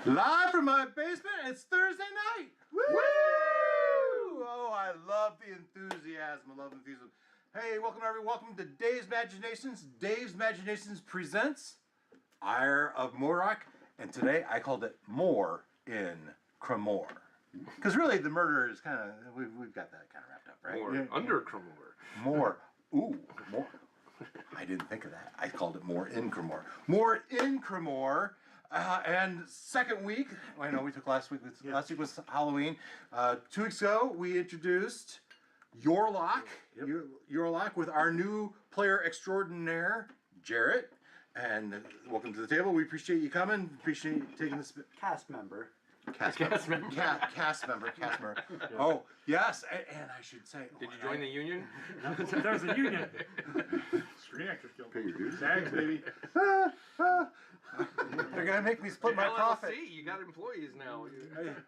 Live from my basement, it's Thursday night. Woo! Oh, I love the enthusiasm. I love enthusiasm. Hey, welcome everyone. Welcome to Dave's Imaginations. Dave's Imaginations presents Ire of Mordroc, and today I called it More in Crimmor. Because really, the murder is kind of we've got that kind of wrapped up, right? More under Crimmor. More. Ooh, more. I didn't think of that. I called it More in Crimmor. More in Crimmor. And second week, I know we took last week. Last week was Halloween. 2 weeks ago, we introduced Yorlock. Yorlock with our new player extraordinaire, Jarrett. And welcome to the table. We appreciate you coming. Appreciate you taking this Cast member. Cast member. Oh, yes. And I should say... Did you join the union? There's a union. Screen Actors Guild. Pay your dues. Tags, baby. They're going to make me split my LLC, profit. you got employees now.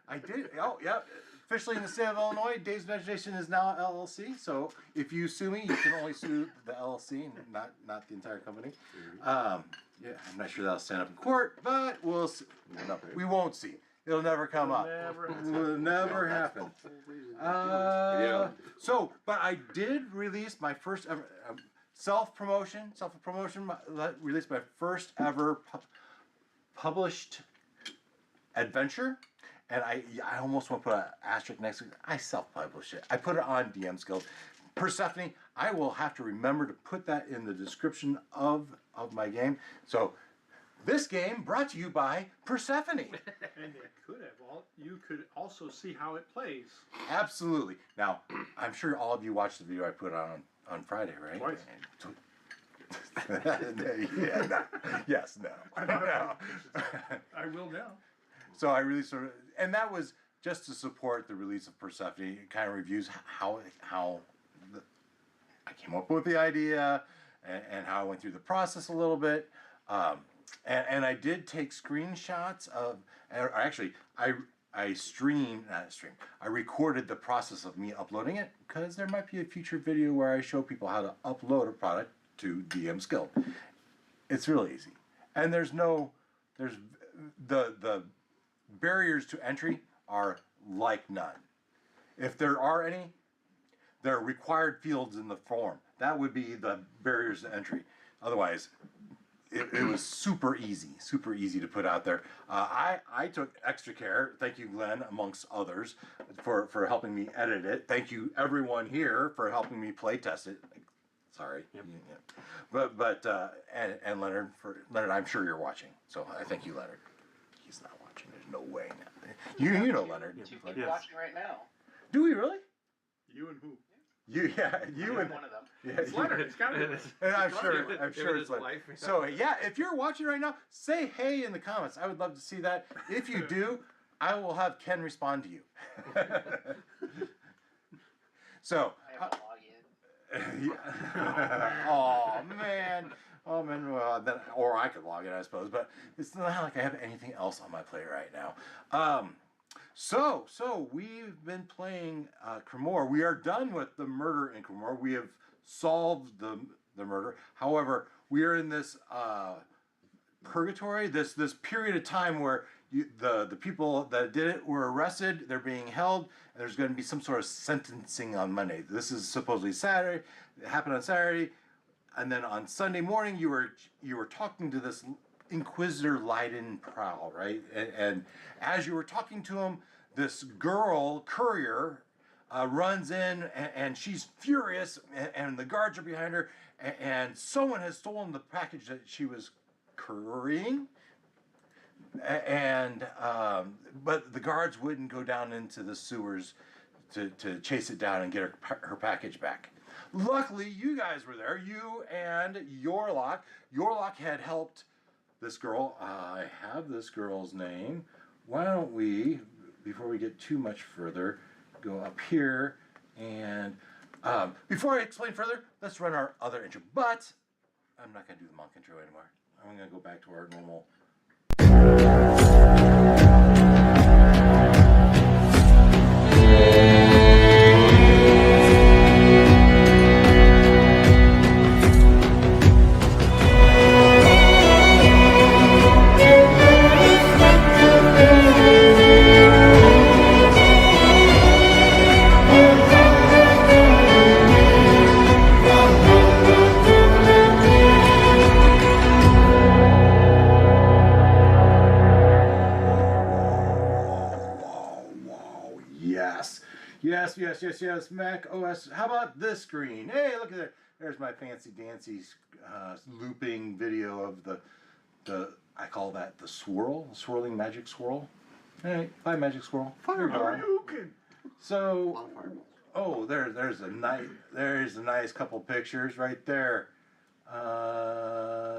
I did. Oh, yeah. Officially in the state of Illinois, Dave's Imagination is now LLC. So if you sue me, you can only sue the LLC, and not the entire company. Yeah, I'm not sure that'll stand up in court, but we'll see. No, we won't see. It'll never come up. Will never happen. So, but I did release my first ever self-promotion. Released my first ever published adventure. And I almost want to put an asterisk next to it. I self-published it. I put it on DM's Guild. Persephone, I will have to remember to put that in the description of my game. So, this game brought to you by Persephone. And you could also see how it plays. Absolutely. Now, I'm sure all of you watched the video I put on Friday, right? Twice. Yeah, no. Yes, no. No. I will now. So I really and that was just to support the release of Persephone. It kind of reviews how I came up with the idea and how I went through the process a little bit. And I did take screenshots of, or actually, I recorded the process of me uploading it, because there might be a future video where I show people how to upload a product to DM's Guild. It's really easy. And there's the barriers to entry are like none. If there are any, there are required fields in the form. That would be the barriers to entry. Otherwise, it was super easy to put out there. I took extra care. Thank you, Glenn, amongst others, for helping me edit it. Thank you, everyone here, for helping me play test it. Sorry. Yep. Yeah. But and Leonard, I'm sure you're watching. So I thank you, Leonard. He's not watching. There's no way. You know Leonard. Two people watching right now. Do we really? You and who? You and one of them. Yeah, It's Leonard. It's got it. And I'm sure it's Leonard. Life. So yeah, if you're watching right now, say hey in the comments. I would love to see that. If you do, I will have Ken respond to you. So. I have to log in. Oh man. Well, then, or I could log in, I suppose. But it's not like I have anything else on my plate right now. So we've been playing Crimmor. We are done with the murder in Crimmor. We have solved the murder. However, we are in this purgatory, this period of time where the people that did it were arrested. They're being held. And there's going to be some sort of sentencing on Monday. This is supposedly Saturday. It happened on Saturday, and then on Sunday morning you were talking to this Inquisitor Leiden Prowl, right? And as you were talking to him, this girl, courier, runs in, and she's furious, and the guards are behind her, and someone has stolen the package that she was couriering, and but the guards wouldn't go down into the sewers to chase it down and get her package back. Luckily, you guys were there, you and Yorlock. Yorlock had helped this girl. I have this girl's name. Why don't we, before we get too much further, go up here, and before I explain further, let's run our other intro. But I'm not going to do the monk intro anymore. I'm going to go back to our normal. Yes, yes, yes, yes. Mac OS. How about this screen? Hey, look at that. There's my fancy dancy looping video of the I call that the swirling magic swirl. Hey, bye magic swirl. Hadouken! So, oh, there's a nice couple pictures right there.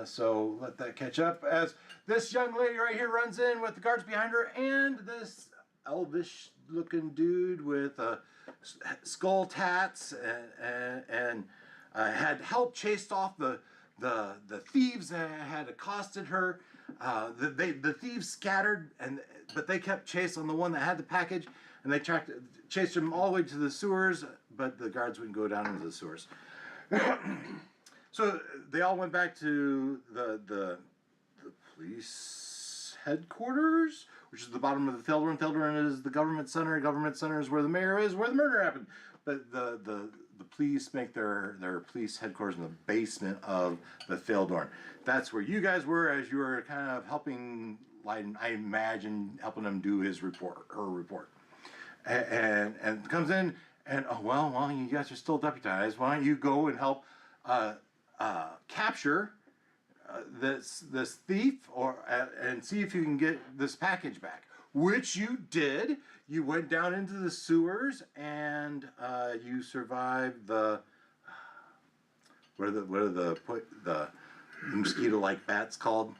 So let that catch up as this young lady right here runs in with the guards behind her and this elvish looking dude with skull tats and had helped chased off the thieves that had accosted her. The thieves scattered but they kept chase on the one that had the package and they chased him all the way to the sewers, but the guards wouldn't go down into the sewers. So they all went back to the police headquarters, which is the bottom of the Theldorn. Theldorn is the government center. Government center is where the mayor is, where the murder happened. But the police make their police headquarters in the basement of the Theldorn. That's where you guys were as you were kind of helping, like, I imagine, helping them do her report. And comes in and, oh, well, you guys are still deputized. Why don't you go and help capture this thief and see if you can get this package back, which you did. You went down into the sewers and you survived what are the mosquito-like bats called?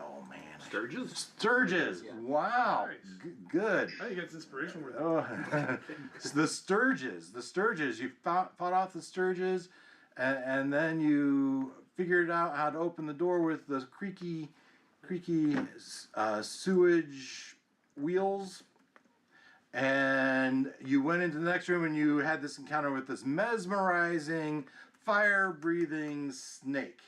Oh man, Sturges. Yeah. Wow, Nice. Good. I think that's inspiration worth. Oh, the Sturges. You fought off the Sturges, and then you figured out how to open the door with the creaky sewage wheels. And you went into the next room and you had this encounter with this mesmerizing, fire-breathing snake,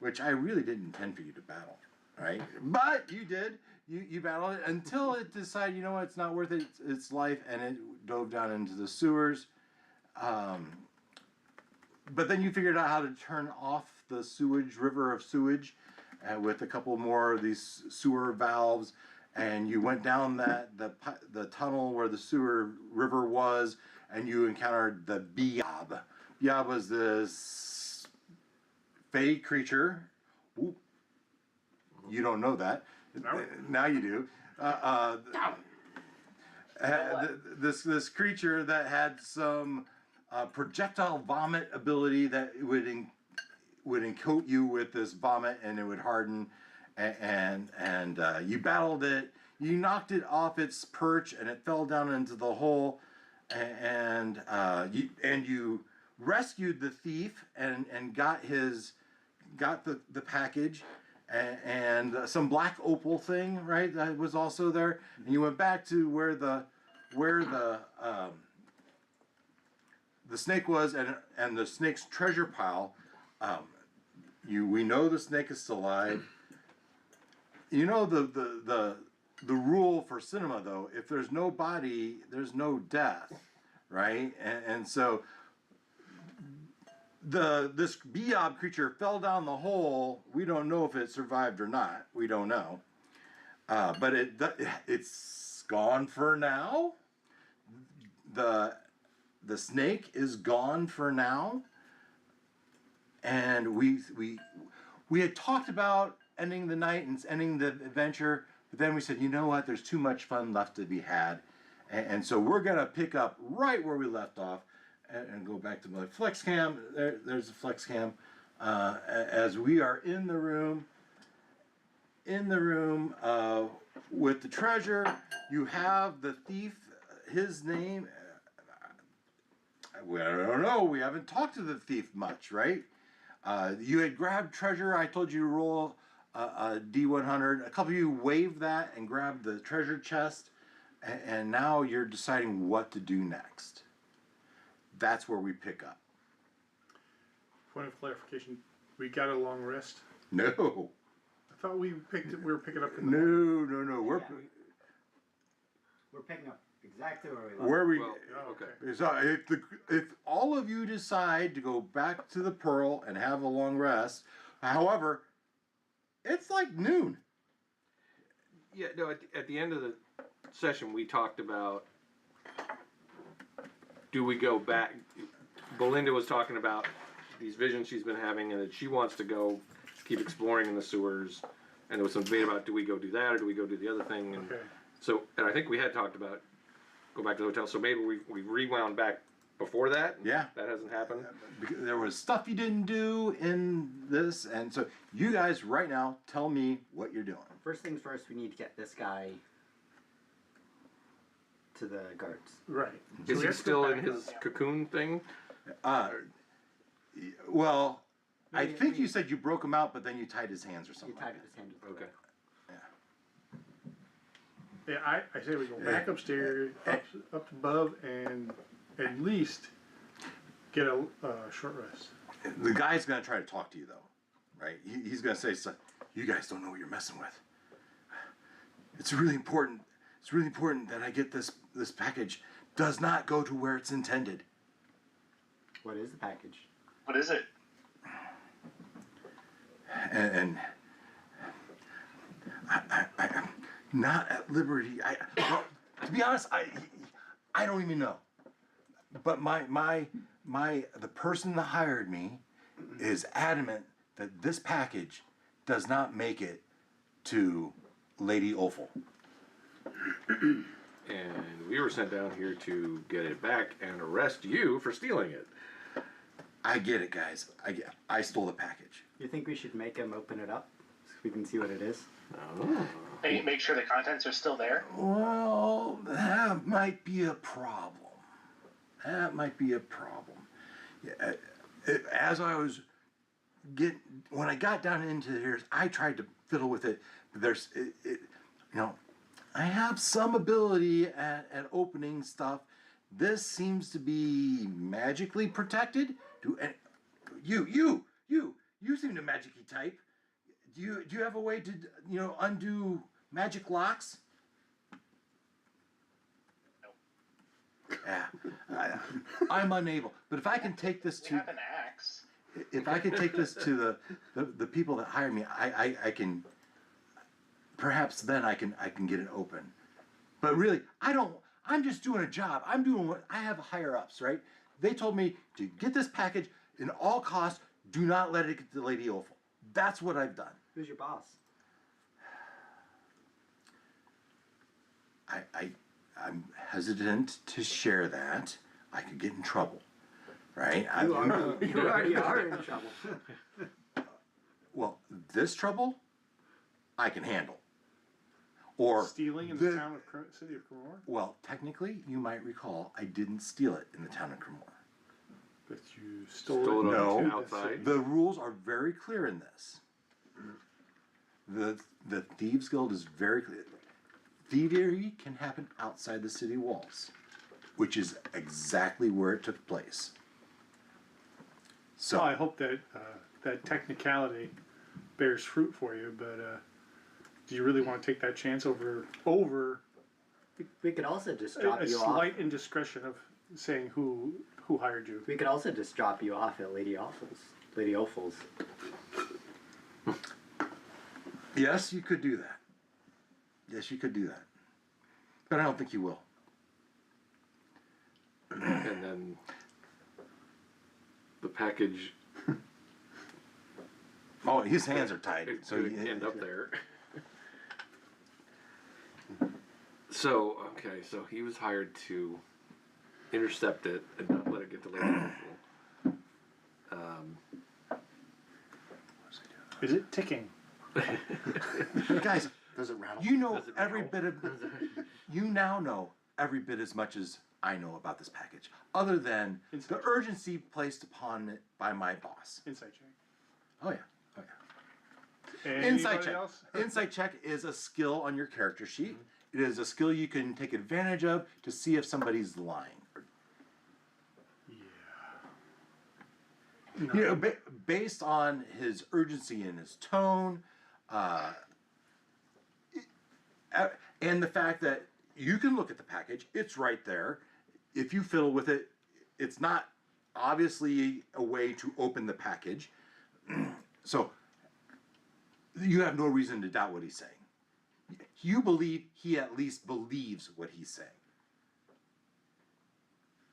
which I really didn't intend for you to battle, right? But you did. You battled it until it decided, you know what, it's not worth its life, and it dove down into the sewers. But then you figured out how to turn off the river of sewage, with a couple more of these sewer valves, and you went down the tunnel where the sewer river was, and you encountered the Biab. Biab was this fey creature. Ooh, you don't know that. Now you do. This creature that had some projectile vomit ability that would encoat you with this vomit, and it would harden. And you battled it. You knocked it off its perch, and it fell down into the hole. And you rescued the thief and got the package. And some black opal thing, right? That was also there. And you went back to where the snake was, and the snake's treasure pile. We know the snake is still alive. You know the rule for cinema, though. If there's no body, there's no death, right? And so this Biab creature fell down the hole. We don't know if it survived or not. We don't know. But it's gone for now. The snake is gone for now. And we had talked about ending the night and ending the adventure, but then we said, you know what? There's too much fun left to be had, and so we're gonna pick up right where we left off and go back to my flex cam. There's the flex cam as we are in the room with the treasure. You have the thief. His name, I don't know. We haven't talked to the thief much, right? You had grabbed treasure. I told you to roll a D100. A couple of you waved that and grabbed the treasure chest, and now you're deciding what to do next. That's where we pick up. Point of clarification: we got a long rest. No. I thought we were picking up in the morning. No. We're picking up exactly where we left. Where we? Well, okay. So if all of you decide to go back to the Pearl and have a long rest, however, it's like noon. Yeah, no, at the end of the session, we talked about do we go back? Belinda was talking about these visions she's been having, and that she wants to go keep exploring in the sewers. And there was some debate about, do we go do that or do we go do the other thing? And Okay. so, and I think we had talked about go back to the hotel. So maybe we rewound back before that. Yeah. That hasn't happened. Because there was stuff you didn't do in this, and so you guys right now tell me what you're doing. First things first, we need to get this guy to the guards. Right. So Is we he have to still go in back. his cocoon thing? Well, I Maybe- think you said you broke him out, but then you tied his hands or He something. tied like his hand to the Okay. door. Yeah, I say we go back upstairs, up above, and at least get a short rest. that. The guy's gonna try to talk to you though, right? He's gonna say, "So, you guys don't know what you're messing with. It's really important. It's really important that I get this package. Does not go to where it's intended." What is the package? What is it? And I'm not at liberty. Well, to be honest, I don't even know. But the person that hired me is adamant that this package does not make it to Lady Opal. And we were sent down here to get it back and arrest you for stealing it. I get it, guys. I stole the package. You think we should make him open it up so we can see what it is? Oh. Make sure the contents are still there. Well, that might be a problem. That might be a problem. Yeah, as I was when I got down into here, I tried to fiddle with it. But I have some ability at opening stuff. This seems to be magically protected. You seem to magically type. Do you have a way to undo magic locks? Yeah, I'm unable. But if I can take this We to have an axe. if I can take this to the people that hire me, I can. Perhaps then I can get it open. But really, I don't. I'm just doing a job. I'm doing what I have higher ups, right? They told me to get this package in all costs. Do not let it get to Lady Opal. That's what I've done. Who's your boss? I'm hesitant to share that. I could get in trouble, right? You already are in trouble. Well, this trouble, I can handle. Or Stealing in the town of city of Crimmor? Well, technically, you might recall I didn't steal it in the town of Crimmor. But you stole Stole it it No. to the outside. city. The rules are very clear in this. The Thieves Guild is very clear. Thievery can happen outside the city walls, which is exactly where it took place. So Well, I hope that that technicality bears fruit for you, but do you really want to take that chance over We could also just drop a you off. slight indiscretion of saying who hired you? We could also just drop you off at Lady Opal's. yes, you could do that. Yes, you could do that. But I don't think you will. And then the package Oh, his hands are tied. it So could end up there. So, okay, so he was hired to intercept it and not let it get to Lady Opal. Is it ticking? guys, Does it rattle? you know Does it every rattle? bit of. You now know every bit as much as I know about this package, other than the urgency placed upon it by my boss. Insight check. Oh yeah, oh yeah. Anybody Insight check. else? Insight check is a skill on your character sheet. It is a skill you can take advantage of to see if somebody's lying. No. You know, based on his urgency and his tone, and the fact that you can look at the package, it's right there. If you fiddle with it, it's not obviously a way to open the package. So you have no reason to doubt what he's saying. You believe he at least believes what he's saying.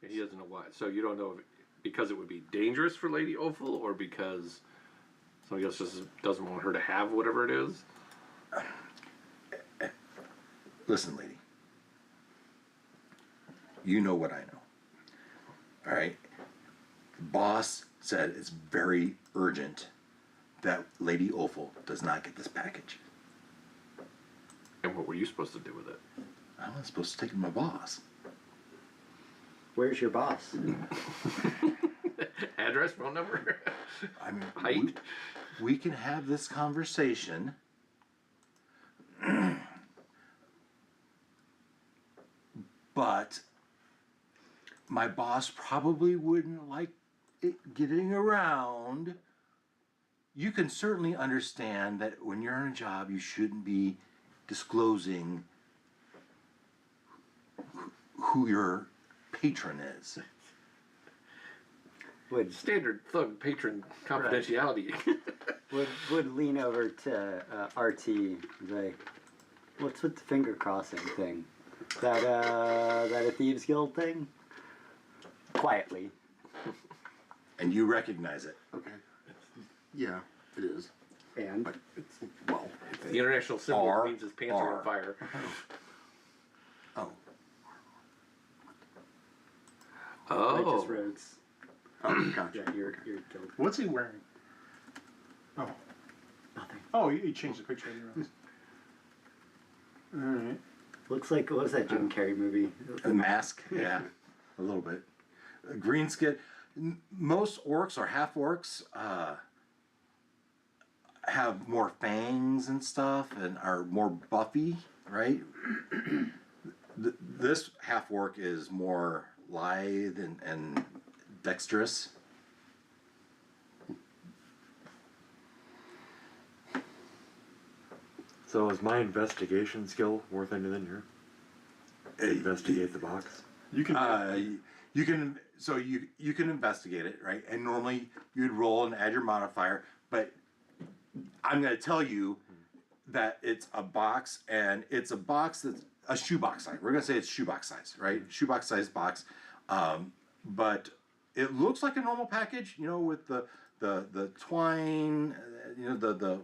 And he doesn't know why. So you don't know if because it would be dangerous for Lady Opal, or because somebody else just doesn't want her to have whatever it is. Listen, lady. You know what I know. All right? The boss said it's very urgent that Lady Opal does not get this package. And what were you supposed to do with it? I'm not supposed to take it to my boss. Where's your boss? Address, phone number, I mean, height. we can have this conversation. But my boss probably wouldn't like it getting around. You can certainly understand that when you're on a job, you shouldn't be disclosing who your patron is. Would Standard thug patron confidentiality. would lean over to RT and say, "What's with the finger crossing thing? That a thieves guild thing?" Quietly. And you recognize it. Okay. Yeah, it is. And But it's, well, The international symbol R, means his pants are R. on fire. Oh, righteous Oh. roads. oh, gotcha. Yeah, your guild. What's he wearing? Oh. Nothing. Oh, he changed the picture. Alright. Looks like, what was that Jim Carrey movie? the mask, yeah, a little bit. Green skin. Most orcs or half orcs have more fangs and stuff and are more buffy, right? This half orc is more lithe and dexterous. So is my investigation skill worth anything here? Investigate the box. You can. You can so you can investigate it, right? And normally you'd roll and add your modifier, but I'm going to tell you that it's a box, and it's a box that's a shoebox size. We're going to say it's shoebox size, right? Shoebox size box, but it looks like a normal package, you know, with the twine, you know, the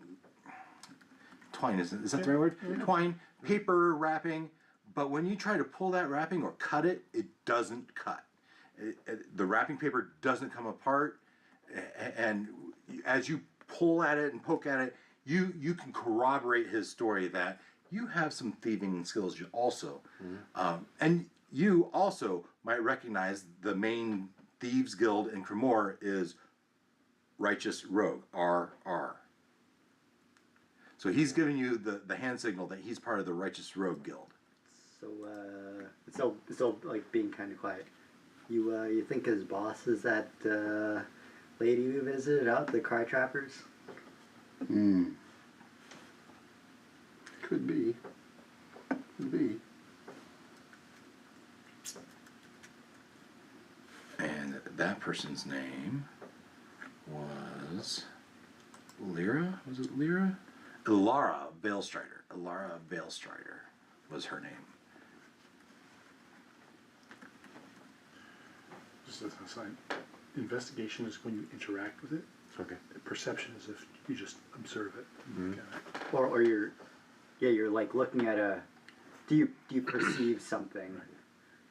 twine is that the right word? Twine, paper wrapping. But when you try to pull that wrapping or cut it, it doesn't cut. The wrapping paper doesn't come apart, and as you pull at it and poke at it, you can corroborate his story that you have some thieving skills also. And you also might recognize the main thieves guild in Crimmor is Righteous Rogue, RR. So he's giving you the hand signal that he's part of the Righteous Rogue guild. So, it's still like being kind of quiet. You think his boss is that lady we visited out, the Cry Trappers? Could be. Could be. And that person's name was Lyra? Was it Lyra? Ilara Veilstrider. Ilara Veilstrider was her name. Just as a sign. Investigation is when you interact with it. Okay. Perception is if you just observe it. Okay. Or you're like looking at a. Do you perceive something?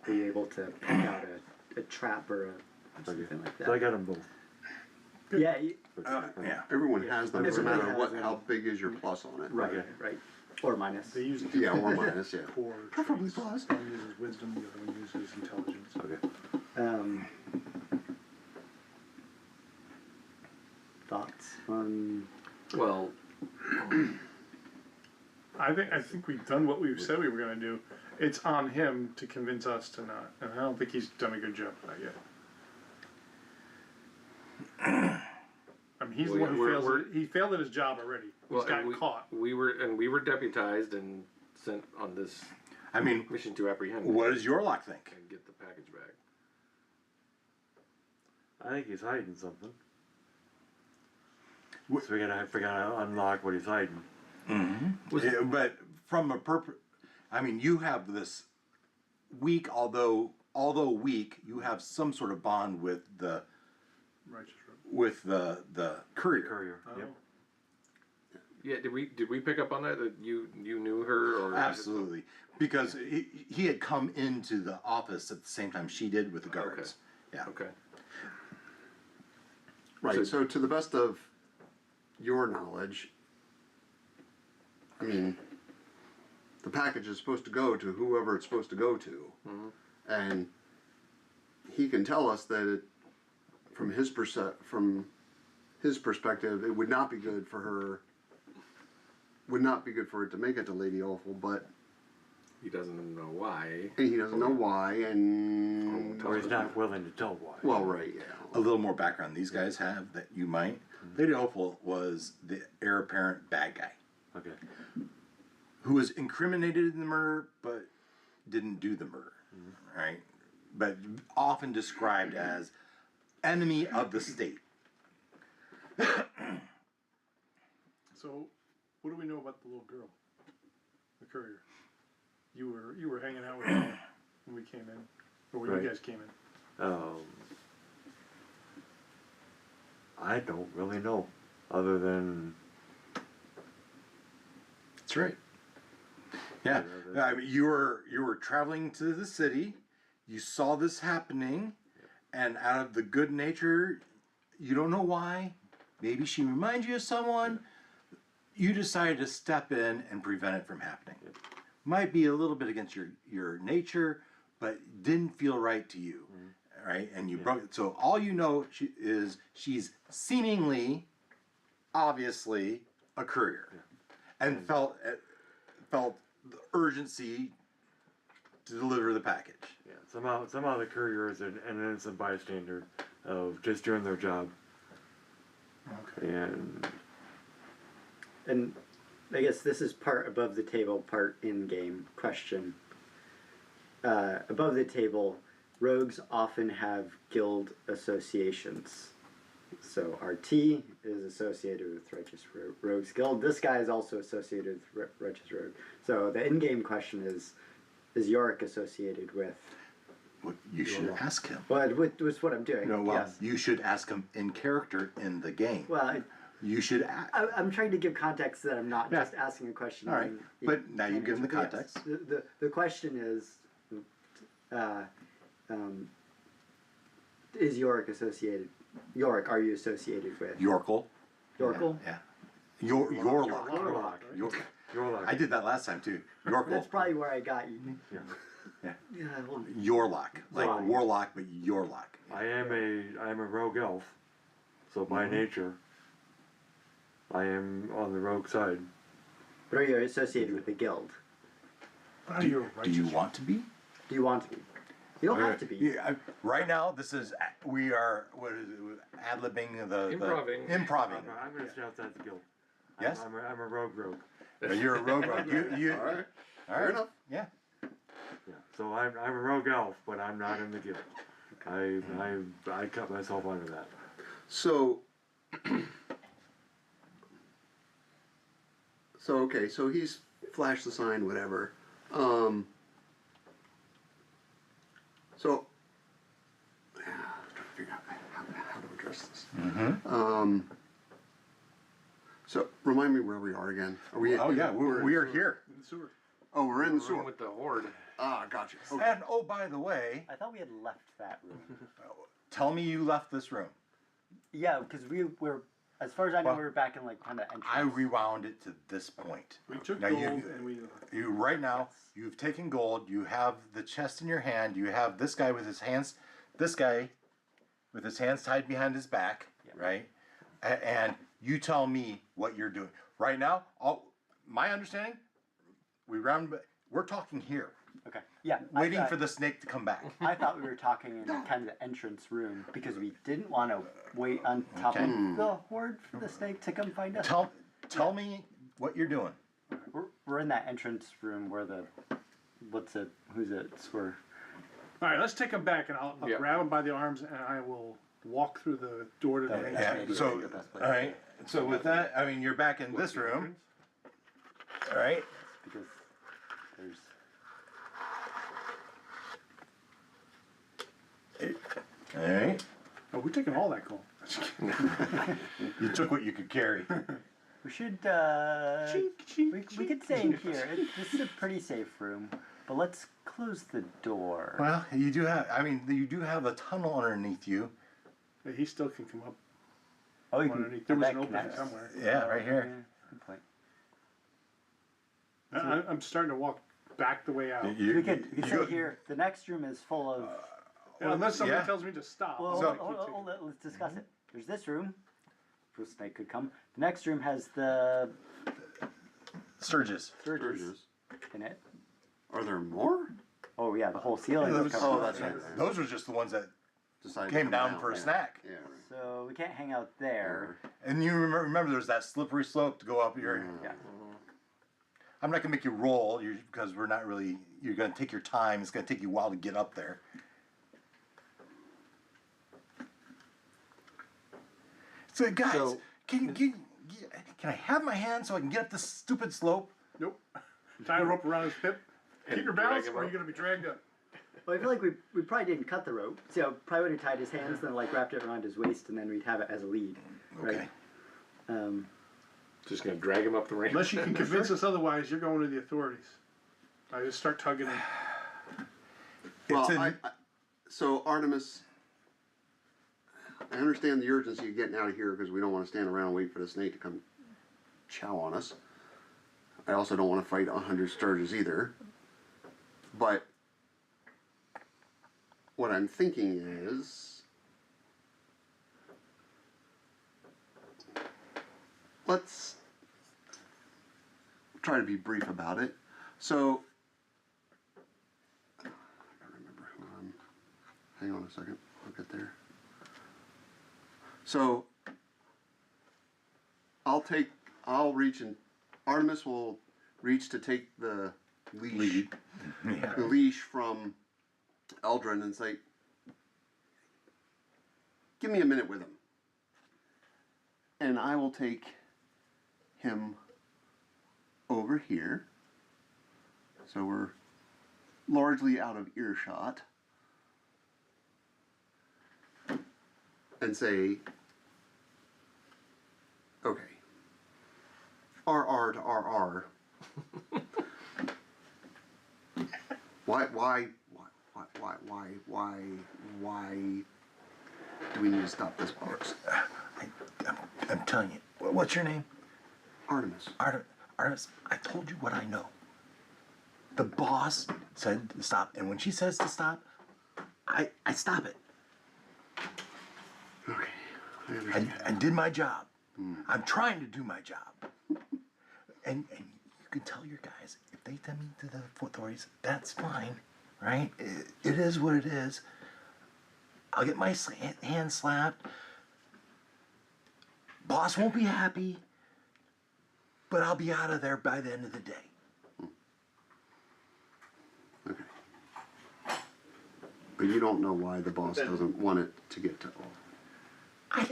Are you able to pick out a trap or something like that? So I got them both. Yeah. Yeah. Everyone has them, no Everybody matter has what, them. how big is your plus on it. Right. Okay. Right. Or minus. They use Yeah, or minus, yeah. core Preferably traits. plus. One uses wisdom, the other one uses intelligence. Okay. Thoughts on? Well, I think we've done what we've said we were going to do. It's on him to convince us to not, and I don't think he's done a good job of that yet. I mean, he's the one who fails. He failed at his job already. He's got caught. We were deputized and sent on this I mean, mission to apprehend him what does your lock think? and get the package back. I think he's hiding something. Wh- So we gotta unlock what he's hiding. Was- Yeah, but from a I mean, you have this weak, although although weak, you have some sort of bond with the Righteous road. courier. Courier. Oh. Yep. Yeah, did we pick up on that you knew her or Absolutely, because he had come into the office at the same time she did with the guards. Yeah. Okay. Right, so to the best of your knowledge, I mean, the package is supposed to go to whoever it's supposed to go to. And he can tell us that from his perspective, it would not be good for her, it to make it to Lady Awful, but He doesn't know why. he doesn't know why, and... Or he's not willing to tell why. Well, right, yeah. A little more background these guys have that you might. Lady Opal was the heir apparent bad guy Okay. who was incriminated in the murder but didn't do the murder, right? But often described as enemy of the state. So, what do we know about the little girl, the courier? You were hanging out with her when we came in, or when Right. you guys came in. I don't really know, other than That's right. Yeah, I mean, you were traveling to the city. You saw this happening, and out of the good nature, you don't know why. Maybe she reminds you of someone. You decided to step in and prevent it from happening. Might be a little bit against your nature, but didn't feel right to you, right? And you broke it. So all you know is she's seemingly, obviously, a courier, and felt the urgency to deliver the package. yeah, somehow the courier is an innocent bystander of just doing their job. Okay. And I guess this is part above the table, part in-game question. Above the table, rogues often have guild associations. So RT is associated with Righteous Rogues Guild. This guy is also associated with Righteous Rogue. So the in-game question is Yorick associated with? Well, you should ask him. Well, was what I'm doing. No, well, Yes. you should ask him in character in the game. Well, You should ask. I'm trying to give context that I'm not Yeah. just asking a question. All right, and but now you've given the yes. context. The question is Yorick associated? Yorick, are you associated with Yorkle. Yorkle? Yeah. Yorlock. Warlock. You're I did that last time too. Yorkle. That's probably where I got you. Yeah. Yeah, well, Yorlock. Like Right. warlock, but Yorlock. I am a rogue elf, so by nature, I am on the rogue side. but are you associated with the guild? Are you Do you want to be? Do you want to be? You don't have to be. Yeah, right now, we are, what is it, ad-libbing the... Improving. Improving. I'm going to stay outside the guild. Yes? I'm a rogue. You're a rogue. You, All right, all fair right. enough. Yeah. Yeah. So I'm a rogue elf, but I'm not in the guild. I cut myself under that. So, okay, so he's flashed the sign, whatever. So, I'm trying to figure out how to address this. So, remind me where we are again. Are we? Oh, yeah, we are here. in the sewer? Oh, we're in the Room sewer. with the horde. Ah, gotcha. Okay. And, oh, by the way, I thought we had left that room. tell me you left this room. Yeah, because we were, as far as I know, Well, we were back in like kind of entrance. I rewound it to this point. We took Now gold you- and we. You right now, you've taken gold. You have the chest in your hand. You have this guy with his hands. This guy with his hands tied behind his back, right? And you tell me what you're doing right now. My understanding, we're talking here, Okay. Yeah. waiting for the snake to come back. I thought we were talking in kind of the entrance room because we didn't want to wait on top Okay. of the horde for the snake to come find us. Tell me what you're doing. We're in that entrance room where the who's it? We're All right, let's take him back, and I'll Yeah. grab him by the arms, and I will walk through the door to the main Yeah. maybe So, the best place. all right. So with that, I mean, you're back in this room. All right. because there's we're taking all that coal. You took what you could carry. We should, Chink, we could stay in here. This is a pretty safe room, but let's close the door. Well, you do have. I mean, you do have a tunnel underneath you. Yeah, he still can come up Oh, you underneath. can, There was that an opening connects. somewhere. Yeah, right here. Yeah, good point. I'm starting to walk back the way out. We could stay go- here. The next room is full of. And unless somebody yeah. tells me to stop. Well, I'm So- gonna keep taking- let's discuss it. There's this room. Bruce Snake could come. The next room has the Sturgis. surges Sturges. in it. Are there more? Oh yeah, the whole ceiling Yeah, is those- covered. Oh, that's right. Those were just the ones that Decided to came come down for a yeah. snack. Yeah. Right. So we can't hang out there. And you remember there's that slippery slope to go up your. Yeah. I'm not gonna make you roll because we're not really. You're gonna take your time. It's gonna take you a while to get up there. So guys, So- can I have my hand so I can get up this stupid slope? Nope. Tie a rope around his hip. And Keep your drag balance, him or up. you're gonna be dragged up. Well, I feel like we probably didn't cut the rope. So probably would have tied his hands, then like wrapped it around his waist, and then we'd have it as a lead. Right? Okay. Just gonna drag him up the ramp. Unless you can convince us otherwise, you're going to the authorities. I just start tugging him. Well, It's in- so Artemis, I understand the urgency of getting out of here because we don't want to stand around and wait for the snake to come chow on us. I also don't want to fight 100 Sturges either. But what I'm thinking is, let's try to be brief about it. So, I don't remember who I'm. Hang on a second. I'll get there. So, I'll reach and Artemis will reach to take the leash, Yeah. the leash from Eldrin and say, give me a minute with him. And I will take him over here. So we're largely out of earshot. And say, okay, RR to RR. Why do we need to stop this box? I'm telling you. What's your name? Artemis. Artemis, I told you what I know. The boss said to stop, and when she says to stop, I stop it. Okay, I understand. I did my job. I'm trying to do my job. And you can tell your guys, if they send me to the authorities, that's fine, right? It is what it is. I'll get my hand slapped. Boss won't be happy, but I'll be out of there by the end of the day. Okay. But you don't know why the boss doesn't want it to get to all.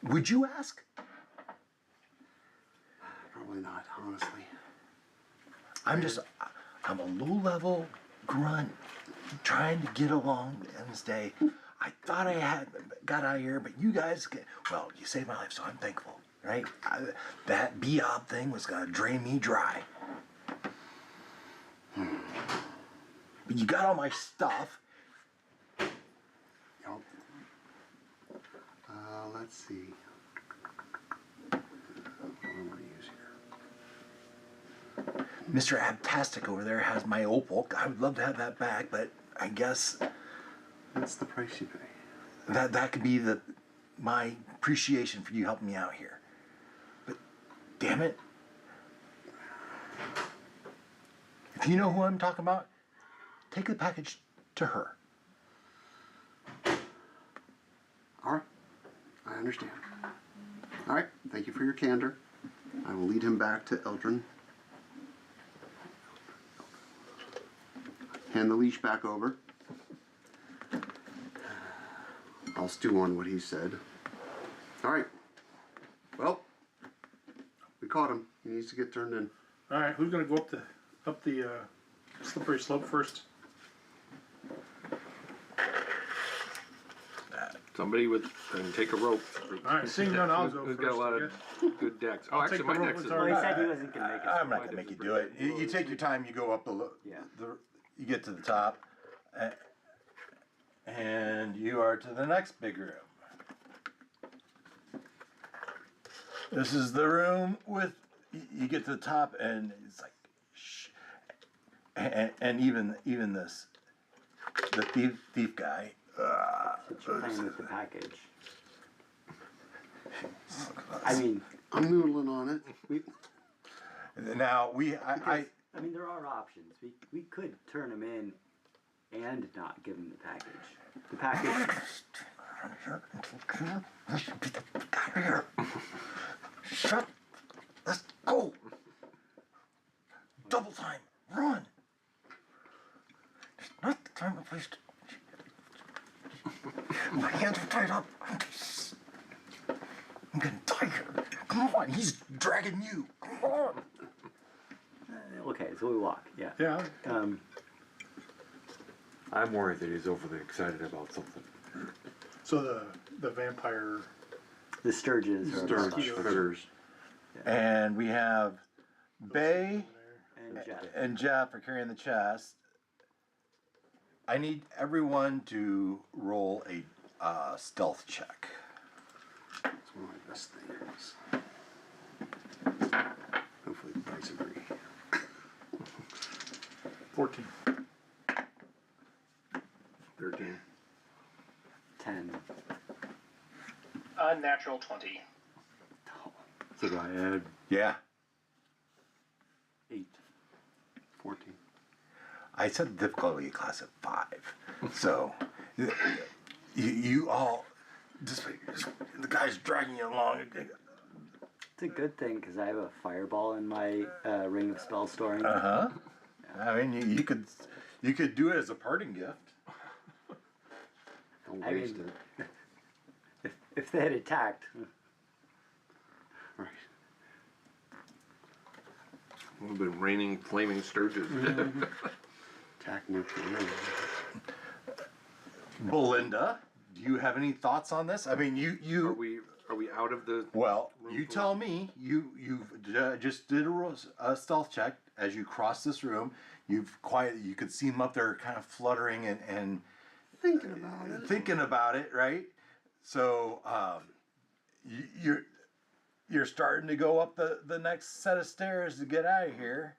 Would you ask? Probably not, honestly. I'm a low-level grunt trying to get along in this day. I thought I had got out of here, but you guys, well, you saved my life, so I'm thankful, right? That B-Ob thing was gonna drain me dry. But you got all my stuff. Yep. Let's see. What do I want to use here? Mr. Abtastic over there has my opal. I would love to have that back, but I guess What's the price you pay? that could be my appreciation for you helping me out here. But damn it. If you know who I'm talking about, take the package to her. All right. I understand. All right. Thank you for your candor. I will lead him back to Eldrin. Hand the leash back over. I'll stew on what he said. All right. Well, we caught him. He needs to get turned in. All right, who's gonna go up the slippery slope first? Somebody with, and take a rope. Alright, seeing none, I'll go Who's first. got a lot I of guess. good decks. Oh, I'll actually, take my the rope deck's is. with Well, our- he said he wasn't gonna make it. I'm not gonna make you do it. You take your time. You go up Yeah. you get to the top, and you are to the next big room. This is the room with. You get to the top, and it's like, shh. And even this, the thief guy. Since you're playing with the package. I mean, I'm noodling on it. Now I mean, there are options. We could turn him in and not give him the package. The package. Shut. Let's go. Double time. Run. It's not the time or place to. My hands are tied up. I'm getting tired. Come on. He's dragging you. Come on. Okay, so we walk. Yeah. Yeah, I'm worried that he's overly excited about something. so the vampire, The Sturges are Sturge Mosquitoes. critters. And we have Bay and Jeff. and Jeff are carrying the chest. I need everyone to roll a stealth check. It's one of my best things. Hopefully the dice agree. 14. 13. 10. Natural 20. So do I add? Yeah. 8. 14. I set the difficulty class at 5. So, you all, just the guy's dragging you along. It's a good thing because I have a fireball in my ring of spell storing. Uh huh. I mean, you could do it as a parting gift. Don't I waste mean- it. If they had attacked, Right. We've been raining flaming sturges. Attack nuclear. Belinda, do you have any thoughts on this? I mean, Are we out of the? Well, Room you for- tell me. You just did a stealth check as you crossed this room. You could see him up there, kind of fluttering and Thinking about it. thinking about it, right? So you're starting to go up the next set of stairs to get out of here.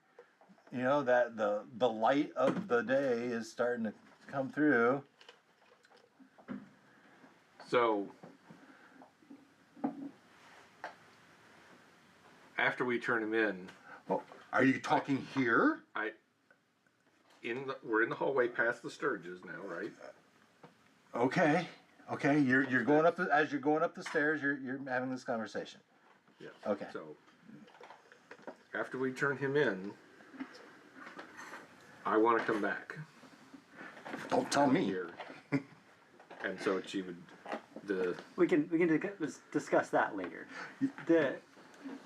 You know that the light of the day is starting to come through. So after we turn him in, Oh, are you talking here? we're in the hallway past the sturges now, right? Okay. You're going up as you're going up the stairs. You're having this conversation. Yeah. Okay. So after we turn him in, I want to come back Don't tell me. here, and so she would we can discuss that later.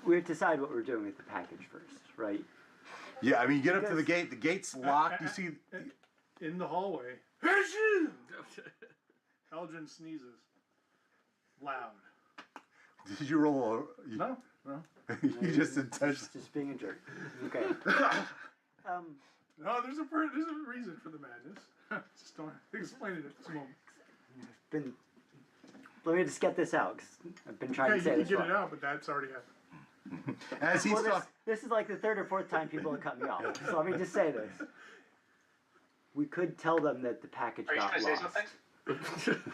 We have to decide what we're doing with the package first, right? Yeah, I mean, you get up to the gate. The gate's locked. You see. In the hallway, Eldrin sneezes. Loud. Did you roll? No. You just intentionally. Just being a jerk. Okay. No, there's a reason for the madness. Just don't explain it at this moment. Let me just get this out, 'cause I've been trying Okay, to say you can this get wrong. it out, but that's already happened. As he's Well, talking. this is like the third or fourth time people have cut me off. So let me just say this. We could tell them that the package Are you got trying to say lost. something?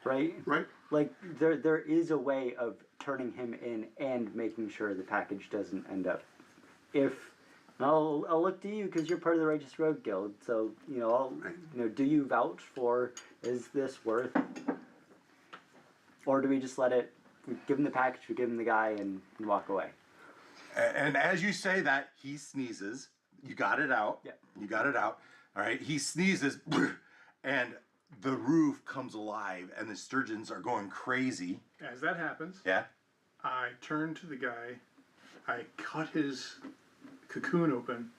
Right? Right? Like there is a way of turning him in and making sure the package doesn't end up. I'll look to you because you're part of the Righteous Road Guild. So do you vouch for, is this worth? Or do we just let it? We give him the package, we give him the guy, and walk away. And as you say that, he sneezes. You got it out. Yeah. You got it out. All right. He sneezes, and the roof comes alive, and the sturgeons are going crazy. As that happens, Yeah. I turn to the guy, I cut his cocoon open,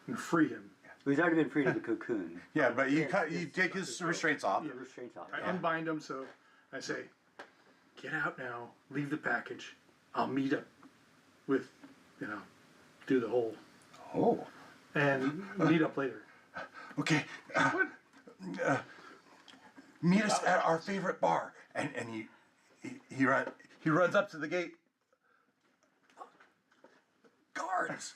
and free him. He's already been freed of the cocoon. Yeah, but you Yes, take his restraints off. The restraints off. I unbind him so I say, get out now, leave the package. I'll meet up with, do the whole, Oh, and meet up later. okay. Meet us at our favorite bar, and he runs up to the gate. Guards.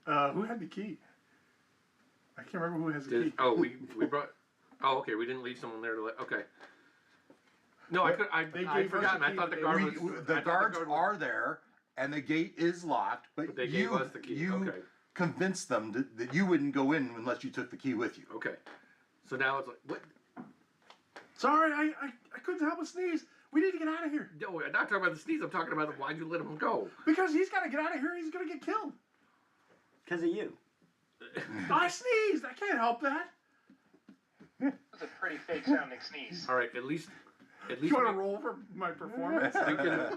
Who had the key? I can't remember who has the key. We brought. Oh, okay. We didn't leave someone there to let. Okay. No, I They I'd gave us forgotten. the I key, thought the but guard they- was. The I thought guards guard was- are there, and the gate is locked. But they gave us the key. You Okay. convinced them that you wouldn't go in unless you took the key with you. Okay. So now it's like what? Sorry, I couldn't help but sneeze. We need to get out of here. No, I'm not talking about the sneeze. I'm talking about why'd you let him go? Because he's got to get out of here. He's going to get killed. Because of you. I sneezed. I can't help that. It was a pretty fake sounding sneeze. All right. At least. You want to roll for my performance?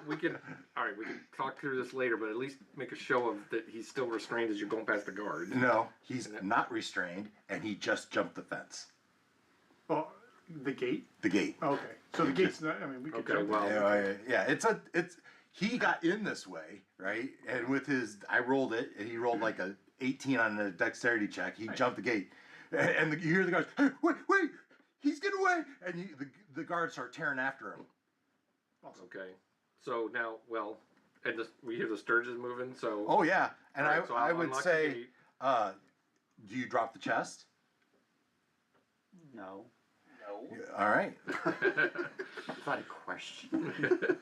we can. All right. We can talk through this later, but at least make a show of that he's still restrained as you're going past the guard. No, he's not restrained, and he just jumped the fence. Oh, the gate? The gate. Okay. So the gate's not, we could Okay, jump well- Yeah, it's he got in this way, right? And with his, I rolled it, and he rolled like a 18 on the dexterity check. He jumped the gate, and you hear the guards, hey, wait, he's getting away, and the guards start tearing after him. Okay. So now, and we hear the Sturges moving. So. Oh yeah, and All right, so I I'll would unlock the say, gate. do you drop the chest? No. No. All right. It's not a question.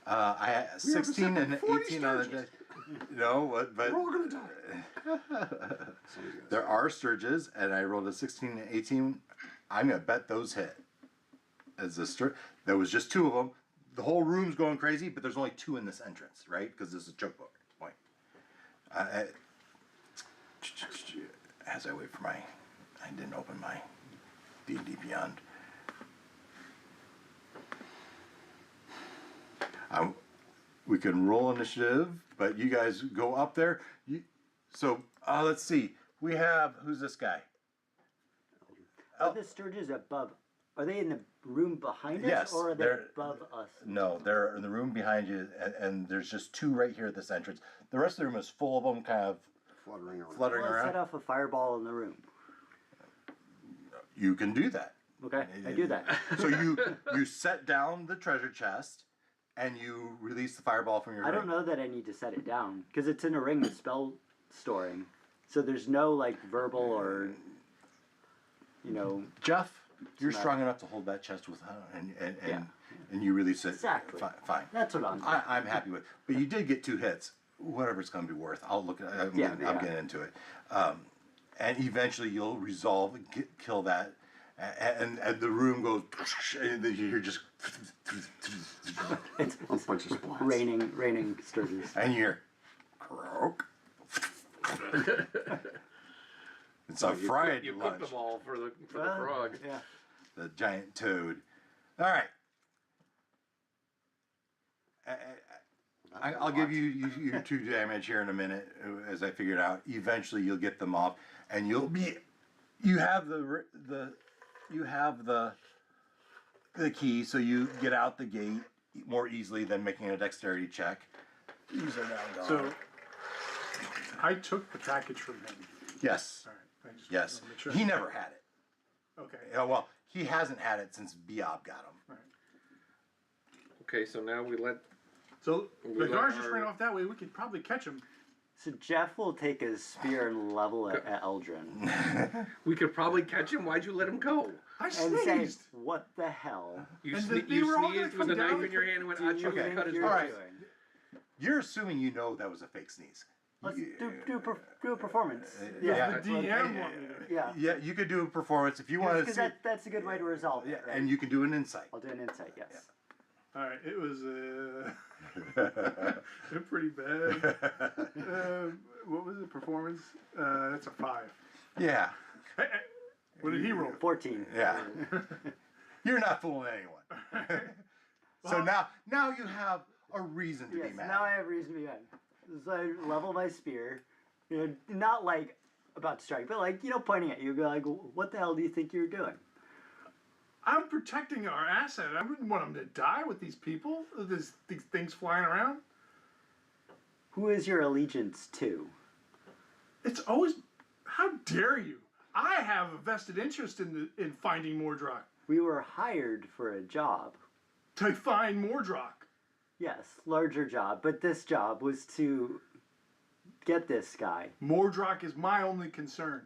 I had 16 and 18 on the dice. No, but We're all gonna die. there are Sturges, and I rolled a 16 and 18. I'm gonna bet those hit. As a there was just 2 of them. The whole room's going crazy, but there's only 2 in this entrance, right? Because this is a joke book. Point. As I wait for I didn't open my D&D Beyond. We can roll initiative, but you guys go up there. Let's see. We have, who's this guy? Are the Sturges above? Are they in the room behind us, Yes, or are they they're- above us? No, they're in the room behind you, and there's just 2 right here at this entrance. The rest of the room is full of them, kind of Fluttering around. fluttering Let's set around. off a fireball in the room. You can do that. Okay, I do that. So you set down the treasure chest, and you release the fireball from your I ring. don't know that I need to set it down because it's in a ring with spell storing, so there's no like verbal or, Jeff, you're not- strong enough to hold that chest without, and Yeah. and you release it. Exactly. Fine. That's what I'm. I'm happy with. But you did get 2 hits. Whatever it's going to be worth. I'll look at. I'm Yeah, getting yeah. into it. And eventually you'll resolve and kill that, and the room goes, and then you hear just, It's A bunch of splats. raining Sturges. and you hear, croak. It's a fried You lunch. cooked them all for the frog. Yeah. The giant toad. All right. I'll give you your 2 damage here in a minute as I figure it out. Eventually, you'll get them off, and you have the key, so you get out the gate more easily than making a dexterity check. These are now gone. So, I took the package from him. Yes, All right. I just yes. wanna make sure. He never had it. Okay. Yeah, well, he hasn't had it since Biob got him. All right. Okay, so now we let. So, We the let guards just our- ran off that way. We could probably catch him. So Jeff will take his spear and level it at Eldrin We could probably catch him. Why'd you let him go? I and say, sneezed. "What the hell You, And sne- they you were all gonna sneezed come with a knife down in your hand and went, do you achoo, think and cut his you're All right. doing?" You're assuming you know that was a fake sneeze. Let's do a performance. Yeah. The DM want me to. Yeah. Yeah, you could do a performance if you want to Because see. that's a good way to resolve it. Yeah, Right? and you can do an insight. I'll do an insight. Yes. All right. It was pretty bad. What was the performance? That's a 5. Yeah, Hey, what did he roll? 14. yeah. You're not fooling anyone. So now you have a reason to Yes. be mad. Now I have reason to be mad. So I level my spear. Not like about to strike, but like pointing at you, be like, "What the hell do you think you're doing?" I'm protecting our asset. I wouldn't want them to die with these people, these things flying around. Who is your allegiance to? It's always, how dare you? I have a vested interest in finding Mordroc. We were hired for a job. To find Mordroc. Yes, larger job, but this job was to get this guy. Mordroc is my only concern.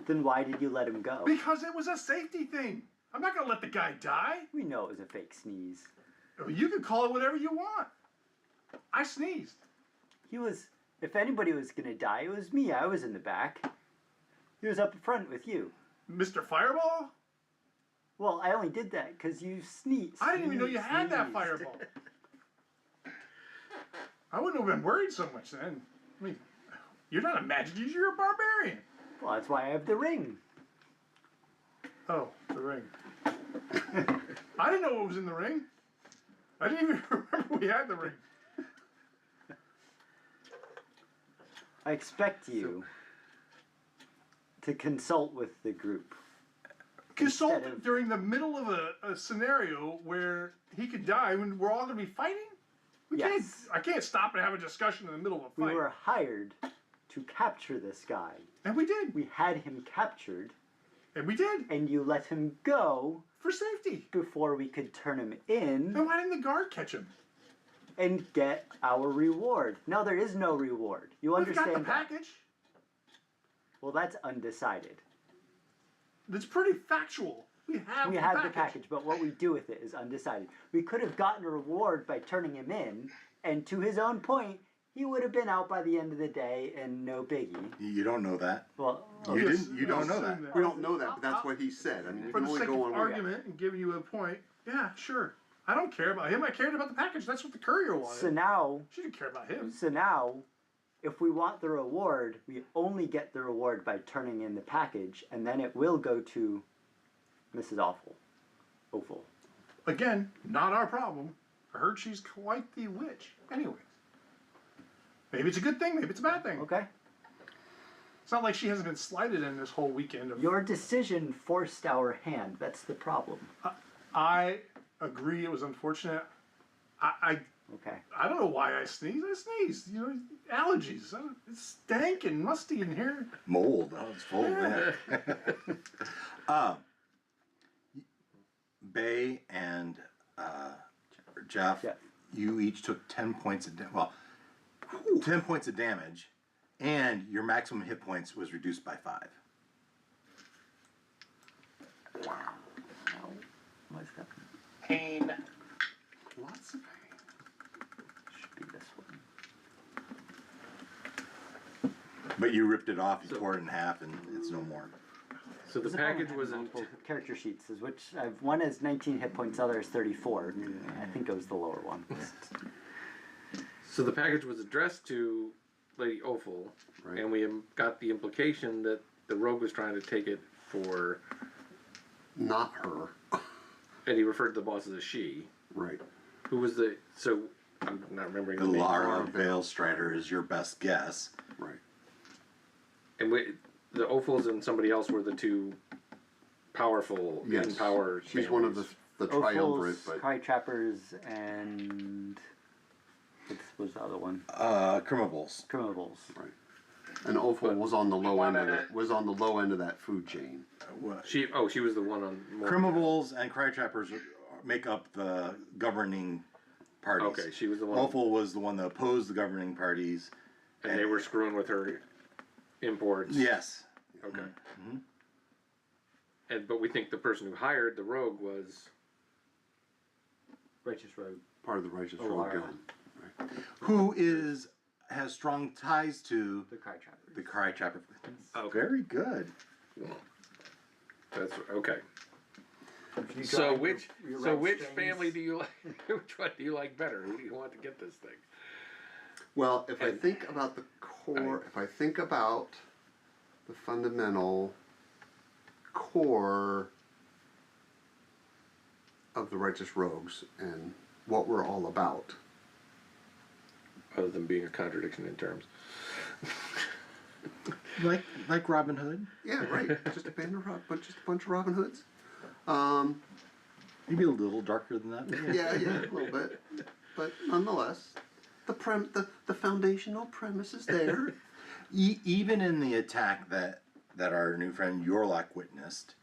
Then why did you let him go? Because it was a safety thing. I'm not going to let the guy die. We know it was a fake sneeze. You can call it whatever you want. I sneezed. He was, if anybody was gonna die, it was me. I was in the back. He was up front with you. Mr. Fireball? Well, I only did that because you sneezed. I didn't even know you had that fireball. I wouldn't have been worried so much then. I mean, you're not a magic user, you're a barbarian. Well, that's why I have the ring. Oh, the ring. I didn't know what was in the ring. I didn't even remember we had the ring. I expect you to consult with the group. Consult Instead of- during the middle of a scenario where he could die when we're all going to be fighting? Yes. I can't stop and have a discussion in the middle of a We fight. were hired to capture this guy. And we did. We had him captured, And we did. and you let him go For safety. before we could turn him in Then why didn't the guard catch him? and get our reward. Now there is no reward. You We've got understand the that? package. Well, that's undecided. It's pretty factual. We have We the have package. the package, but what we do with it is undecided. We could have gotten a reward by turning him in, and to his own point, he would have been out by the end of the day and no biggie. You don't know that. Well, You Yes, didn't. You don't know that. assume We don't know that, but that's what he said. I mean, you For can the only sake go of on. argument and giving you a point, yeah, sure. I don't care about him. I cared about the package. That's what the courier wanted. so now, She didn't care about him. if we want the reward, we only get the reward by turning in the package, and then it will go to Mrs. Offal. Again, not our problem. I heard she's quite the witch. Anyways. Maybe it's a good thing, maybe it's a bad thing. Okay? It's not like she hasn't been slighted in this whole weekend of... Your decision forced our hand. That's the problem. I agree it was unfortunate. I Okay. don't know why I sneezed. I sneezed. You know, allergies. It's stank and musty in here. Mold. Oh, it's full. Yeah. Yeah. Bay and Jeff, Jeff. you each took 10 points of 10 points of damage, and your maximum hit points was reduced by 5. Wow. What's that? Pain. Lots of pain. Should be this one. But you ripped it off, you tore it in half, and it's no more. So the There's a package problem was with in. multiple character sheets, is which one has 19 hit points, other is 34. I think it was the lower one. So the package was addressed to Lady Offal, Right. and we got the implication that the rogue was trying to take it for, Not her. and he referred to the boss as a she. Right. Who was the? So I'm not remembering the name. Lara Veilstrider is your best guess. Right. And the Offals and somebody else were the two powerful in Yes. power. She's one of the triumvirate, Offals, but Cry Trappers, and what was the other one? Criminals. Criminals. right. And Offal was on the low end of it. Was on the low end of that food chain. She was the one on. Criminals and Cry Trappers make up the governing parties. Okay, she was the one. Awful was the one that opposed the governing parties. And they were screwing with her imports. Yes. Okay. Mm-hmm. But we think the person who hired the rogue was. Righteous Road. Part of the Righteous Oh, Road Lara. Guild. Who has strong ties to The Cry Trappers. the Cry Trapper. Okay. Very good. That's okay. You So got which your so red which strings. family do you like? Which one do you like better? Who do you want to get this thing? Well, if I And- think about the core, if I think about the fundamental core of the Righteous Rogues and what we're all about, Other than being a contradiction in terms. Like Robin Hood. yeah, right, just a bunch of Robin Hoods. Maybe a little darker than that. Yeah, yeah, a little bit, but nonetheless, the foundational premise is there. Even in the attack that our new friend Yorlok witnessed.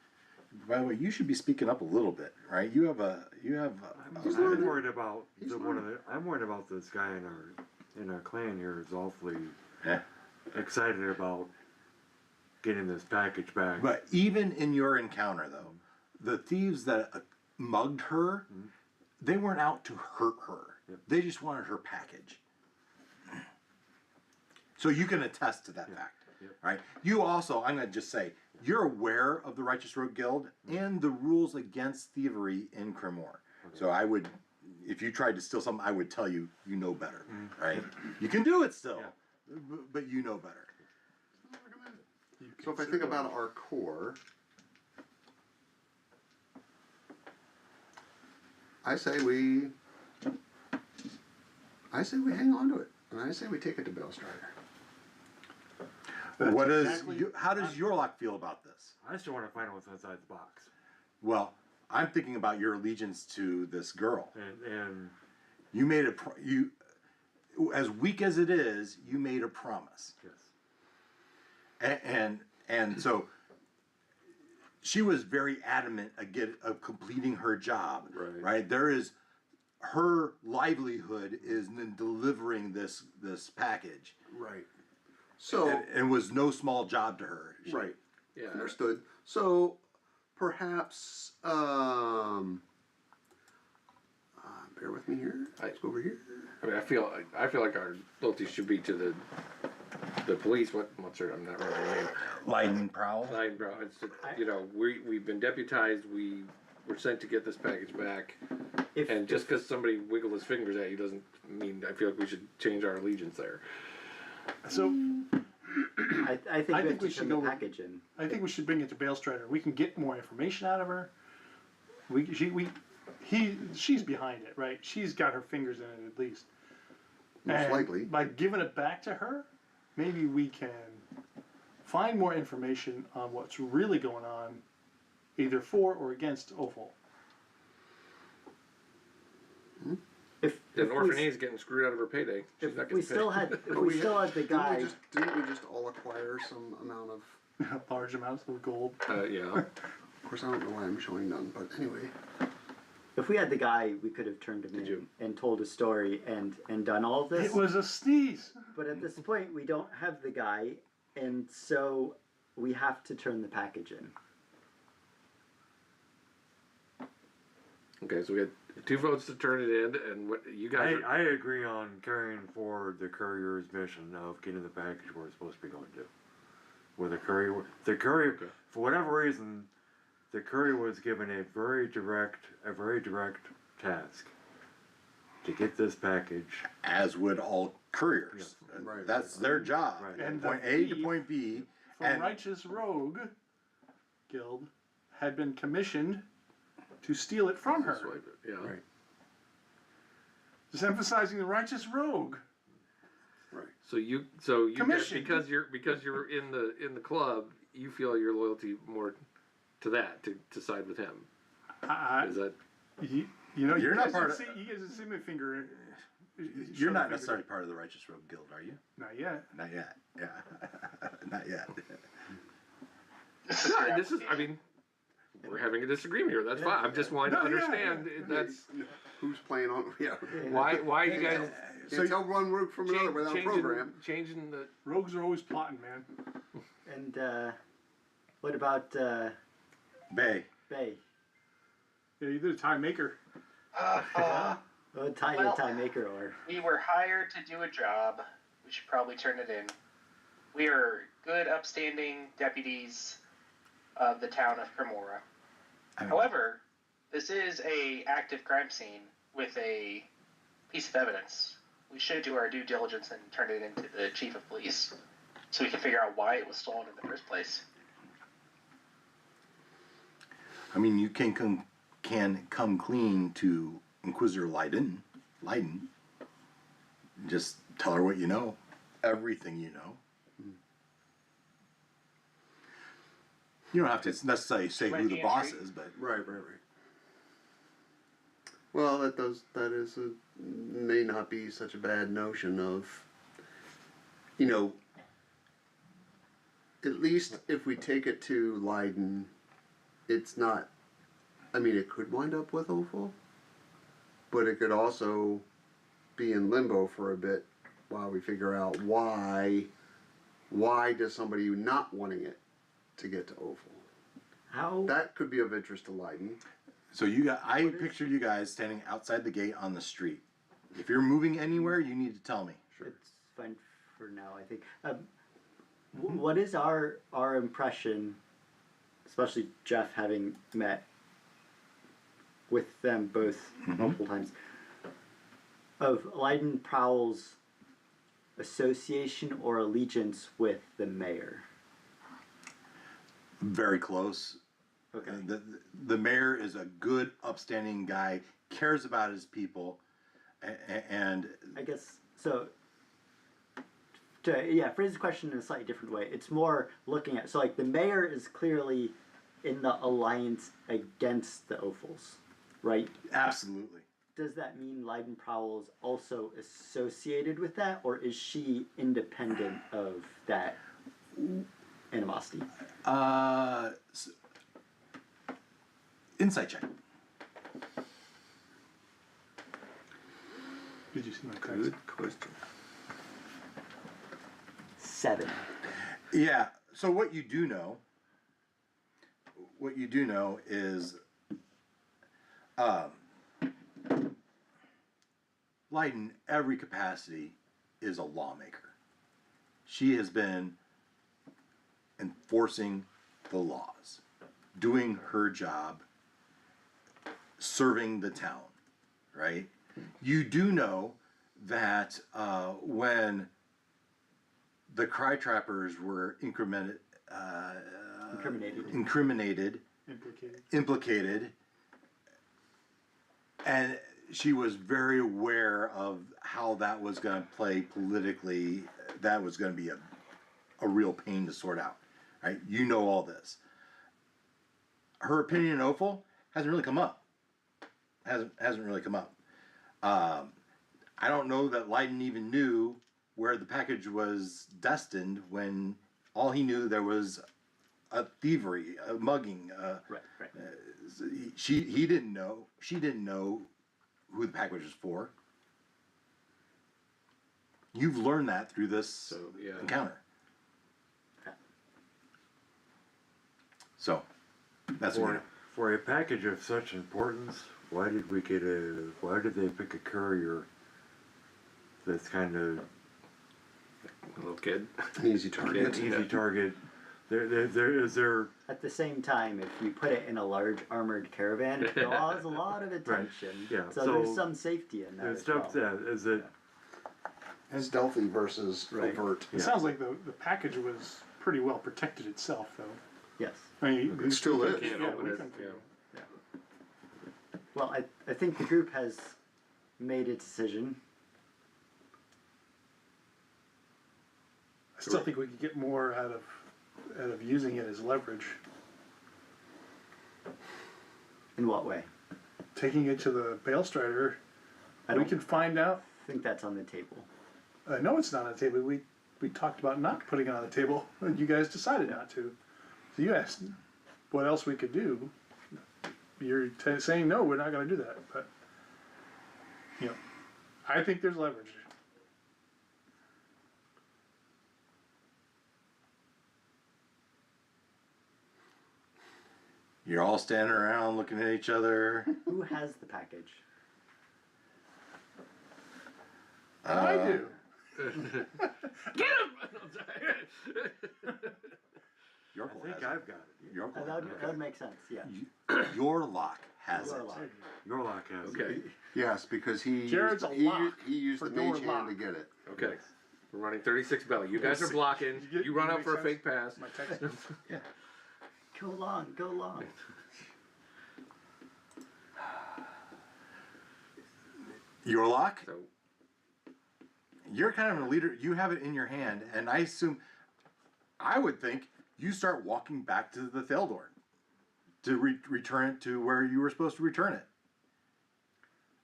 By the way, you should be speaking up a little bit, right? You have I'm worried about I'm worried about this guy in our clan here is awfully excited about getting this package back. But even in your encounter, though, the thieves that mugged her, they weren't out to hurt her. Yep. They just wanted her package. So you can attest to that fact, right? You also, I'm going to just say, you're aware of the Righteous Rogue Guild and the rules against thievery in Crimmor. Okay. So I would, if you tried to steal something, I would tell you, you know better, right? You can do it still, but you know better. So if I think about our core, I say we hang on to it, and I say we take it to Balestrider. How does Yorlok feel about this? I still want to find out what's inside the box. Well, I'm thinking about your allegiance to this girl. And you made as weak as it is, you made a promise. yes. And so she was very adamant of completing her job. Right? There is her livelihood is in delivering this package. Right. So and was no small job to her. Right. Yeah. Understood. So perhaps bear with me here. Let's go over here. I mean, I feel like our loyalty should be to the police. What's her? I'm not remembering her name. Lightning Prowl. Lightning Prowl. It's we've been deputized. We were sent to get this package back. And just because somebody wiggled his fingers at you doesn't mean I feel like we should change our allegiance there. So I think we should go package in. I think we should bring it to Balestrider. We can get more information out of her. She's behind it, right? She's got her fingers in it at least. Most likely. By giving it back to her, maybe we can find more information on what's really going on, either for or against Opal. If Orphanie's getting screwed out of her payday. She's not getting we still paid. had the guy. Didn't we just all acquire some amount of? Large amounts of gold. Yeah. Of course, I don't know why I'm showing none, but anyway. If we had the guy, we could have turned him in and told a story and done all of this. It was a sneeze. But at this point, we don't have the guy, and so we have to turn the package in. Okay, so we got 2 votes to turn it in, and what you guys? I agree on carrying forward the courier's mission of getting the package where it's supposed to be going to. Where the courier, for whatever reason, the courier was given a very direct task to get this package. As would all couriers. Yes. Right. That's their job. Right. And Point the A to thief point B. from And Righteous Rogue Guild had been commissioned to steal it from her. Yeah. Right. Just emphasizing the Righteous Rogue. Right. So you Commission. because you're in the club, you feel your loyalty more to that to side with him. Is that? You know, You're not guys part didn't of- see, you guys didn't see my finger. you're not necessarily part of the Righteous Rogue Guild, are you? Not yet. Not yet. Yeah. Not yet. No, this is. I mean, we're having a disagreement here. That's fine. I'm just wanting to understand. That's Who's playing on? Yeah. why you guys Can't tell one rogue from another without a program. changing the. Rogues are always plotting, man. And what about Bay. Bay? Yeah, you're the time maker. Tie maker or We were hired to do a job. We should probably turn it in. We are good, upstanding deputies of the town of Crimmor. However, this is a active crime scene with a piece of evidence. We should do our due diligence and turn it into the chief of police, so we can figure out why it was stolen in the first place. I mean, you can come clean to Inquisitor Leiden. Just tell her what you know. Everything you know. You don't have to necessarily say who the boss is, but Right. Well, may not be such a bad notion of, at least if we take it to Leiden, it's not, it could wind up with Opal, but it could also be in limbo for a bit while we figure out why does somebody not wanting it to get to Opal. How? That could be of interest to Leiden. so I picture you guys standing outside the gate on the street. If you're moving anywhere, you need to tell me. It's fine for now, I think. What is our impression, especially Jeff having met with them both multiple times, of Leiden Prowl's association or allegiance with the mayor? Very close. Okay. The mayor is a good, upstanding guy, cares about his people, and I guess so. Phrase the question in a slightly different way. It's more looking at like the mayor is clearly in the alliance against the Ophals, right? absolutely. Does that mean Leiden Prowl is also associated with that, or is she independent of that animosity? Insight check. Did you see my text? Good question. 7. Yeah. So what you do know is, Leiden, every capacity, is a lawmaker. She has been enforcing the laws, doing her job, serving the town, right? You do know that when the Cry Trappers were Incriminated. implicated, and she was very aware of how that was going to play politically. That was going to be a real pain to sort out, right? You know all this. Her opinion in Opal hasn't really come up. Hasn't really come up. I don't know that Leiden even knew where the package was destined when all he knew there was a thievery, a mugging. Right. He didn't know. She didn't know who the package was for. You've learned that through this encounter. Okay. So that's what For a package of such importance, why did they pick a courier that's kind of A little kid. An easy target. an easy target? Is there At the same time, if you put it in a large armored caravan, it draws a lot of attention. Yeah, So, so there's some safety in that. there's As stuff well. that is it? Stealthy versus Right. overt. It sounds like the package was pretty well protected itself, though. Yes. I mean, It still is. Can't Yeah, open we it. can- Yeah. Well, I think the group has made a decision. I still think we could get more out of using it as leverage. In what way? Taking it to the Balestrider, I we don't can find out. think that's on the table. I know it's not on the table. We talked about not putting it on the table, and you guys decided not to. So you asked what else we could do. You're saying no, we're not going to do that. But I think there's leverage. You're all standing around looking at each other. Who has the package? I do. Get him! Your I think I've got it. Your That would make sense. Yeah. Your lock has Your it. lock. Your lock has it. Okay. Yes, because he Jared's used, a he, lock he used for the door mage hand lock. to get it. Okay. We're running 36 belly. You guys are blocking. You run up for a fake pass. My text. Go long. Go long. Your lock? So You're kind of a leader. You have it in your hand, and I would think you start walking back to the Theldorn to return it to where you were supposed to return it.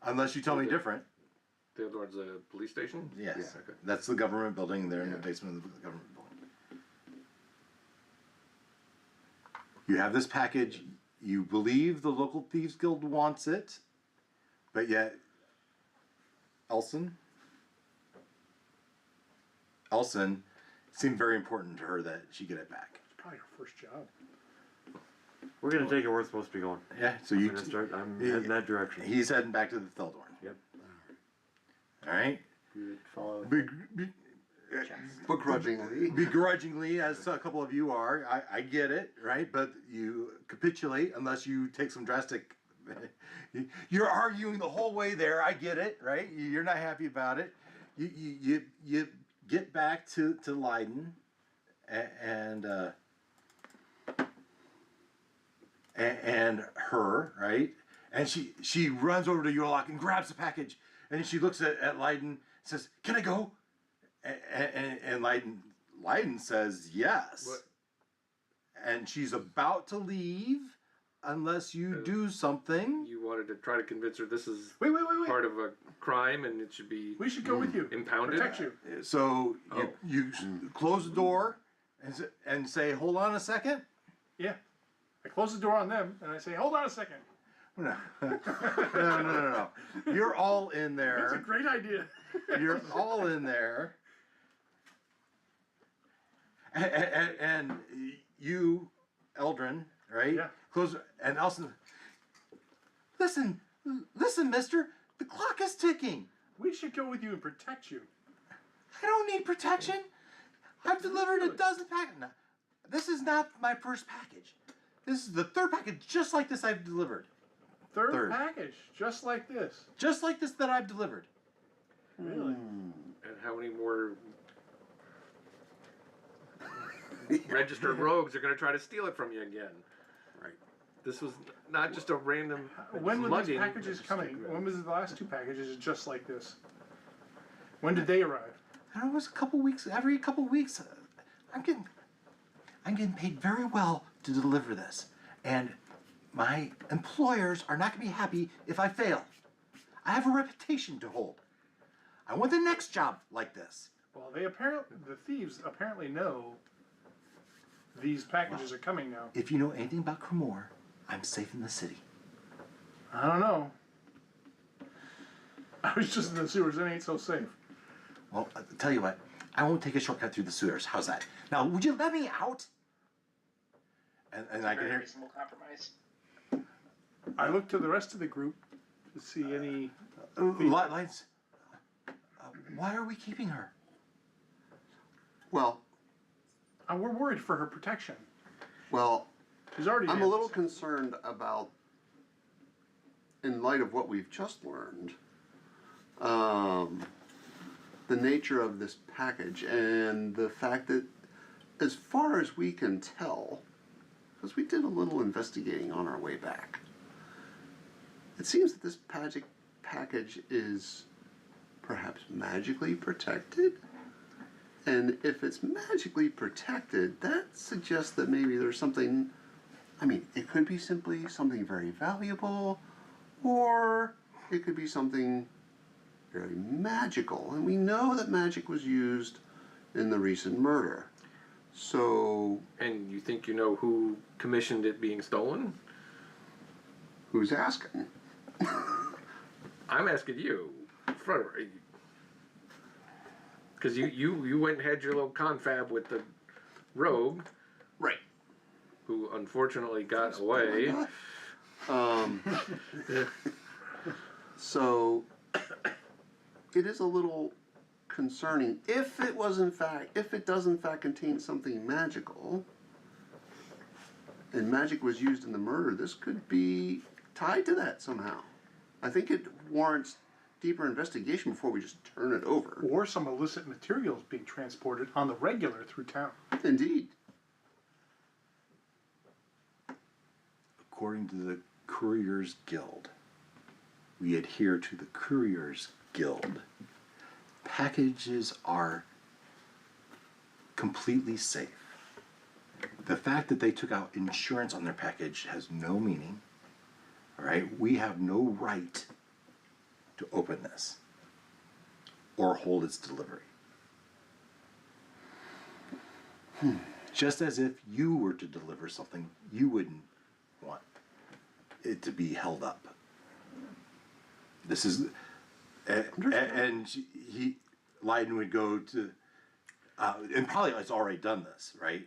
Unless you tell me different. Theodor's a police station? Yes. Yeah. Okay. That's the government building. They're in the Yeah. basement of the government building. You have this package. You believe the local Thieves Guild wants it, but yet Elson seemed very important to her that she get it back. It's probably her first job. We're gonna take it where it's supposed to be going. Yeah, so I'm heading that direction. He's heading back to the Theldorn. Yep. All right. You follow. Begrudgingly, as a couple of you are, I get it, right? But you capitulate unless you take some drastic. You're arguing the whole way there. I get it, right? You're not happy about it. You get back to Leiden, and her, right? And she runs over to Yorlok and grabs the package, and she looks at Leiden and says, "Can I go?" And Leiden says yes. What? And she's about to leave unless you do something. You wanted to try to convince her this is Wait. part of a crime and it should be We should go with you. impounded? Protect you. So Oh. you close the door and say, "Hold on a second." Yeah. I close the door on them and I say, hold on a second. No. No. You're all in That's a there. great idea. You're all in there. And you, Eldrin, right? Yeah. Close, and Elson, listen, mister, the clock is ticking. We should go with you and protect you. I don't need protection. I've delivered a dozen packages. No, this is not my first package. This is the third package just like this I've delivered. Third package, just like this. Just like this that I've delivered. Really? And how many more registered rogues are going to try to steal it from you again? Right. This was not just a random When were these mugging. packages coming? When was the last two packages just like this? When did they arrive? I don't know, it was a couple weeks, every couple weeks. I'm getting paid very well to deliver this. And my employers are not going to be happy if I fail. I have a reputation to hold. I want the next job like this. Well, the thieves apparently know these packages are coming now. If you know anything about Crimmor, I'm safe in the city. I don't know. I was just in the sewers. It ain't so safe. Well, I'll tell you what, I won't take a shortcut through the sewers. How's that? Now, would you let me out? And I can Very hear. reasonable compromise. I looked to the rest of the group to see any. Lights. Why are we keeping her? Well, We're worried for her protection. well, She's already. I'm a in. little concerned about, in light of what we've just learned, the nature of this package and the fact that, as far as we can tell, because we did a little investigating on our way back, it seems that this package is perhaps magically protected. And if it's magically protected, that suggests that maybe there's something, I mean, it could be simply something very valuable, or it could be something very magical. And we know that magic was used in the recent murder. So, And you think you know who commissioned it being stolen? who's asking? I'm asking you, Frederick. Because you went and had your little confab with the rogue, Right. who unfortunately got away. So, it is a little concerning if it does in fact contain something magical, and magic was used in the murder, this could be tied to that somehow. I think it warrants deeper investigation before we just turn it over. Or some illicit materials being transported on the regular through town. Indeed. According to the Couriers Guild, we adhere to the Couriers Guild. Packages are completely safe. The fact that they took out insurance on their package has no meaning. All right, we have no right to open this or hold its delivery. Just as if you were to deliver something, you wouldn't want it to be held up. This is, and Leiden would go to, and probably has already done this, right?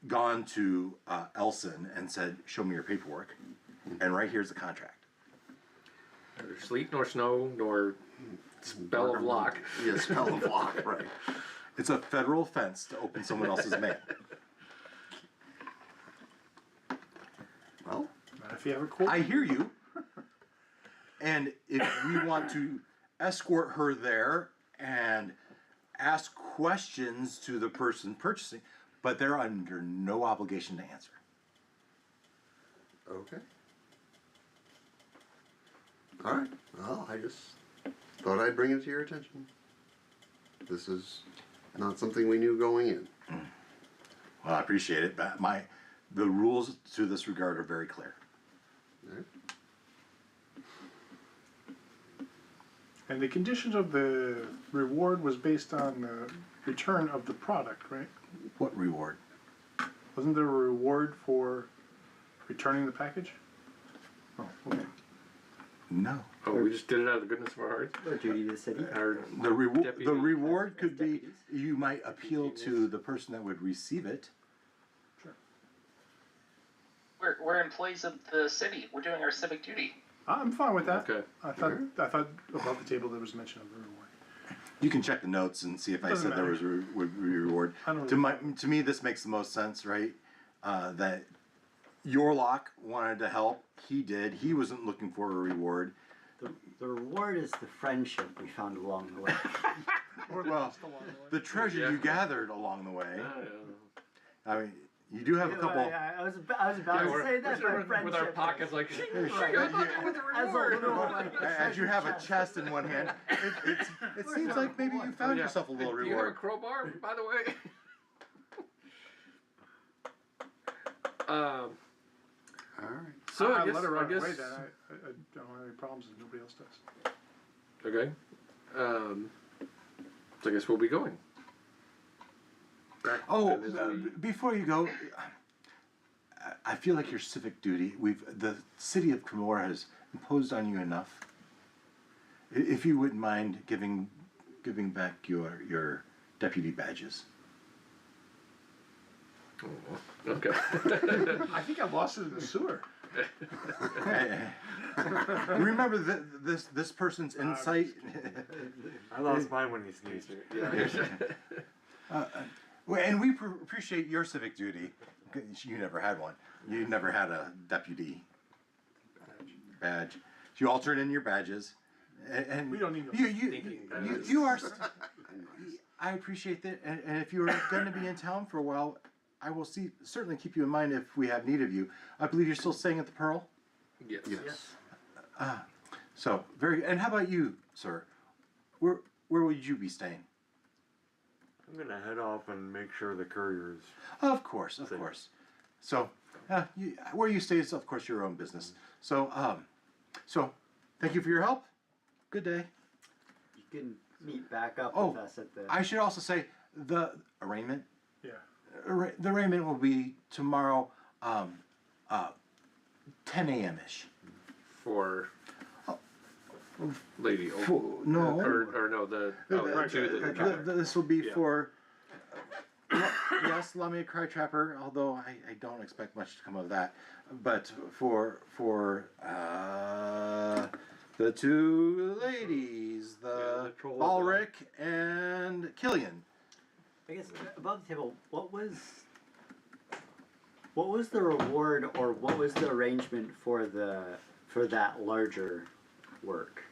Gone to Elson and said, "Show me your paperwork," and right here's the contract. Neither sleet nor snow nor spell of lock. Yeah, spell of lock, right. It's a federal offense to open someone else's mail. Well, Not if you have a court. I hear you. And if we want to escort her there and ask questions to the person purchasing, but they're under no obligation to answer. okay. All right. Well, I just thought I'd bring it to your attention. This is not something we knew going in. Well, I appreciate it, but the rules to this regard are very clear. All right. And the conditions of the reward was based on the return of the product, right? What reward? Wasn't there a reward for returning the package? Oh, okay. No. Oh, we just did it out of the goodness of our hearts. Or duty to the city. Our The deputy- reward could be deputies. you might appeal to the person that would receive it. We're employees of the city. We're doing our civic duty. I'm fine with that. Okay. I thought above the table there was mention of the reward. You can check the notes and see if I Doesn't said there was would be reward. I don't To me, this makes the most sense, right? That Yorlock wanted to help. He did. He wasn't looking for a reward. The reward is the friendship we found along the way. Or Well, lost along the way. the treasure Yeah. you gathered along the way. I I mean, you do have a couple. I was about to say that, we're but friendship. with our pockets like, Right. with the As a reward. little, like, As you have a chest in one hand, it seems like maybe you found Yeah. yourself a little Do you have a reward. crowbar, by the way? All right. So I I'd guess, let her I run away guess, then. I don't have any problems if nobody else does. okay. So I guess we'll be going. Oh, And as we- before you go, I feel like your civic duty. The city of Crimmor has imposed on you enough. If you wouldn't mind giving back your deputy badges. Oh, okay. I think I lost it in the sewer. Remember this person's insight. I lost mine when he sneezed. Well, and we appreciate your civic duty. You never had one. You never had a deputy badge. You all turn in your badges, and We don't need those. you are. I appreciate that, and if you're going to be in town for a while, I will certainly keep you in mind if we have need of you. I believe you're still staying at the Pearl. Yes. Yes. So very. And how about you, sir? Where would you be staying? I'm gonna head off and make sure the couriers. Of course. So, where you stay is, of course, your own business. So, thank you for your help. Good day. You can meet back up Oh, with us at the. I should also say the arraignment. Yeah. The arraignment will be tomorrow, 10 a.m. ish. For Lady Oak. No. Or no, the This will be Yeah. for. Yes, Lamia Crytrapper, although I don't expect much to come of that. But for the two ladies, the troll Balric and Killian. I guess above the table, what was the reward, or what was the arrangement for that larger work?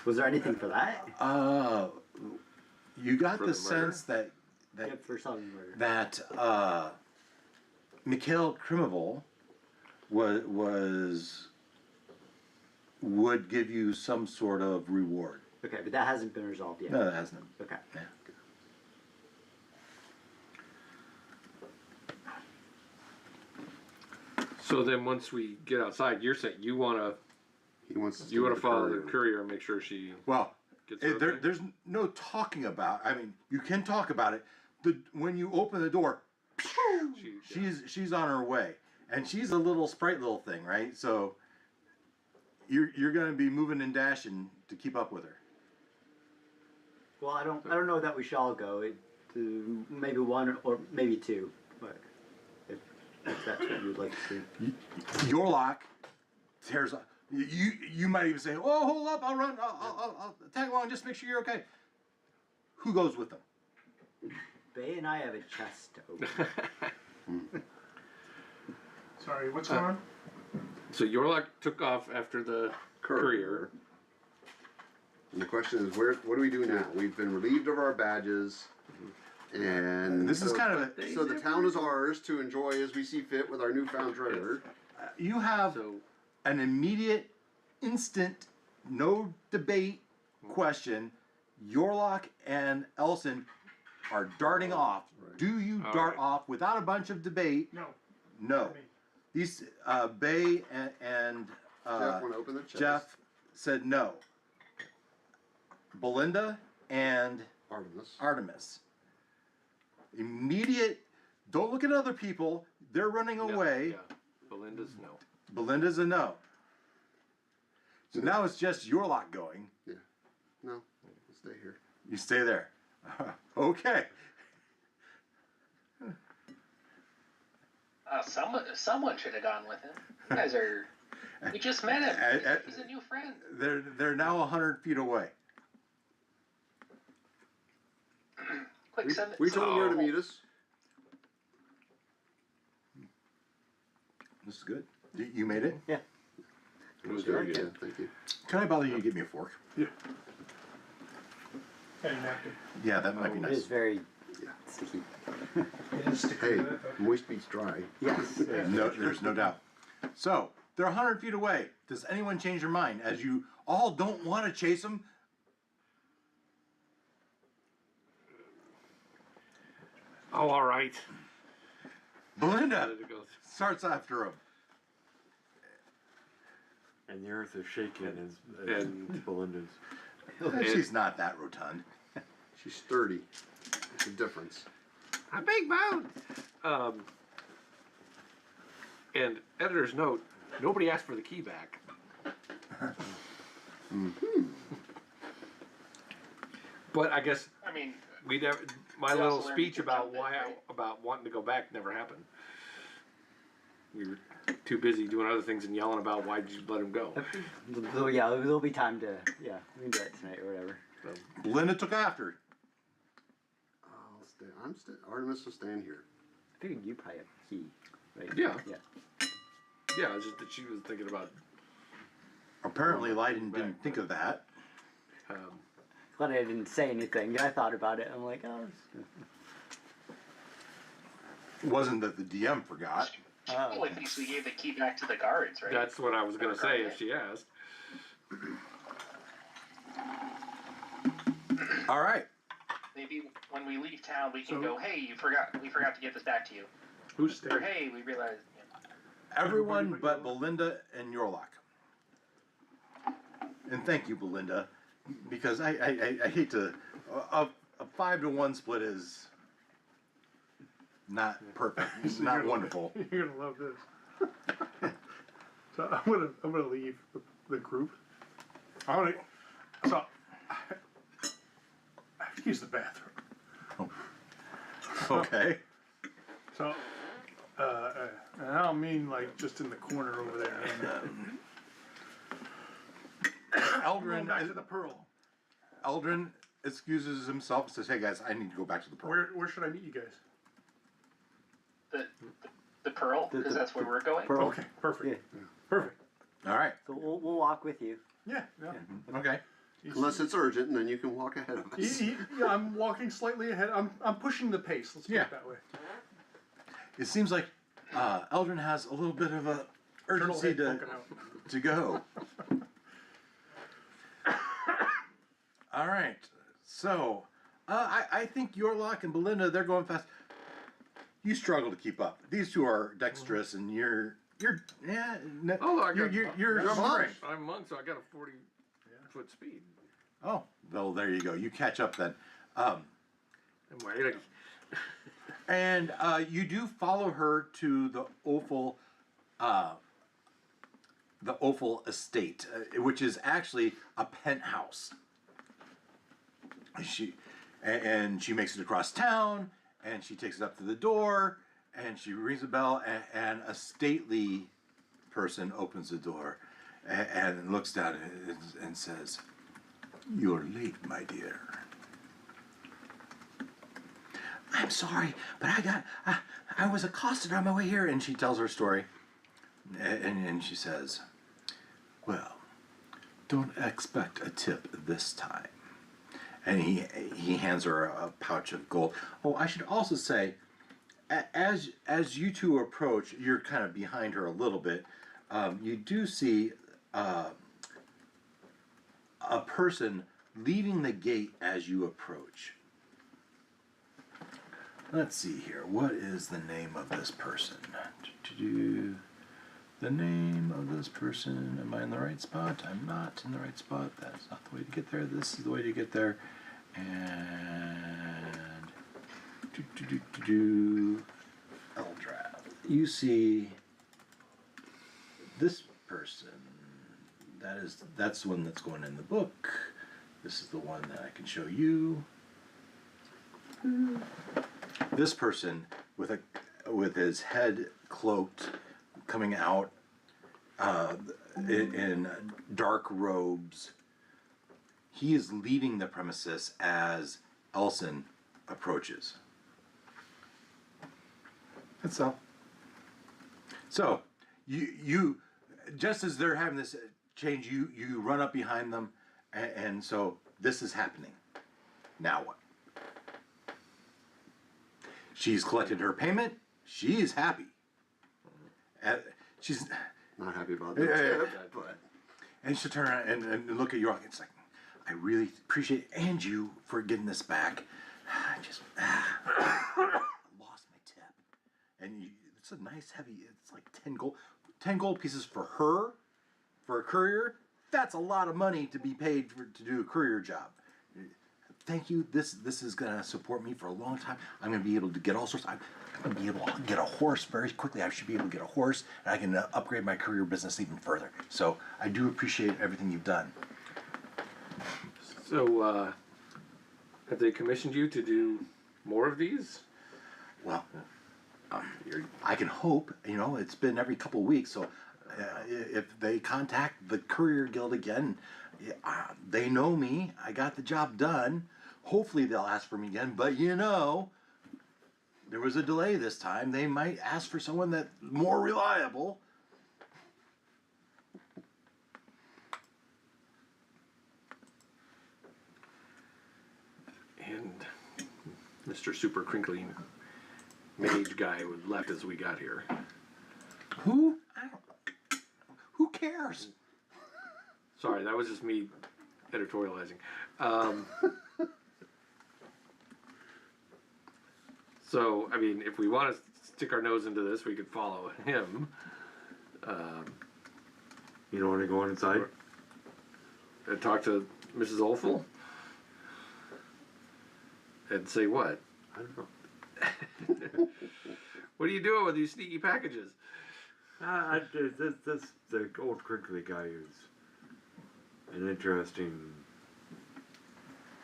Was there anything for that? You got For the the murder? sense that Yeah, for some murder. that Mikhail Krimovol would give you some sort of reward. Okay, but that hasn't been resolved yet. No, that hasn't. Okay. Yeah. So then once we get outside, you're saying He wants to you want to follow the courier. courier and make sure she Well, gets her thing? there's no talking about. I mean, you can talk about it. When you open the door, she's on her way, and she's a little sprite little thing, right? So you're going to be moving and dashing to keep up with her. Well, I don't know that we shall go. To maybe one or maybe two, but if that's what you'd like to see. Your lock tears up. You might even say, "Oh, hold up! I'll run. I'll tag along. Just make sure you're okay." Who goes with them? Bay and I have a chest to open. Sorry, what's going on? So Yorlok took off after the courier. And the question is, what do we do now? We've been relieved of our badges, and This is kind of so the town is ours to enjoy as we see fit with our newfound treasure. you have So an immediate, instant, no debate question. Yorlok and Elson are darting off. Right. Do you All dart right. off without a bunch of debate? No. No. Me. These Bay and Jeff, want to open the chest? Jeff said no. Belinda and Artemis. Immediate. Don't look at other people. They're running away. Yeah. Belinda's no. Belinda's a no. So now it's just Yorlok going. No, we'll stay here. You stay there. Okay. Someone should have gone with him. You guys are. We just met him. He's a new friend. They're now 100 feet away. Quick, send We told him where to Oh. meet us. This is good. You made it? Yeah. It was very good. Yeah, thank you. Can I bother you to give me a fork? Yeah. Hey, napkin. Yeah, that might be It is nice. very sticky. It is sticky. Hey, moist beats dry. Yes. No, there's no doubt. So, they're 100 feet away. Does anyone change their mind? As you all don't want to chase them? Oh, all right. Belinda There it goes. starts after him. And the earth is shaking and- Belinda's. She's not that rotund. She's sturdy. It's a difference. A big boat. And editor's note: nobody asked for the key back. But I guess I mean, we never. My We little also learned speech to about jump in, why right? about wanting to go back never happened. We were too busy doing other things and yelling about why did you let him go. Yeah, there'll be time to, we can do that tonight or whatever. So, Belinda took after. I'll stay. Artemis will stand here. I figured you probably have a key, right? Yeah. Yeah. yeah, it's just that she was thinking about. Apparently, Leiden didn't think of that. Glad I didn't say anything. I thought about it. I'm like, oh. It wasn't that the DM forgot. well, at least we gave the key back to the guards, right? That's what I was gonna say if she asked. All right. Maybe when we leave town, we can go, hey, we forgot to get this back to you. Who's Or staying? hey, we realized. Everyone but Belinda and Yorlok. And thank you, Belinda, because I hate to. A 5-to-1 split is not perfect. It's not wonderful. You're gonna love this. So I'm gonna leave the group. So I have to use the bathroom. Okay. So and I don't mean like just in the corner over there. I'm going Eldrin, back to the Pearl. Eldrin excuses himself and says, "Hey guys, I need to go back to the Pearl." Where should I meet you guys? The Pearl, The- because that's where we're going. Pearl. Okay, perfect. Yeah. Perfect. All right. So we'll walk with you. Yeah. Okay. Unless it's urgent, and then you can walk ahead of us. Yeah, I'm walking slightly ahead. I'm pushing the pace. Let's put Yeah. it that way. It seems like Eldrin has a little bit of a Turtle urgency head poking out. to go. All right. So, I think Yorlok and Belinda, they're going fast. You struggle to keep up. These two are dexterous, and you're You're yeah. No, Oh, I you're got- you're you're a monk. I'm a monk, so I got a 40-foot speed. Oh, well, there you go. You catch up then. I'm ready. And you do follow her to the Offal estate, which is actually a penthouse. And she makes it across town, and she takes it up to the door, and she rings a bell, and a stately person opens the door, and looks down and says, "You're late, my dear." "I'm sorry, but I was accosted on my way here," and she tells her story. And she says, "Well, don't expect a tip this time." And he hands her a pouch of gold. Oh, I should also say, as you two approach, you're kind of behind her a little bit. You do see a person leaving the gate as you approach. Let's see here. What is the name of this person? The name of this person. Am I in the right spot? I'm not in the right spot. That's not the way to get there. This is the way to get there. And Eldrath. You see this person. That's the one that's going in the book. This is the one that I can show you. This person with his head cloaked, coming out in dark robes. He is leaving the premises as Elson approaches. That's all. So, you just as they're having this change, you run up behind them, and so this is happening. Now what? She's collected her payment. She is happy. She's Not happy about that, but and she'll turn around and look at you. It's like, "I really appreciate it, and you for getting this back. I just lost my tip." And it's a nice heavy. It's like 10 gold pieces for her, for a courier. That's a lot of money to be paid to do a courier job. Thank you. This is gonna support me for a long time. I'm gonna be able to get all sorts. I'm gonna be able to get a horse very quickly. I should be able to get a horse, and I can upgrade my career business even further. So I do appreciate everything you've done. So, have they commissioned you to do more of these? Well, I can hope. It's been every couple of weeks, so if they contact the Courier Guild again, they know me. I got the job done. Hopefully they'll ask for me again. But there was a delay this time. They might ask for someone that's more reliable. And Mr. Super Crinkly Mage guy left as we got here. Who? Who cares? Sorry, that was just me editorializing. So, I mean, if we want to stick our nose into this, we could follow him. You don't want to go inside? And talk to Mrs. Olfel? And say what? I don't know. What are you doing with these sneaky packages? The old crinkly guy is an interesting.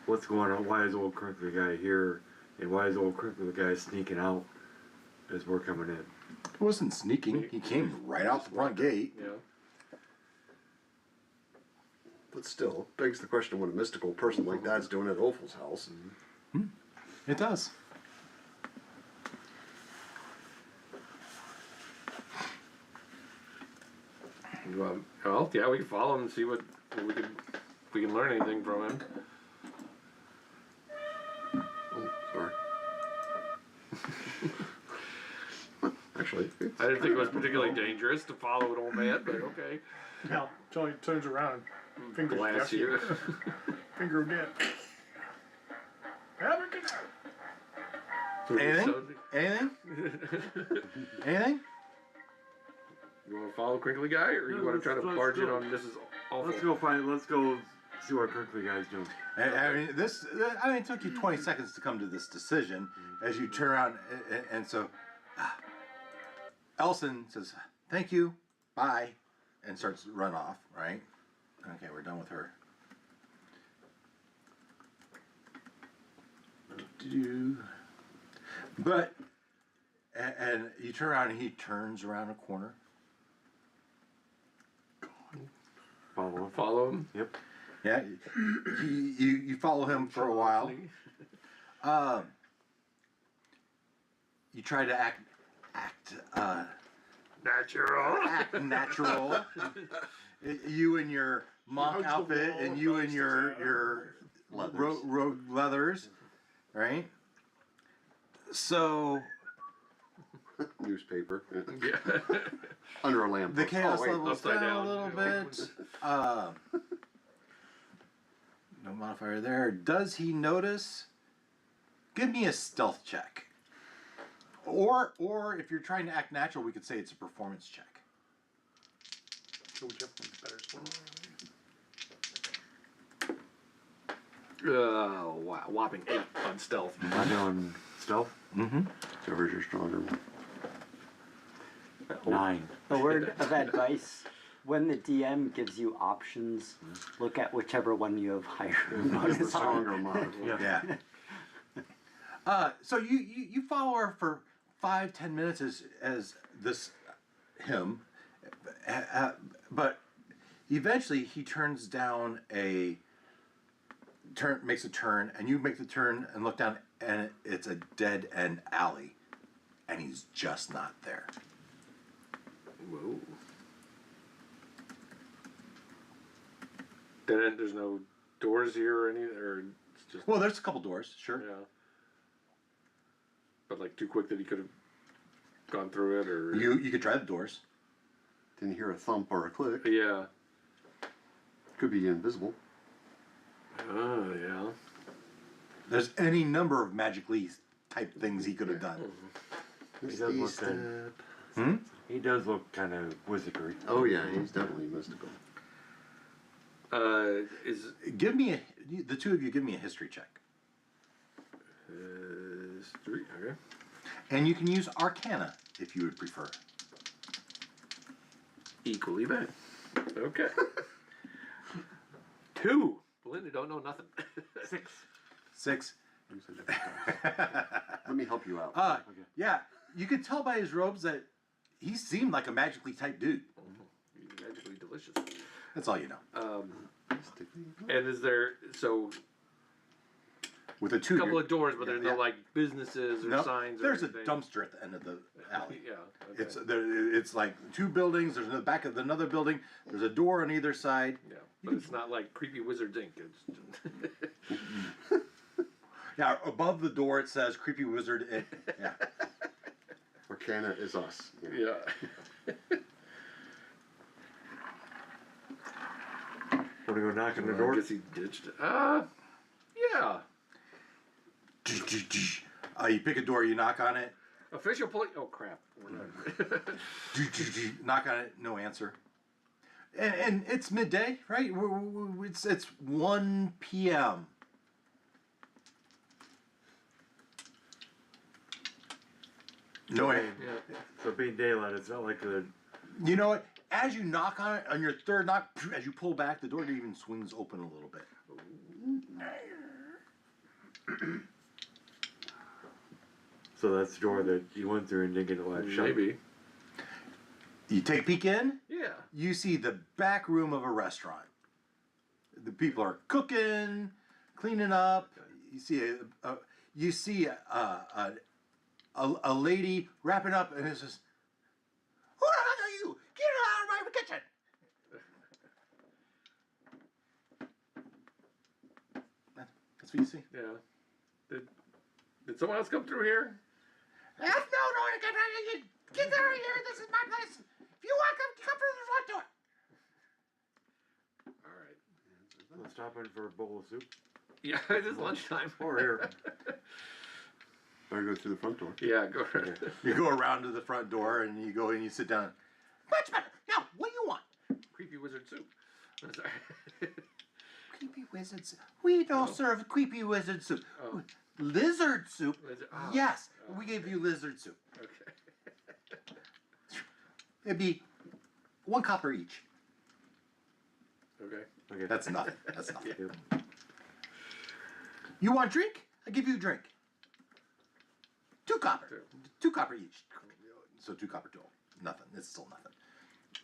What's going on? Why is old crinkly guy here? And why is old crinkly guy sneaking out as we're coming in? He wasn't sneaking. He came right out the front gate. Yeah. but still begs the question what a mystical person like that's doing at Ophal's house. It does. Well, yeah, we can follow him and see what we can learn anything from him. Oh, sorry. Actually, I didn't think it was particularly dangerous to follow an old man, but okay. Now, Tony turns around. Fingers Blast death. you. Finger of death. Abracadabra. Anything? Anything? Anything? You want to follow Crinkly Guy, or you No, want to try to let's barge in go. on this is awful? Let's go see what Crinkly Guy's doing. It took you 20 seconds to come to this decision as you turn around, and so Elson says, "Thank you, bye," and starts to run off. Right? Okay, we're done with her. But and you turn around, and he turns around a corner. Follow him. Follow him. Yep. Yeah, you follow him for a while. You try to act natural. You in your monk outfit, and you in your rogue leathers, right? So Newspaper. Yeah. Under a lamp. the chaos level's upside down a down. little bit. No modifier there. Does he notice? Give me a stealth check. Or if you're trying to act natural, we could say it's a performance check. So whichever one's better. Wow, whopping 8 on stealth. Am I doing stealth? Mm-hmm. Whoever's your stronger one. 9. A word of advice: when the DM gives you options, look at whichever one you have higher The bonus on. stronger model. Yeah. Yeah. So you follow her for 5-10 minutes as this him, but eventually he turns down makes a turn, and you make the turn and look down, and it's a dead end alley, and he's just not there. Whoa. Then there's no doors here or any, or it's just Well, there's a couple doors, sure. yeah. But like too quick that he could have gone through it, or You could try the doors. Didn't hear a thump or a click. yeah. Could be invisible. Oh yeah. There's any number of magically type things he could have done. He does look kind Hmm? He does look kind of wizardry. Oh yeah, he's definitely mystical. Is Give me the two of you give me a history check. 3 okay. And you can use Arcana if you would prefer. Equally bad. Okay. 2. Belinda don't know nothing. 6. Let me help you out. Yeah, you could tell by his robes that he seemed like a magically typed dude. He's magically delicious. That's all you know. And is there With a 2, a couple of doors, but there's yeah. no like businesses or no, signs. there's or a anything. dumpster at the end of the alley. Yeah. Okay. It's like 2 buildings. There's in the back of another building. There's a door on either side. Yeah, but it's not like Creepy Wizards Inc. It's Yeah, above the door it says "Creepy Wizard." Yeah. Arcana is us. yeah. Want to go knock on the I door? guess he ditched it. Yeah. You pick a door. You knock on it. Official police. Oh crap. We're not. Knock on it. No answer. And it's midday, right? It's 1 p.m. No way. Yeah. So being daylight, it's not like the. You know what? As you knock on it, on your third knock, as you pull back, the door even swings open a little bit. So that's the door that you went through and didn't get the latch shut. Maybe. You take a peek in. Yeah. You see the back room of a restaurant. The people are cooking, cleaning up. You see a lady wrapping up, and it's just, "Who the heck are you? Get out of my kitchen!" That's what you see. Yeah. Did someone else come through here? No, get out of here! This is my place. If you want, come through the front door. All right. Let's stop in for a bowl of soup. Yeah, it is lunchtime. Or here. Better go through the front door. Yeah, go ahead. You go around to the front door, and you go and you sit down. Much better. Now, what do you want? Creepy wizard soup. I'm sorry. Creepy wizard soup. We don't serve creepy wizard soup. Oh. Lizard soup? Oh. Yes, Oh. we gave you lizard soup. Okay. It'd be 1 copper each. Okay. Okay. That's nothing. That's nothing. Yep. You want drink? I give you a drink. 2 copper. 2 copper each. So 2 copper total. Nothing. It's still nothing.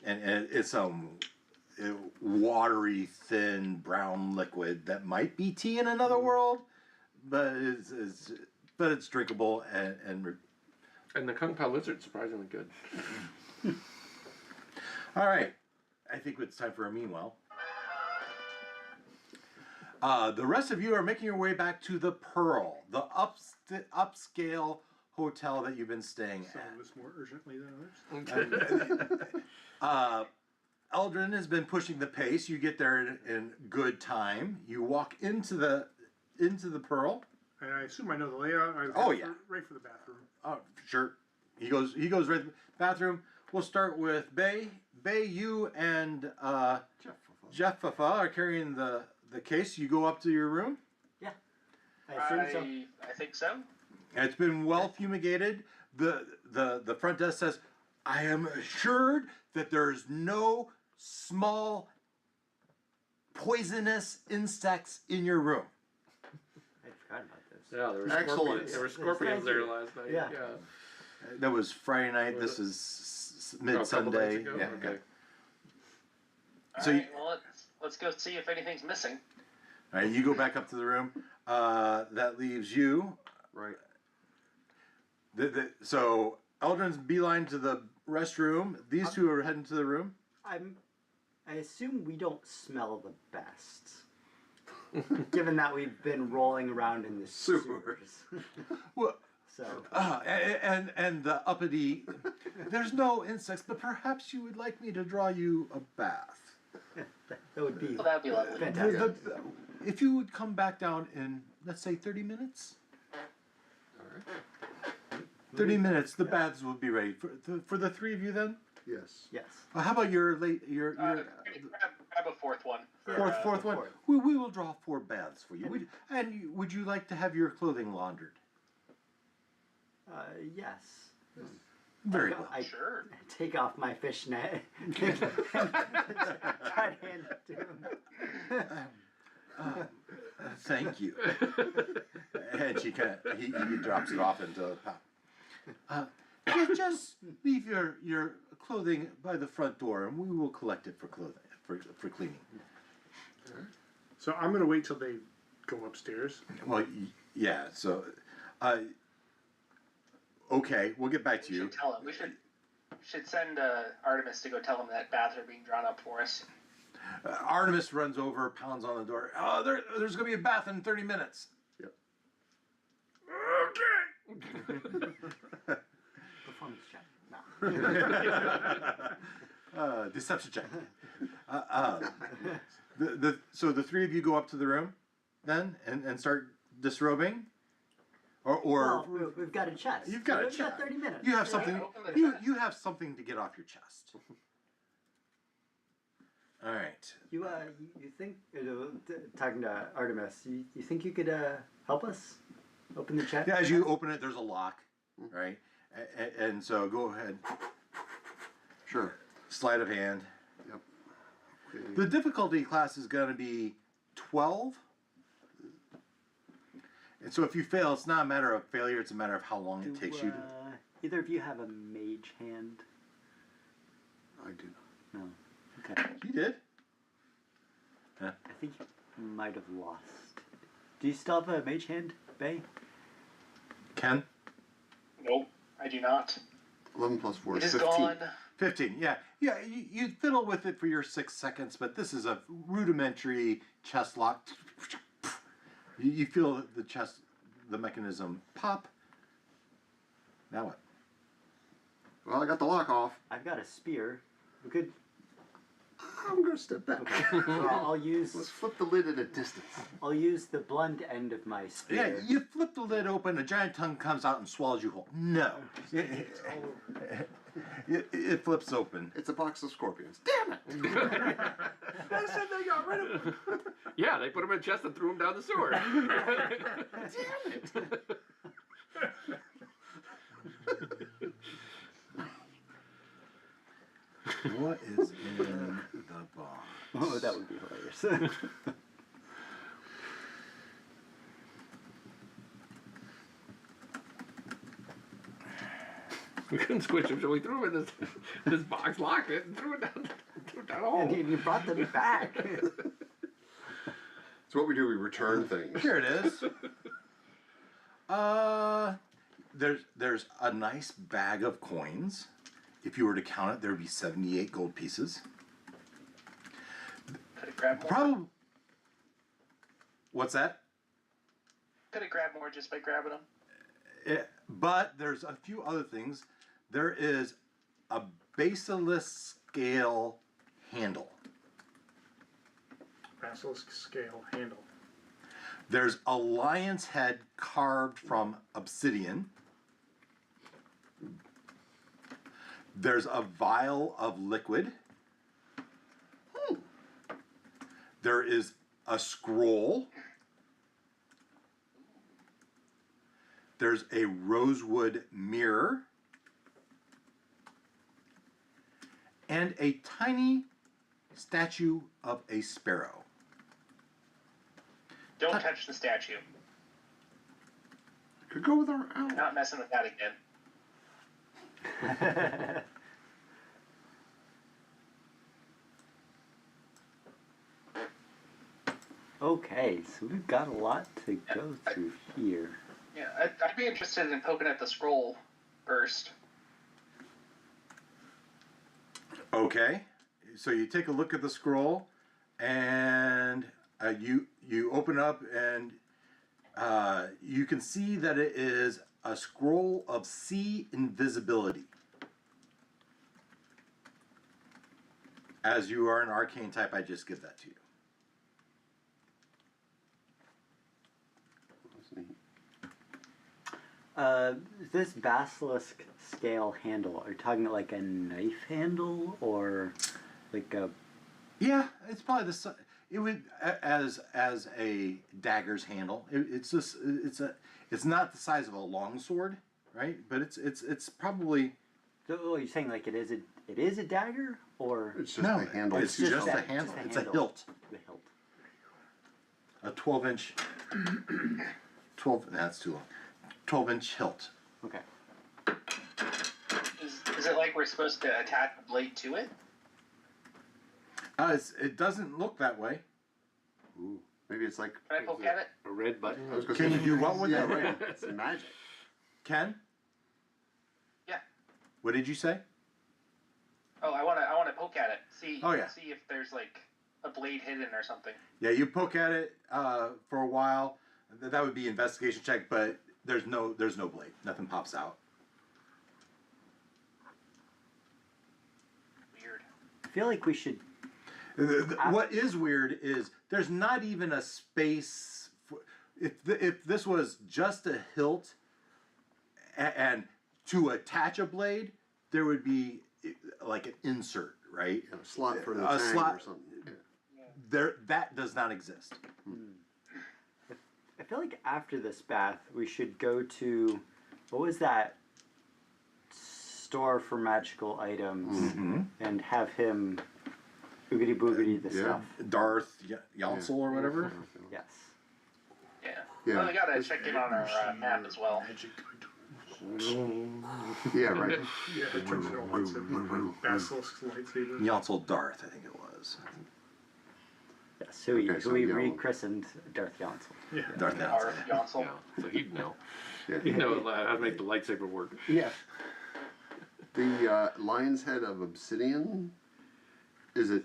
And it's watery, thin, brown liquid that might be tea in another world, but it's drinkable and And the Kung Pao lizard's surprisingly good. all right. I think it's time for a meanwhile. The rest of you are making your way back to the Pearl, the upscale hotel that you've been staying Some at. of us more urgently than others. Eldrin has been pushing the pace. You get there in good time. You walk into the Pearl. And I assume I know the layout. Oh, yeah. Right for the bathroom. Oh, sure. He goes right to the bathroom. We'll start with Bay. Bay, you and Jeff Fafa are carrying the case. You go up to your room. Yeah. I assume so. I think so. It's been well fumigated. The front desk says, I am assured that there's no small poisonous insects in your room. I forgot about this. Yeah, there were Excellent. scorpions. There were scorpions there last night. Yeah. That was Friday night. Was This it? is Oh, a couple mid-Sunday. nights ago? Yeah. Okay. All So right, well, let's go see if anything's missing. All right, you go back up to the room. That leaves you. Right. So Eldrin's beeline to the restroom. These two are heading to the room. I assume we don't smell the best, given that we've been rolling around in the sewers. Well, So and the uppity. There's no insects, but perhaps you would like me to draw you a bath. that would be Well, that'd be lovely. fantastic. If you would come back down in, let's say, 30 minutes. 30 minutes, the baths will be ready for the 3 of you. Then, Yes. Yes. how about your Grab a 4th one. fourth one? We will draw 4 baths for you. Would you like to have your clothing laundered? Yes. Very well. I Sure. take off my fishnet and try to hand it to him. Thank you. And he drops it off into a pouch. Just leave your clothing by the front door, and we will collect it for cleaning. So I'm going to wait till they go upstairs. Well, yeah. So, okay, we'll get back to We you. should tell him. We should send Artemis to go tell him that baths are being drawn up for us. Artemis runs over, pounds on the door. Oh, there's going to be a bath in 30 minutes. Yep. Okay. Performance check. No. Deception check. So the 3 of you go up to the room, then, and start disrobing, or Well, we've got a chest. you've got a We've got chest. 30 minutes. You have something. You have something to get off your chest. All right. You think talking to Artemis? You think you could help us open the chest? Yeah, as you open it, there's a lock, right? And so go ahead, Sure. sleight of hand. Yep. Okay. The difficulty class is going to be 12. And so if you fail, it's not a matter of failure, it's a matter of how long it takes you to... Either of you have a mage hand? I do. No. Okay. You did? I think you might have lost. Do you still have a mage hand, Bay? Ken? Nope, I do not. 11 plus 4 It is is 15. gone. 15, yeah. Yeah, you fiddle with it for your 6 seconds, but this is a rudimentary chest lock. You feel the mechanism pop. Now what? Well, I got the lock off. I've got a spear. We could. I'm going to step back. So I'll use. Let's flip the lid at a distance. I'll use the blunt end of my Yeah, spear. you flip the lid open, a giant tongue comes out and swallows you whole. No. It flips open. It's a box of scorpions. Damn it! I said they got rid of them. Yeah, they put him in a chest and threw him down the sewer. Damn it! What is in the box? Oh, that would be hilarious. We couldn't squish him, so we threw him in this box, locked it, and threw it down the hole. And you brought them back. It's what we do. We return things. Here it is. There's a nice bag of coins. If you were to count it, there would be 78 gold pieces. Could have grabbed more. Probably. What's that? Could have grabbed more just by grabbing them. But there's a few other things. There is a basilisk scale handle. Basilisk scale handle. There's a lion's head carved from obsidian. There's a vial of liquid. There is a scroll. There's a rosewood mirror. And a tiny statue of a sparrow. Don't touch the statue. Could go with our owl. Not messing with that again. Okay, so we've got a lot to go through here. Yeah, I'd be interested in poking at the scroll first. Okay, so you take a look at the scroll, and you open it up, and you can see that it is a scroll of sea invisibility. As you are an arcane type, I just give that to you. This basilisk scale handle, are you talking like a knife handle or like a... Yeah, it's probably the si- it would as a dagger's handle. It's not the size of a long sword, right? But it's probably So you're saying like it is a dagger or It's just no. the handle. It's just a that- handle. just a It's a handle. hilt, the hilt? a 12-inch. 12. That's too long. 12-inch hilt. Okay. Is it like we're supposed to attach a blade to it? It doesn't look that way. Ooh, maybe it's like. Can I poke at it? A red button. I was gonna Can say- you do what with Yeah, it? right. It's magic. Ken? Yeah. What did you say? Oh, I wanna poke at it. See. Oh, yeah. See if there's like a blade hidden or something. Yeah, you poke at it for a while. That would be investigation check, but there's no blade. Nothing pops out. Weird. I feel like we should... What is weird is there's not even a space. If this was just a hilt and to attach a blade, there would be like an insert, right? A slot for the A tang slot. or something. Yeah. That does not exist. I feel like after this bath, we should go to... What was that store for magical items and have him boogity boogity the Yeah. stuff. Darth Yonsel or whatever. Yes. Yeah. Yeah. Well, we gotta check in on our map as well. Magic. Yeah, right. Yeah, it turns into lots of basilisk lightsaber. Yonsel Darth, I think it was. Yes, so we, Okay, so who we yellow. rechristened Darth Yonsel. Yeah. Darth Our Yonsel. Yonsel. Yeah, so he'd know. Yeah. He'd know how to make the lightsaber work. Yeah. The lion's head of obsidian. Is it?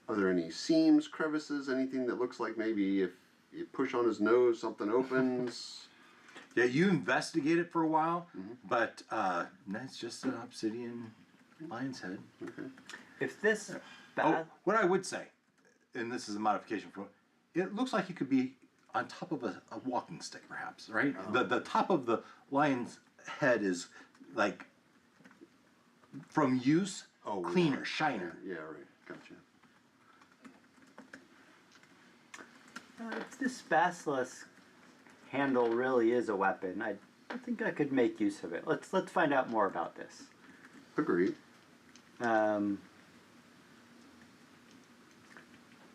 Are there any seams, crevices, anything that looks like maybe if you push on his nose, something opens? Yeah, you investigate it for a while, but that's just an obsidian lion's head. If this Oh, bath... what I would say, and this is a modification from it looks like it could be on top of a walking stick, perhaps, right? The top of the lion's head is like from use, Oh, cleaner, right. shiner. Yeah, right. Gotcha. If this basilisk handle really is a weapon, I think I could make use of it. Let's find out more about this. Agreed.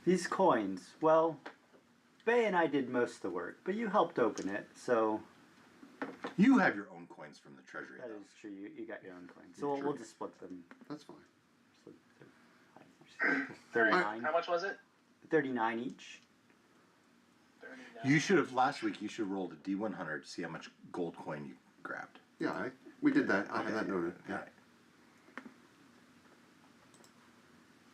These coins, well, Bay and I did most of the work, but you helped open it, so You have your own coins from the treasury. that though. is true. You got your own coins, so we'll just split them. That's fine. All right. 39. How much was it? 39 each. 39. You should have last week. You should have rolled a D100 to see how much gold coin you grabbed. Yeah, we did that. I have that noted. Yeah.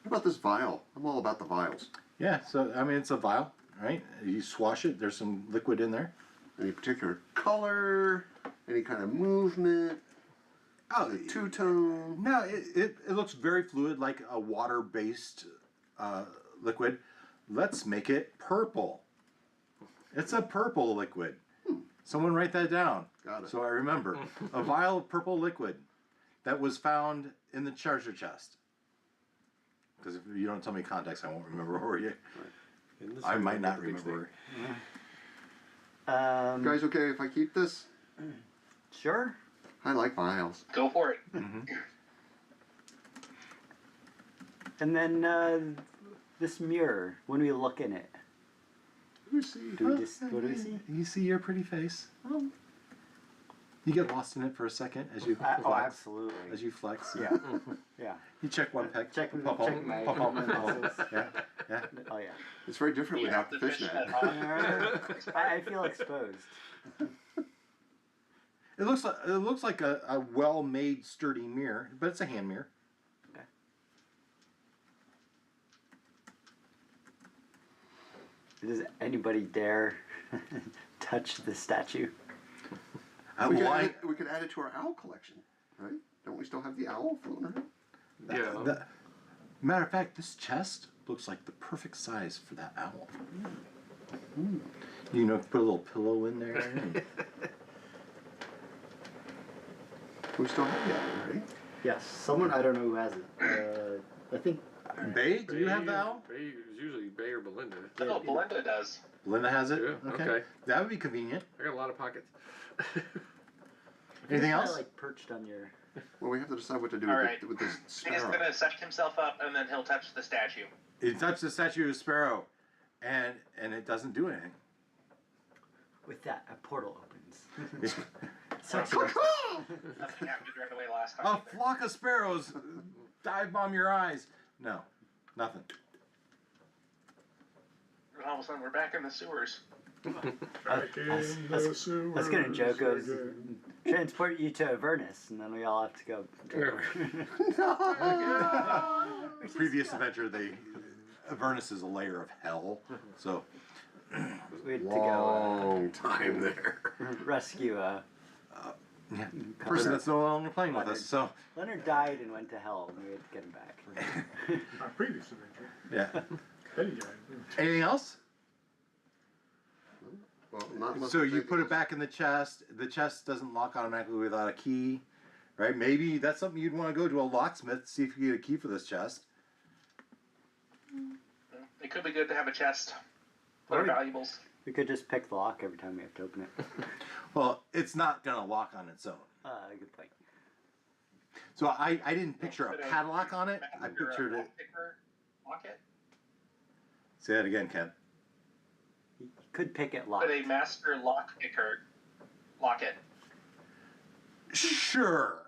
What about this vial? I'm all about the vials. Yeah. So I mean, it's a vial, right? You swash it. There's some liquid in there. Any particular color? Any kind of movement? Oh, Is it two-tone? No, it looks very fluid, like a water-based liquid. Let's make it purple. It's a purple liquid. Someone write that down. Got it. So I remember. A vial of purple liquid that was found in the treasure chest. Because if you don't tell me context, I won't remember where you. In this I room, might we not got the big remember. You guys okay if I keep this? Sure. I like vials. Go for it. And then this mirror, when we look in it, Let me see. what do we see? You see your pretty face. You get lost in it for a second as you flex. Oh, absolutely. As you flex. Yeah. Yeah. You check one peck. Check my Pop. Yeah. Yeah. Oh yeah. It's very different You without have the the fishnet. fishnet on. I feel exposed. It looks like a well-made, sturdy mirror, but it's a hand mirror. Okay. Does anybody dare touch the statue? We could, Why- add it to our owl collection, right? Don't we still have the owl floating around? Yeah. Matter of fact, this chest looks like the perfect size for that owl. You know, put a little pillow in there. and- We still have the owl, right? Yes. Someone, I don't know who has it. I think. Bay, do you have the owl? Bay is usually Bay or Belinda. No, Belinda does. Linda has it. Yeah, okay. That would be convenient. I got a lot of pockets. Anything Kinda, else? like perched on your. Well, we have to decide what to do All with, right. with this He's sparrow. gonna set himself up, and then he'll touch the statue. He touched the statue of Sparrow, and it doesn't do anything. With that, a portal opens. It's Such Nothing happened right away last time. a either. flock of sparrows dive bomb your eyes. No, nothing. And all of a sudden, we're back in the sewers. Back in the I was gonna joke sewers of again. transport you to Avernus, and then we all have to go. Previous adventure, Avernus is a layer of hell, so We had to go Long time there. rescue. yeah. Person that's no longer playing with us. So Leonard died and went to hell, and we had to get him back. Our previous adventure. yeah. Betty died. Anything else? Well, not unless So there's you anything put it else. back in the chest. The chest doesn't lock automatically without a key, right? Maybe that's something you'd want to go to a locksmith, see if you get a key for this chest. It could be good to have a chest. Put our Alright. valuables. We could just pick the lock every time we have to open it. Well, it's not gonna lock on its own. Good point. So I didn't picture a Put padlock on it. I master, pictured it. lockpicker lock it. Say that again, Ken. You could pick it locked. Put a master lockpicker lock it. Sure.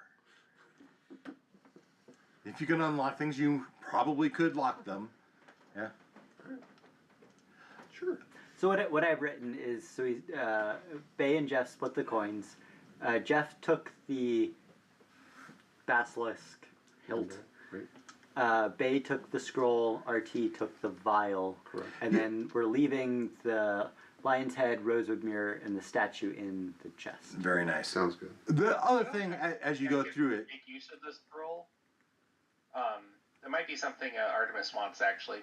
If you can unlock things, you probably could lock them. Yeah. Sure. So what I've written is Bay and Jeff split the coins. Jeff took the basilisk hilt. Right. Bay took the scroll. RT took the vial. Correct. And then we're leaving the lion's head, rosewood mirror, and the statue in the chest. Very nice. Sounds good. The other thing, as you go through it, Make use of this scroll. There might be something Artemis wants actually.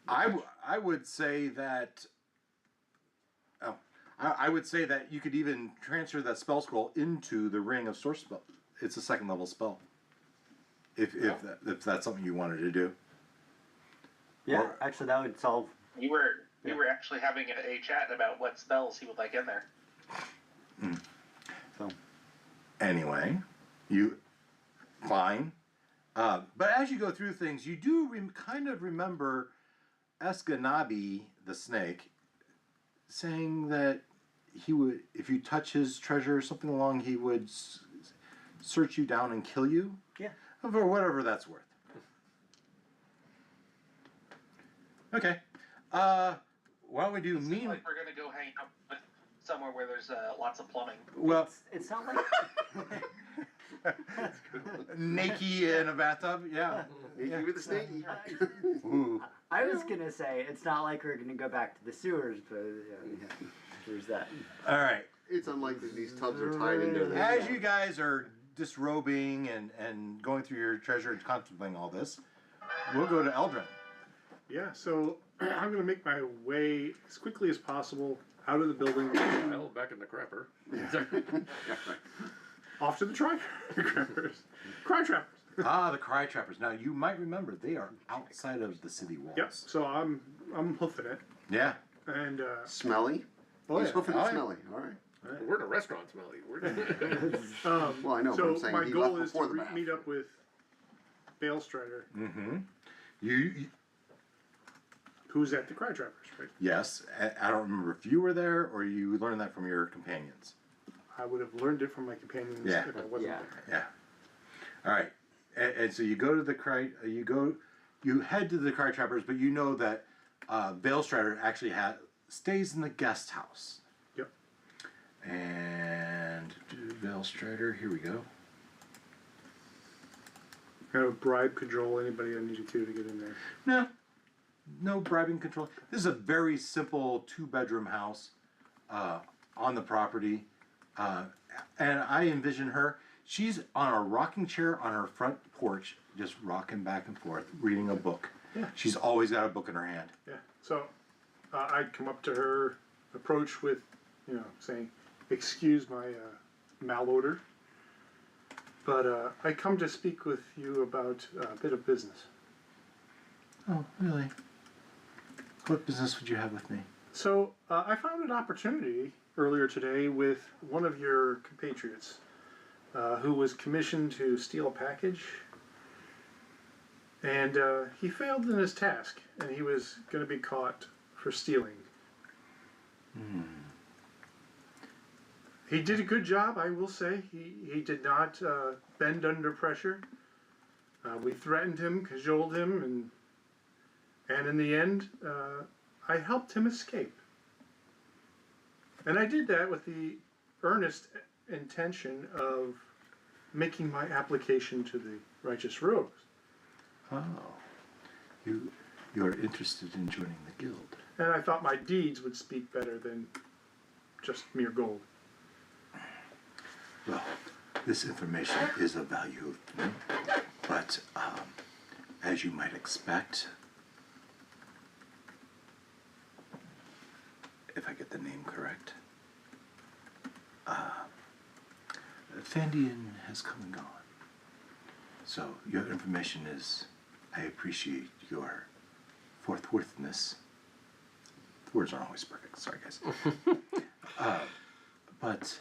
I would say that. I would say that you could even transfer that spell scroll into the ring of it's a second level spell. If that's something you wanted to do. Yeah, Or- actually, that would solve. We were actually having a chat about what spells he would like in there. So, Anyway, you fine. But as you go through things, you do kind of remember Escanabi, the snake, saying that he would, if you touch his treasure or something along, he would search you down and kill you. yeah. For whatever that's worth. Okay. Why don't we do Seems mean? like we're gonna go hang out with somewhere where there's lots of plumbing. Well, It's not like. naked in a bathtub. Yeah. Sneaky with the sneaky. Ooh. I was gonna say it's not like we're gonna go back to the sewers, but yeah, there's that. All right. It's unlikely these tubs are tied into this. As you guys are disrobing and going through your treasure and contemplating all this, we'll go to Eldrin. Yeah, so I'm going to make my way as quickly as possible out of the building, Well, back in the crapper. off to the Cry-Trappers. Cry-Trappers. Ah, the Cry Trappers. Now you might remember they are outside of the city walls. Yep. So I'm hoofing it, Yeah. and Smelly? oh He's yeah. hoofing Oh, it yeah. smelly, alright. We're in a restaurant, Smelly. Well, I know, but so I'm saying my he goal left is before to the bath. meet up with Balestrider, Mm-hmm. You who's at the Cry-Trappers, right? yes. I don't remember if you were there or you learned that from your companions. I would have learned it from my companions Yeah. if I wasn't Yeah. there. Yeah. All right. And so you go to the you head to the Cry Trappers, but you know that Balestrider actually stays in the guest house. Yep. And Balestrider, here we go. Kind of bribe, cajole anybody I needed to get in there. No bribing control. This is a very simple 2-bedroom house on the property. And I envision her. She's on a rocking chair on her front porch, just rocking back and forth, reading a book. Yeah. She's always got a book in her hand. Yeah. So I'd come up to her, approach with, saying, "Excuse my malodor, but I come to speak with you about a bit of business." Oh, really? What business would you have with me? So I found an opportunity earlier today with one of your compatriots who was commissioned to steal a package. And he failed in his task, and he was going to be caught for stealing. He did a good job, I will say. He did not bend under pressure. We threatened him, cajoled him, and in the end, I helped him escape. And I did that with the earnest intention of making my application to the Righteous Rose. Oh, you're interested in joining the guild. And I thought my deeds would speak better than just mere gold. Well, this information is of value to me, but as you might expect, if I get the name correct, Fandian has come and gone. So your information is, I appreciate your forthwithness. The words aren't always perfect, sorry guys. But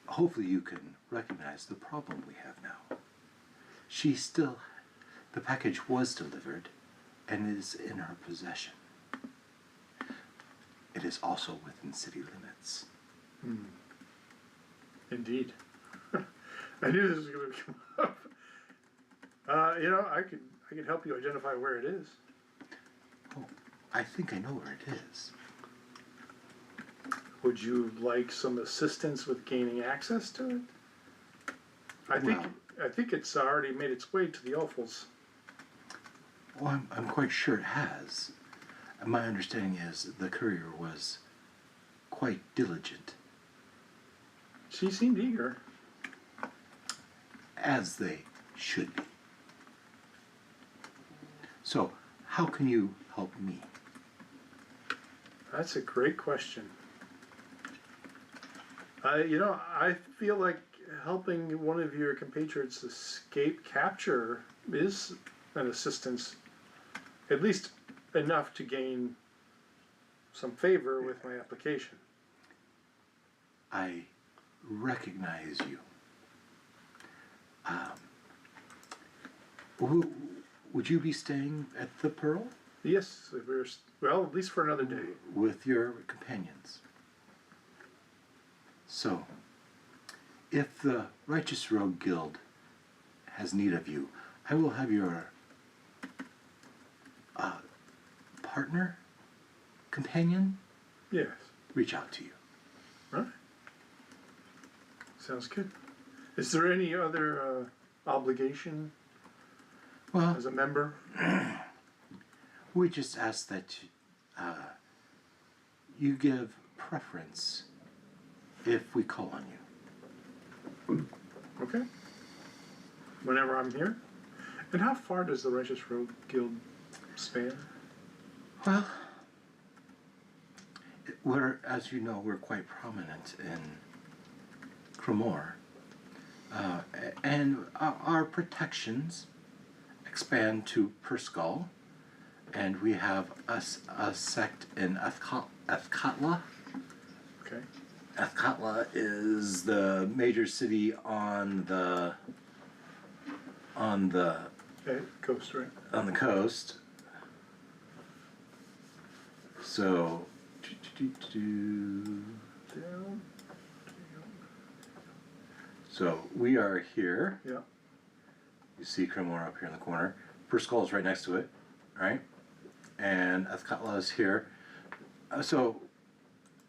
hopefully you can recognize the problem we have now. The package was delivered and is in her possession. It is also within city limits. Indeed. I knew this was going to come up. I could help you identify where it is. Oh, I think I know where it is. Would you like some assistance with gaining access to it? I think it's already made its way to the Opals. Well, I'm quite sure it has. My understanding is the courier was quite diligent, She seemed eager. as they should be. So, how can you help me? That's a great question. I feel like helping one of your compatriots escape capture is an assistance, at least enough to gain some favor with my application. I recognize you. Would you be staying at the Pearl Yes, well, at least for another day. with your companions? So, if the Righteous Rogue Guild has need of you, I will have your partner, companion, Yes. reach out to you. Right. Sounds good. Is there any other obligation Well, as a member? we just ask that you give preference if we call on you. Okay. Whenever I'm here. And how far does the Righteous Rogue Guild span? Well, as you know, we're quite prominent in Crimmor. And our protections expand to Perskull, and we have a sect in Athkatla. Okay. Athkatla is the major city on the Okay, coast, right? on the coast. So, Down. so we are here. Yeah. You see Crimmor up here in the corner. Perskull is right next to it, right? And Athkatla is here.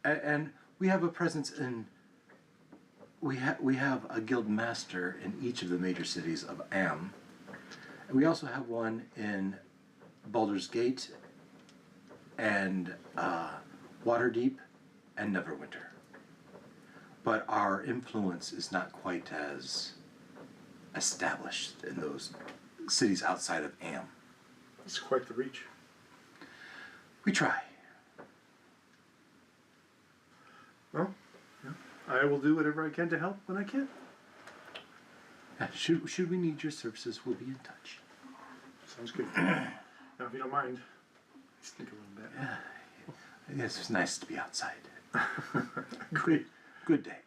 And we have a presence in. We have a guild master in each of the major cities of Am. And we also have one in Baldur's Gate and Waterdeep and Neverwinter. But our influence is not quite as established in those cities outside of Am. It's quite the reach. We try. Well, yeah. I will do whatever I can to help when I can. Should we need your services, we'll be in touch. Sounds good. Now, if you don't mind, let's think a little bit. Yes, it's nice to be outside. Good day. Good day.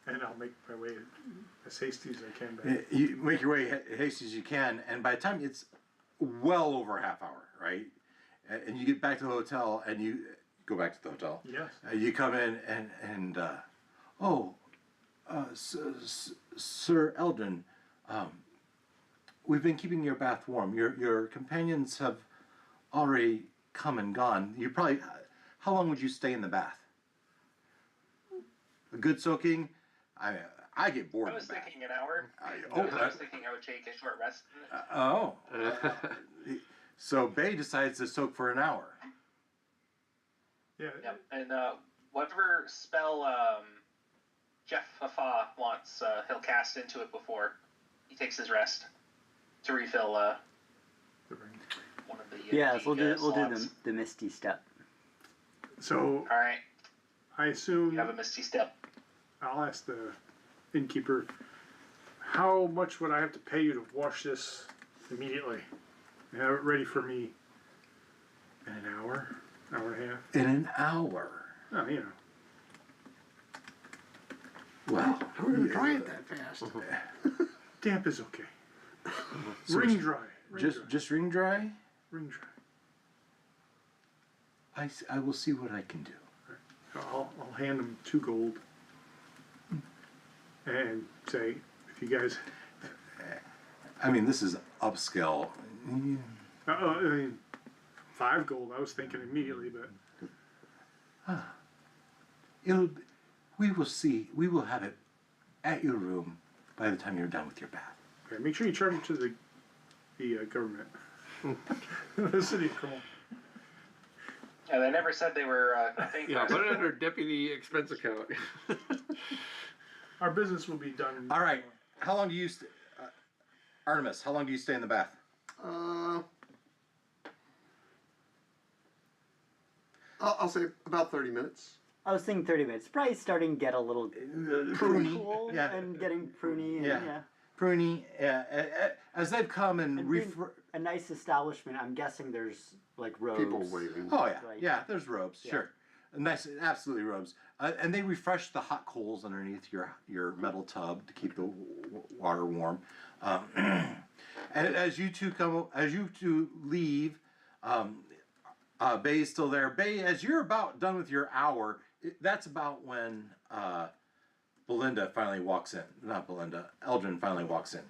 And I'll make my way as hasty as I can back. You make your way hasty as you can, and by the time it's well over a half hour, right? And you get back to the hotel, and you go back to the hotel. Yes. You come in, and Sir Eldon, we've been keeping your bath warm. Your companions have already come and gone. You probably, how long would you stay in the bath? A good soaking? I get bored. I was in the bath. thinking an hour. I was thinking I would take a short rest. So Bay decides to soak for an hour. Yeah. Yep. And whatever spell Jeff Fafa wants, he'll cast into it before he takes his rest to refill The ring. one of the Yes, we'll do slots. the Misty Step. So All right, I assume you have a misty step. I'll ask the innkeeper, how much would I have to pay you to wash this immediately? And have it ready for me in an hour, hour and a half? In an hour. Oh, you know. Well, How are we gonna dry it that fast? Damp is okay. So Ring dry. just ring dry. Ring dry. I will see what I can do. I'll hand them 2 gold and say, if you guys, I mean, this is upscale. I mean, 5 gold. I was thinking immediately, but We will see. We will have it at your room by the time you're done with your bath. okay, make sure you charge it to the government, the city of Crimmor. Yeah, they never said they were. Yeah, put it under deputy expense account. Our business will be done. All right. How long do you, Artemis? How long do you stay in the bath? I'll say about 30 minutes. I was thinking 30 minutes. Probably starting to get a little Pruny. cool Yeah. and getting pruny. And, Yeah. Pruny. As they've come and And being a nice establishment, I'm guessing there's like robes. People waiting. Oh yeah, Right. yeah. There's robes, sure. Nice, absolutely robes. And they refresh the hot coals underneath your metal tub to keep the water warm. And as you two leave, Bay's still there. Bay, as you're about done with your hour, that's about when Belinda finally walks in. Not Belinda, Eldrin finally walks in.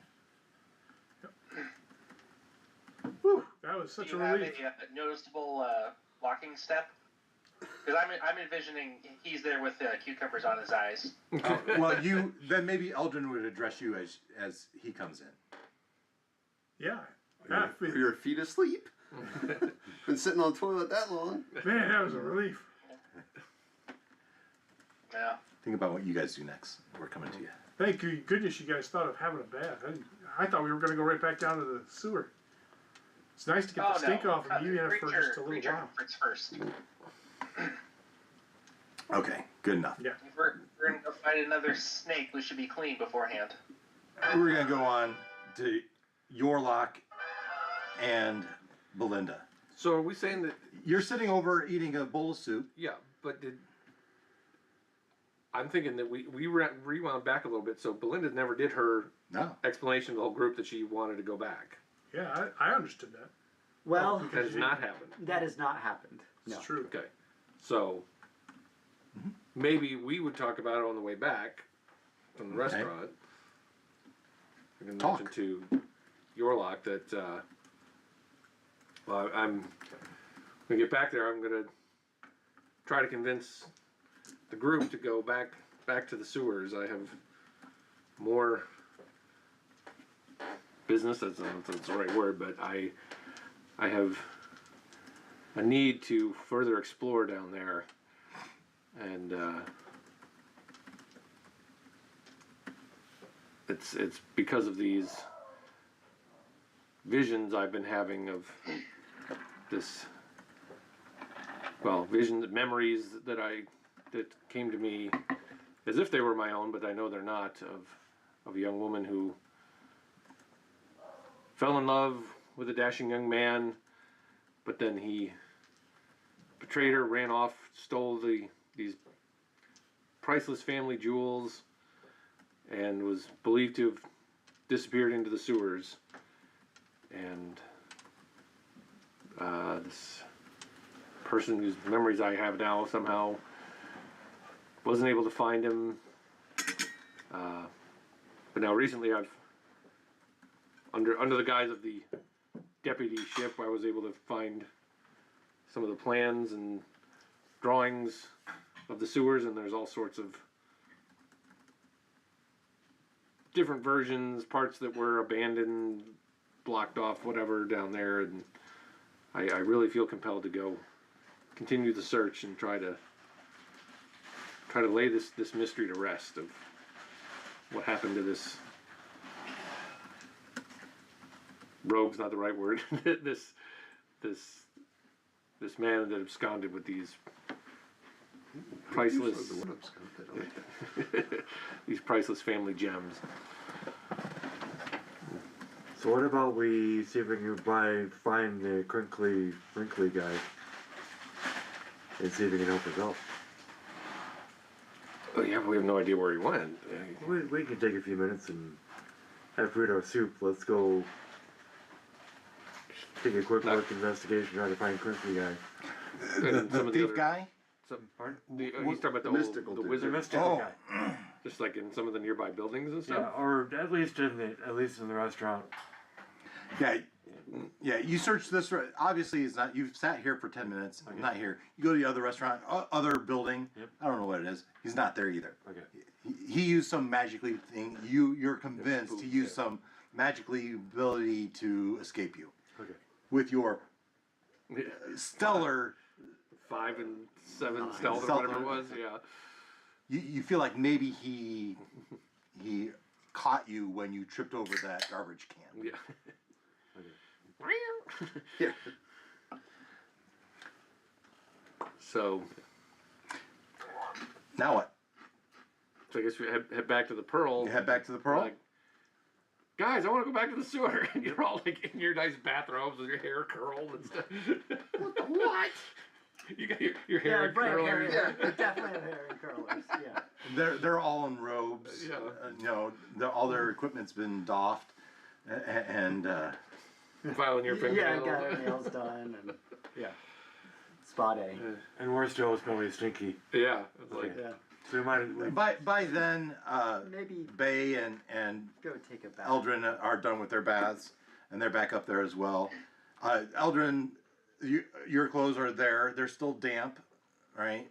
Whew, that was Do such you a have relief. a noticeable walking step? Because I'm envisioning he's there with cucumbers on his eyes. Well, then maybe Eldrin would address you as he comes in. Yeah. Are your feet asleep? Been sitting on the toilet that long. Man, that was a relief. Yeah. Think about what you guys do next. We're coming to you. Thank you, goodness you guys thought of having a bath. I thought we were going to go right back down to the sewer. It's nice to get the stink off of you for just a little while. Comforts first. Okay, good enough. Yeah. If we're going to go fight another snake, we should be clean beforehand. We're going to go on to Yorlock and Belinda. So are we saying that? You're sitting over eating a bowl of soup. Yeah, but I'm thinking that we rewound back a little bit. So Belinda never did her No. explanation to the whole group that she wanted to go back. Yeah, I understood that. Well, That has not happened. that has not happened. It's No. true. Okay, so maybe we would talk about it on the way back from the Okay. restaurant. We can Talk. mention to Yorlock that well, when we get back there, I'm gonna try to convince the group to go back to the sewers. I have more business. That's the right word, but I have a need to further explore down there, and it's because of these visions I've been having of this, well, visions, memories that came to me as if they were my own, but I know they're not, of a young woman who fell in love with a dashing young man, but then he betrayed her, ran off, stole these priceless family jewels, and was believed to have disappeared into the sewers. And this person whose memories I have now somehow wasn't able to find him. But now recently I've, under the guise of the deputy ship, I was able to find some of the plans and drawings of the sewers, and there's all sorts of different versions, parts that were abandoned, blocked off, whatever, down there, and I really feel compelled to go continue the search and try to lay this mystery to rest of what happened to this rogue's not the right word. this man that absconded with these priceless these priceless family gems. So what about we see if we can find the wrinkly guy and see if he can help us out. Oh yeah, but we have no idea where he went. We can take a few minutes and after we eat our soup, let's go take a quick look investigation, try to find wrinkly guy. And some The of thief other- guy? he's talking about the mystical the dude. wizard, mystical Oh, guy. just like in some of the nearby buildings and Yeah, stuff. or at least in the restaurant. yeah. You search this. Obviously, it's not. You've sat here for 10 minutes. Okay. Not here. You go to the other restaurant, other building. Yep. I don't know what it is. He's not there either. Okay. He used some magically thing. You're convinced he used some magically ability to escape you Okay. with your stellar. 5 and 7 stealth or Stealth, whatever it was. Yeah. You feel like maybe he caught you when you tripped over that garbage can. Yeah. Yeah. So Now what? So I guess we head back to the Pearl. You head back to the Pearl? Like, guys, I want to go back to the sewer. And you're all like in your nice bathrobes with your hair curled and stuff. What? You got your hair right, curlers. definitely hair and curlers. Yeah. They're all in robes. Yeah. You know, all their equipment's been doffed, and Filing your Yeah, fingernails. got our nails done and spot A. And we're still smelly stinky. Yeah. It's like, Yeah. So we might. by then, Maybe Bay and go take a bath. Eldrin are done with their baths, and they're back up there as well. Eldrin, your clothes are there. They're still damp, right?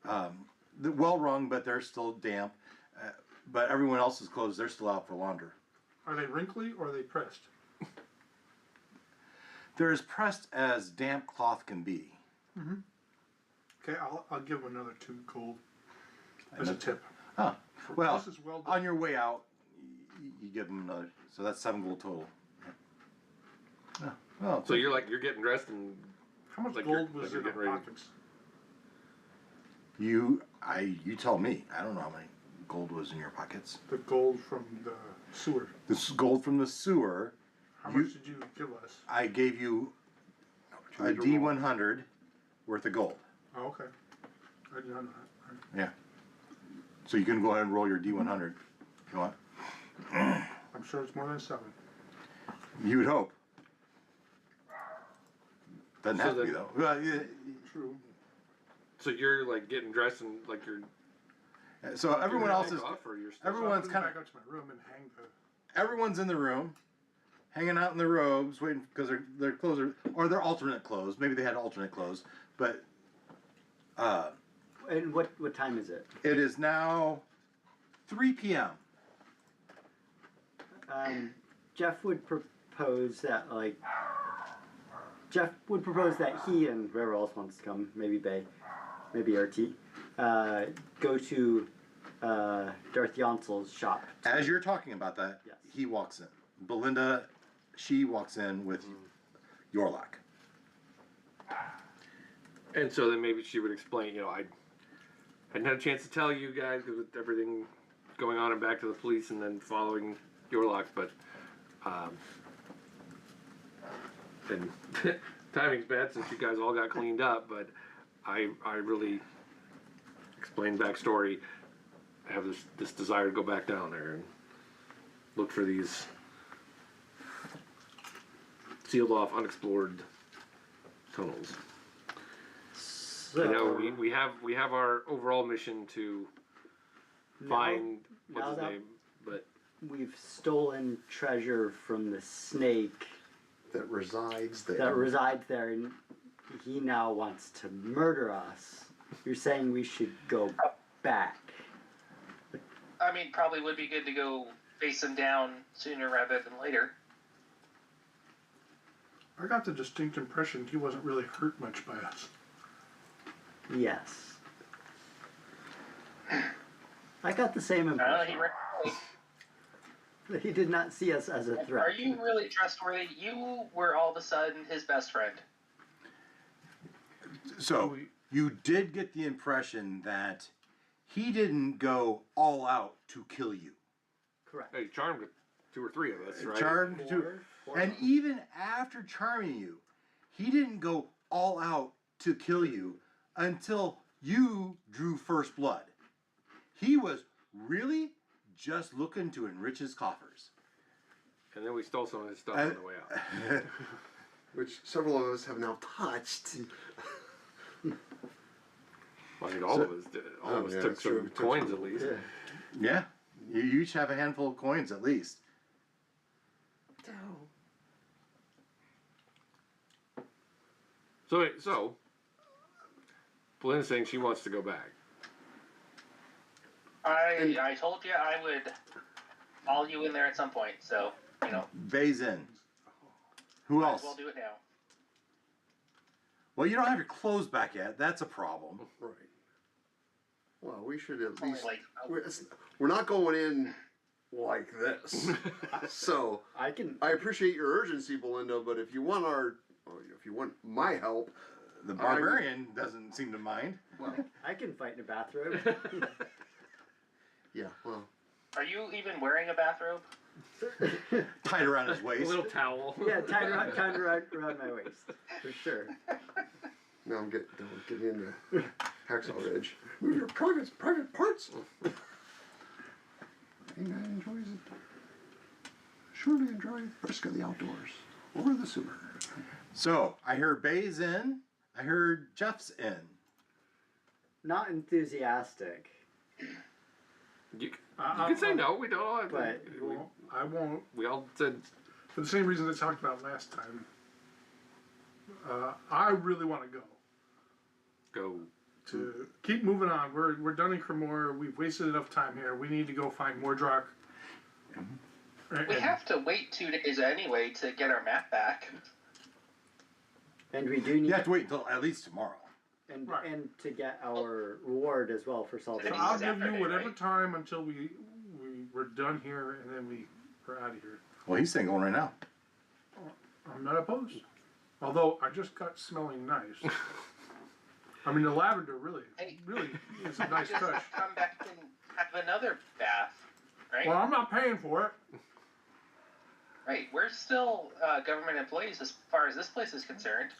They're well wrung, but they're still damp. But everyone else's clothes, they're still out for launder. Are they wrinkly or are they pressed? They're as pressed as damp cloth can be. Okay, I'll give them another 2 gold as a tip. Oh, well, This is well done. on your way out, you give them another. So that's 7 gold total. Oh, well, so you're getting dressed and How much like gold you're- was like in you're our getting ready. pockets? you tell me. I don't know how many gold was in your pockets. The gold from the sewer. This is gold from the sewer. How You- much did you give us? I gave you a D100 worth of gold. Oh, okay. I did not know that. Yeah. So you can go ahead and roll your D100 if you want. I'm sure it's more than 7. You would hope. Doesn't So have to be then- though. Well, yeah, True. so you're like getting dressed and like you're so everyone you're else take is. off or you're still Everyone's so kind back of. up to my room and hang the. Everyone's in the room, hanging out in their robes, waiting because their clothes are, or their alternate clothes. Maybe they had alternate clothes, but And what time is it? it is now 3 p.m. Jeff would propose that he and whoever else wants to come, maybe Bay, maybe RT, go to Darth Yonsel's shop. As you're talking about that, Yes. he walks in. Belinda, she walks in with Yorlak. And so then maybe she would explain, I hadn't had a chance to tell you guys because with everything going on and back to the police and then following your lock, but and timing's bad since you guys all got cleaned up, but I really explained backstory. I have this desire to go back down there and look for these sealed off, unexplored tunnels. So, we have our overall mission to find what's now his that- name, but we've stolen treasure from the snake That resides there. that resides there, and he now wants to murder us. You're saying we should go back. I mean, probably would be good to go face him down sooner rather than later. I got the distinct impression he wasn't really hurt much by us. Yes. I got the same He impression. really, He did not see us as a threat. are you really trustworthy? You were all of a sudden his best friend. So you did get the impression that he didn't go all out to kill you. Correct. hey, charmed 2 or 3 of us, right? Charmed to, Four and of us. even after charming you, he didn't go all out to kill you until you drew first blood. He was really just looking to enrich his coffers. And then we stole some of his stuff on the way out. Which several of us have now touched. Well, I think all of us did. All of us yeah, took that's some true. We took coins some. at least. Yeah, you each have a handful of coins at least. So Belinda's saying she wants to go back. I told you I would haul you in there at some point, so, Bay's in. Who might else? as well do it now. Well, you don't have your clothes back yet. That's a problem. Right. Well, we should at Only least. like, We're not going in like this. So I can. I appreciate your urgency, Belinda, but if you want if you want my help, The barbarian doesn't seem to mind. Well, I can fight in a bathrobe. yeah. Well, Are you even wearing a bathrobe? Tied around his A waist. little towel. Yeah, tied around my waist, for sure. now I'm getting into Hacksaw Ridge. Move your private parts. Hey man, enjoys it. Surely enjoy the risk of the outdoors or the sewer. So I heard Bay's in. I heard Jeff's in. Not enthusiastic, You can say no. We don't all have but I won't. we all said For the same reasons I talked about last time. I really want to go. go. To keep moving on. We're done in Crimmor. We've wasted enough time here. We need to go find Mordroc. Right, We have to wait 2 days anyway to get our map back. and we do need You have to wait until at least tomorrow. Right. and to get our reward as well for solving. So It's I'll give Saturday, you whatever right? time until we're done here, and then we're out of here. Well, he's saying going right now. I'm not opposed. Although I just got smelling nice. I mean, the lavender really is a nice Just touch. come back and have another bath, right? Well, I'm not paying for it. Right. We're still government employees as far as this place is concerned.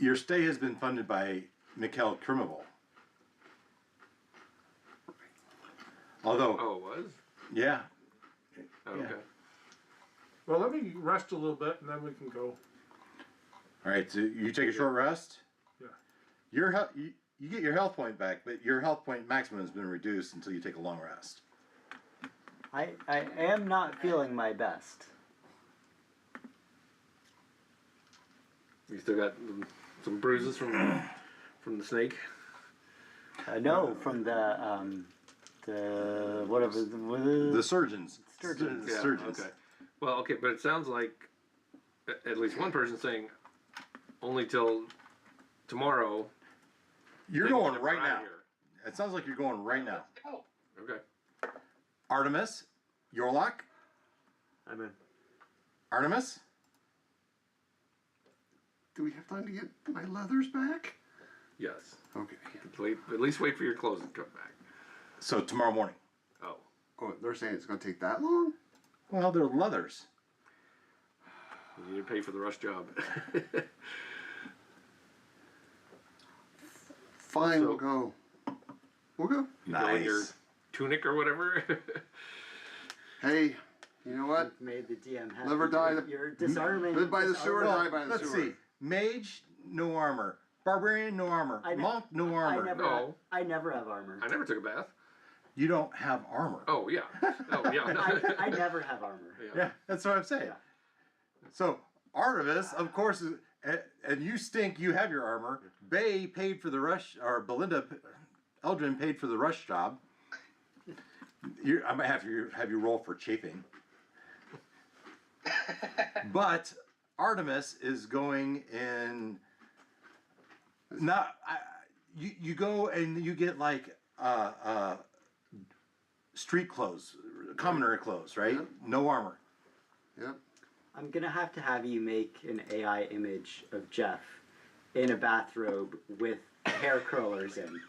Your stay has been funded by Mikhail Crimmor. Although, Oh, it was. yeah, Oh, Yeah. okay. Well, let me rest a little bit, and then we can go. all right. So you take a short rest. Yeah. Your you get your health point back, but your health point maximum has been reduced until you take a long rest. I am not feeling my best. You still got some bruises from the snake. No, from the whatever The surgeons. Sturgeons. The Yeah, surgeons. okay. Well, okay, but it sounds like at least one person saying only till tomorrow. You're then going we're right outta now. here. It sounds like you're going right now. Let's go. Okay. Artemis, Yorlok, I'm in. Artemis. Do we have time to get my leathers back? Yes. Okay. Wait, at least wait for your clothes to come back. So tomorrow morning. Oh. Oh, they're saying it's going to take that long? Well, they're leathers. You need to pay for the rush job. Fine, So- we'll go. We'll go. You go in your Nice. tunic or whatever. Hey, you know what? made the DM happy. Live or die. You're disarming. Live by the sewer, disarming. die by the Let's sewer. see. Mage, no armor. Barbarian, no armor. I ne- Monk, no armor. No. I never have armor. I never took a bath. You don't have armor. Oh yeah. Oh yeah. I never have armor. Yeah, that's what I'm saying. Yeah. So Artemis, of course, and you stink. You have your armor. Bay paid for the rush, or Belinda, Eldrin paid for the rush job. I might have you roll for chafing. But Artemis is going in. Not you go and you get like street clothes, commoner clothes, right? Yep. No armor. Yep. I'm gonna have to have you make an AI image of Jeff in a bathrobe with hair curlers in.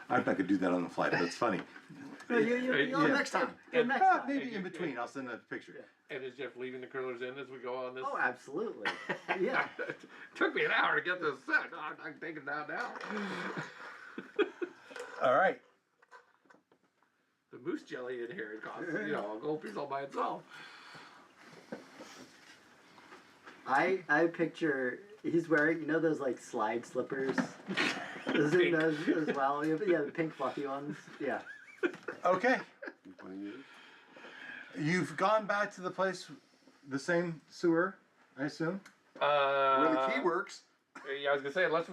I'm not gonna do that on the fly, but it's funny. No, Yeah. Next time. Next time. Maybe in between. I'll send a picture. And is Jeff leaving the curlers in as we go on this? Oh, absolutely. Yeah. Took me an hour to get this set. I'm taking down now. All right. The moose jelly in here costs, a gold piece all by itself. I picture he's wearing those like slide slippers. Those as well. Yeah, the pink fluffy ones. Yeah. Okay. You've gone back to the place, the same sewer, I assume. Where the key works. Yeah, I was gonna say unless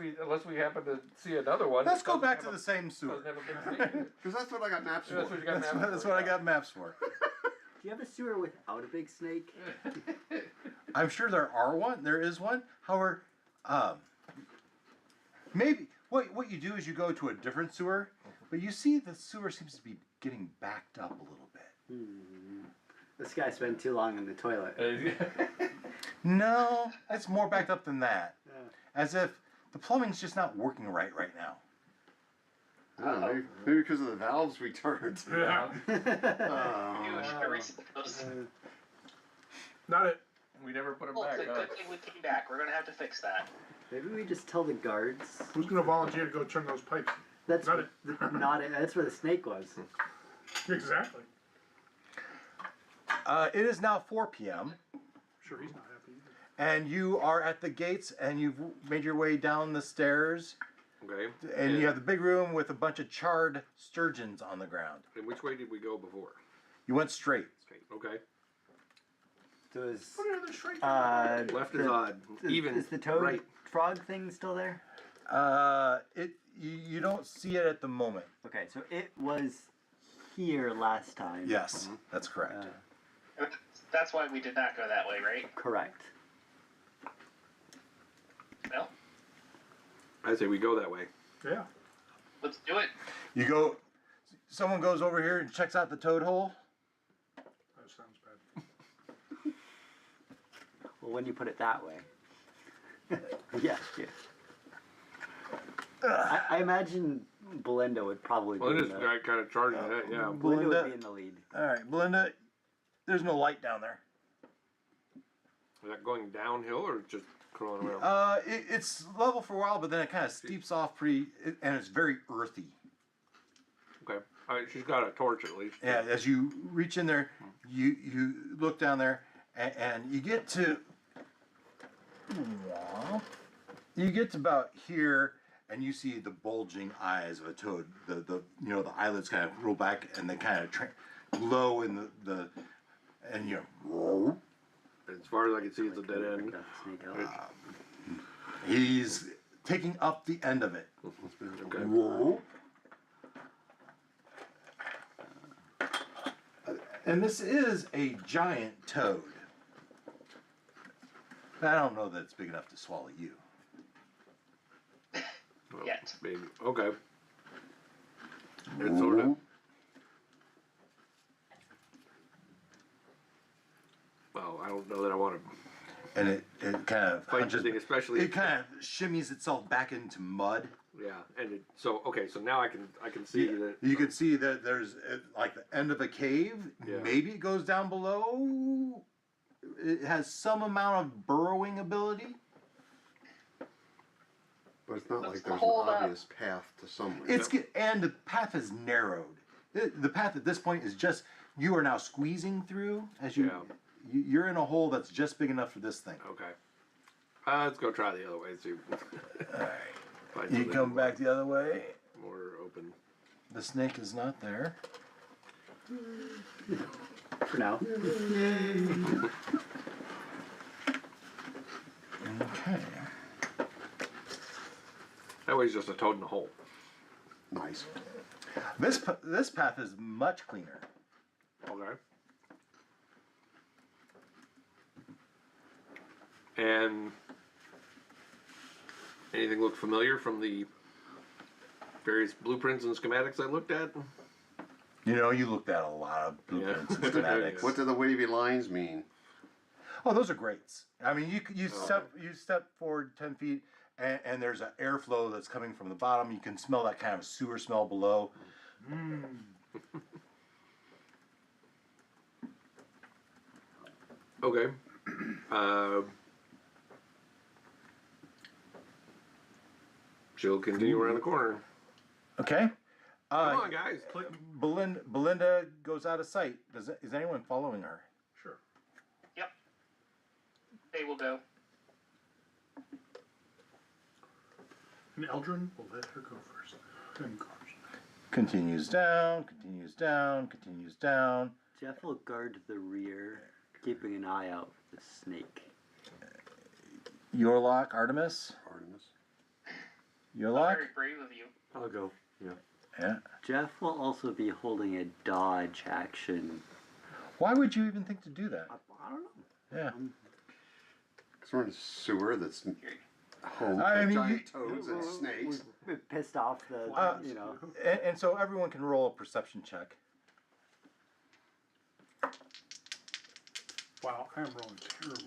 we happen to see another one. Let's go back to the same Doesn't sewer. have a big snake. Because that's what I got maps for. That's what you got mapped That's for, what I yeah. got maps for. Do you have a sewer without a big snake? I'm sure there is one. However, maybe what you do is you go to a different sewer, but you see the sewer seems to be getting backed up a little bit. This guy spent too long in the toilet. No, it's more backed up than that. Yeah. As if the plumbing's just not working right now. I don't know, maybe because of the valves we turned. Yeah. You should reset those. Not it. We never put it Well, back. good thing we came back. We're gonna have to fix that. Maybe we just tell the guards. Who's gonna volunteer to go turn those pipes? That's Not it. not it. That's where the snake was. Exactly. It is now 4 p.m. Sure, he's not happy either. and you are at the gates and you've made your way down the stairs. Okay. And you have the big room with a bunch of charred sturgeons on the ground. And which way did we go before? You went straight. Straight. Okay. Does Put it in the straight. Left is odd. Even. Is the toad Right. frog thing still there? You don't see it at the moment. Okay, so it was here last time. Yes, that's correct. That's why we did not go that way, right? Correct. Well, I say we go that way. Yeah. let's do it. You go. Someone goes over here and checks out the toad hole. That sounds bad. Well, when you put it that way. yeah. I imagine Belinda would probably Well, be it in is the, kind of charging that, yeah. Belinda Belinda- would be in the lead. All right, Belinda. There's no light down there. Is that going downhill or just crawling around? It's level for a while, but then it kind of steeps off and it's very earthy. Okay. All right, she's got a torch at least. Yeah, as you reach in there, you look down there, and you get to about here, and you see the bulging eyes of a toad. The eyelids kind of roll back, and they kind of glow in the and As far as I can see, it's a dead end. Got the snake out. he's taking up the end of it. Okay. Whoa. And this is a giant toad. I don't know that it's big enough to swallow you. Well, Yet. Maybe. Okay. It's sort of. Well, I don't know that I want to And it kind of fight hunches, anything, especially. it kind of shimmies itself back into mud. Yeah, and so okay, so now I can see that. You can see that there's like the end of a cave. Yeah. Maybe it goes down below. It has some amount of burrowing ability. But it's not Let's like there's an hold up. obvious path to somewhere. And the path is narrowed. The path at this point is just you are now squeezing through as you're in a hole that's just big enough for this thing. Okay. Let's go try the other way and see. All right. Find You something come back the other way. more open. The snake is not there. For now. Okay. That way, it's just a toad in a hole. Nice. This path is much cleaner. Okay. And anything look familiar from the various blueprints and schematics I looked at? You looked at a lot of blueprints and schematics. What do the wavy lines mean? Oh, those are grates. I mean, you step forward 10 feet, and there's an airflow that's coming from the bottom. You can smell that kind of sewer smell below. Okay. She'll continue around the corner. Okay. Come on, guys. Belinda goes out of sight. Is anyone following her? Sure. Yep. They will go. And Eldrin will let her go first. Then Cars. Continues down, continues down, continues down. Jeff will guard the rear, keeping an eye out for the snake. Yorlock, Artemis. Artemis. Yorlock. Very brave of you. I'll go. Yeah. Yeah. Jeff will also be holding a dodge action. Why would you even think to do that? I don't know. Yeah. Because we're in a sewer that's home I to mean, giant toads and snakes. We pissed off the, And so everyone can roll a perception check. Wow, I am rolling terrible.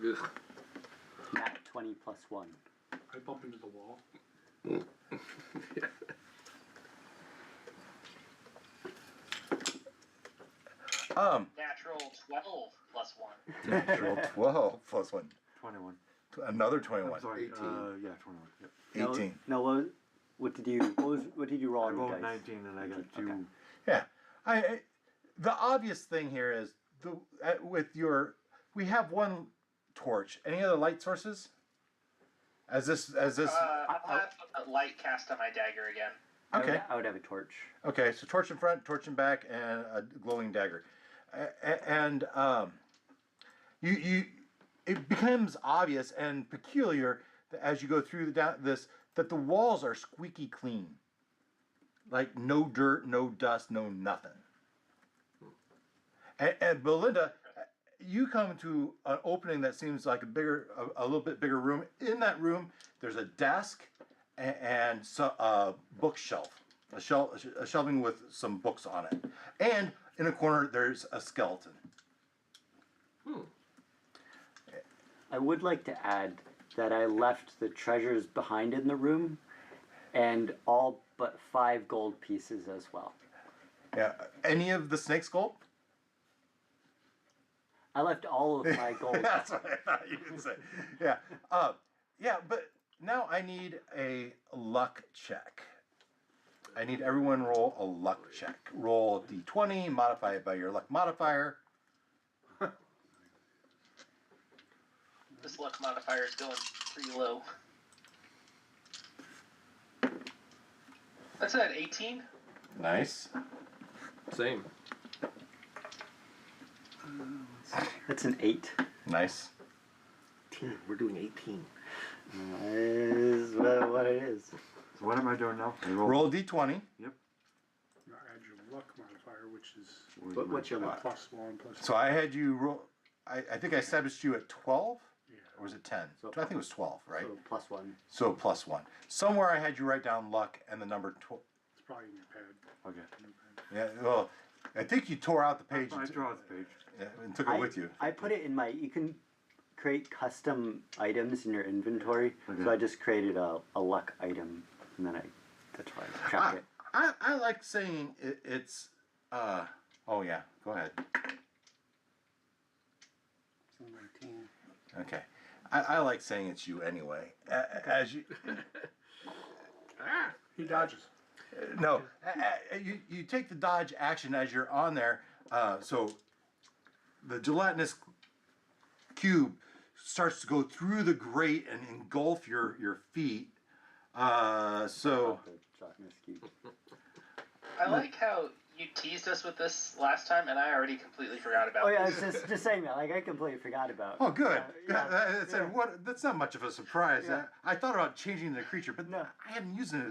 Ugh. Nat 20 plus 1. I bump into the wall. Natural 12 plus 1. Natural 12 plus 1. 21. Another 21. I'm sorry. 18. Yeah, 21. Yep. 18. No, what did you roll I on your rolled dice? 19 and I got 2. Okay. Yeah. The obvious thing here is we have one torch. Any other light sources? As this I'll have a light cast on my dagger again. okay. I would have a torch. Okay, so torch in front, torch in back, and a glowing dagger, and it becomes obvious and peculiar that as you go through this that the walls are squeaky clean, like no dirt, no dust, no nothing. And Belinda, you come to an opening that seems like a little bit bigger room. In that room, there's a desk and a bookshelf, a shelving with some books on it, and in a corner there's a skeleton. I would like to add that I left the treasures behind in the room, and all but 5 gold pieces as well. Yeah, any of the snake skull? I left all of my gold. That's what I thought you would say. Yeah, yeah, but now I need a luck check. I need everyone roll a luck check. Roll a d20, modify it by your luck modifier. This luck modifier is going pretty low. That's at 18. Nice. Same. That's an 8. Nice. We're doing 18. Is what it is. So what am I doing now? I Roll a d20. Yep. Now add your luck modifier, which is What's your a luck? plus 1 plus. So I had you roll. I think I established you at 12, Yeah. or was it 10? So- I think it was 12, right? So plus 1. So plus 1. Somewhere I had you write down luck and the number 12. It's probably in your pad. Okay. Yeah, well, I think you tore out the page I draw the page. and took it with you. I put it in my. You can create custom items in your inventory. Okay. So I just created a luck item, and then that's why I track it. I like saying it's. Oh yeah, go ahead. 19. Okay, I like saying it's you anyway. As you. He dodges. No, you take the dodge action as you're on there. So the gelatinous cube starts to go through the grate and engulf your feet. So The gelatinous cube. I like how you teased us with this last time, and I already completely forgot about Oh yeah, this. it's just saying that. Like I completely forgot about. oh, good. Yeah, It's what? That's not much of a surprise. Yeah. I thought about changing the creature, but No. I hadn't used it.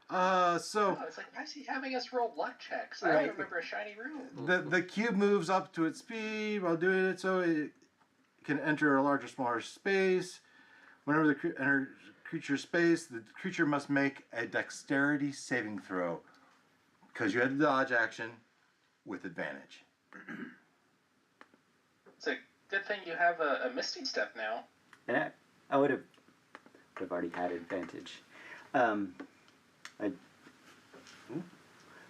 So Oh, it's like, why is he having us roll luck checks? I Right. don't remember a shiny room. the cube moves up to its speed while doing it, so it can enter a larger, smaller space. Whenever the enters creature space, the creature must make a dexterity saving throw. Because you had the dodge action with advantage. It's a good thing you have a Misty Step now. And I would have already had advantage.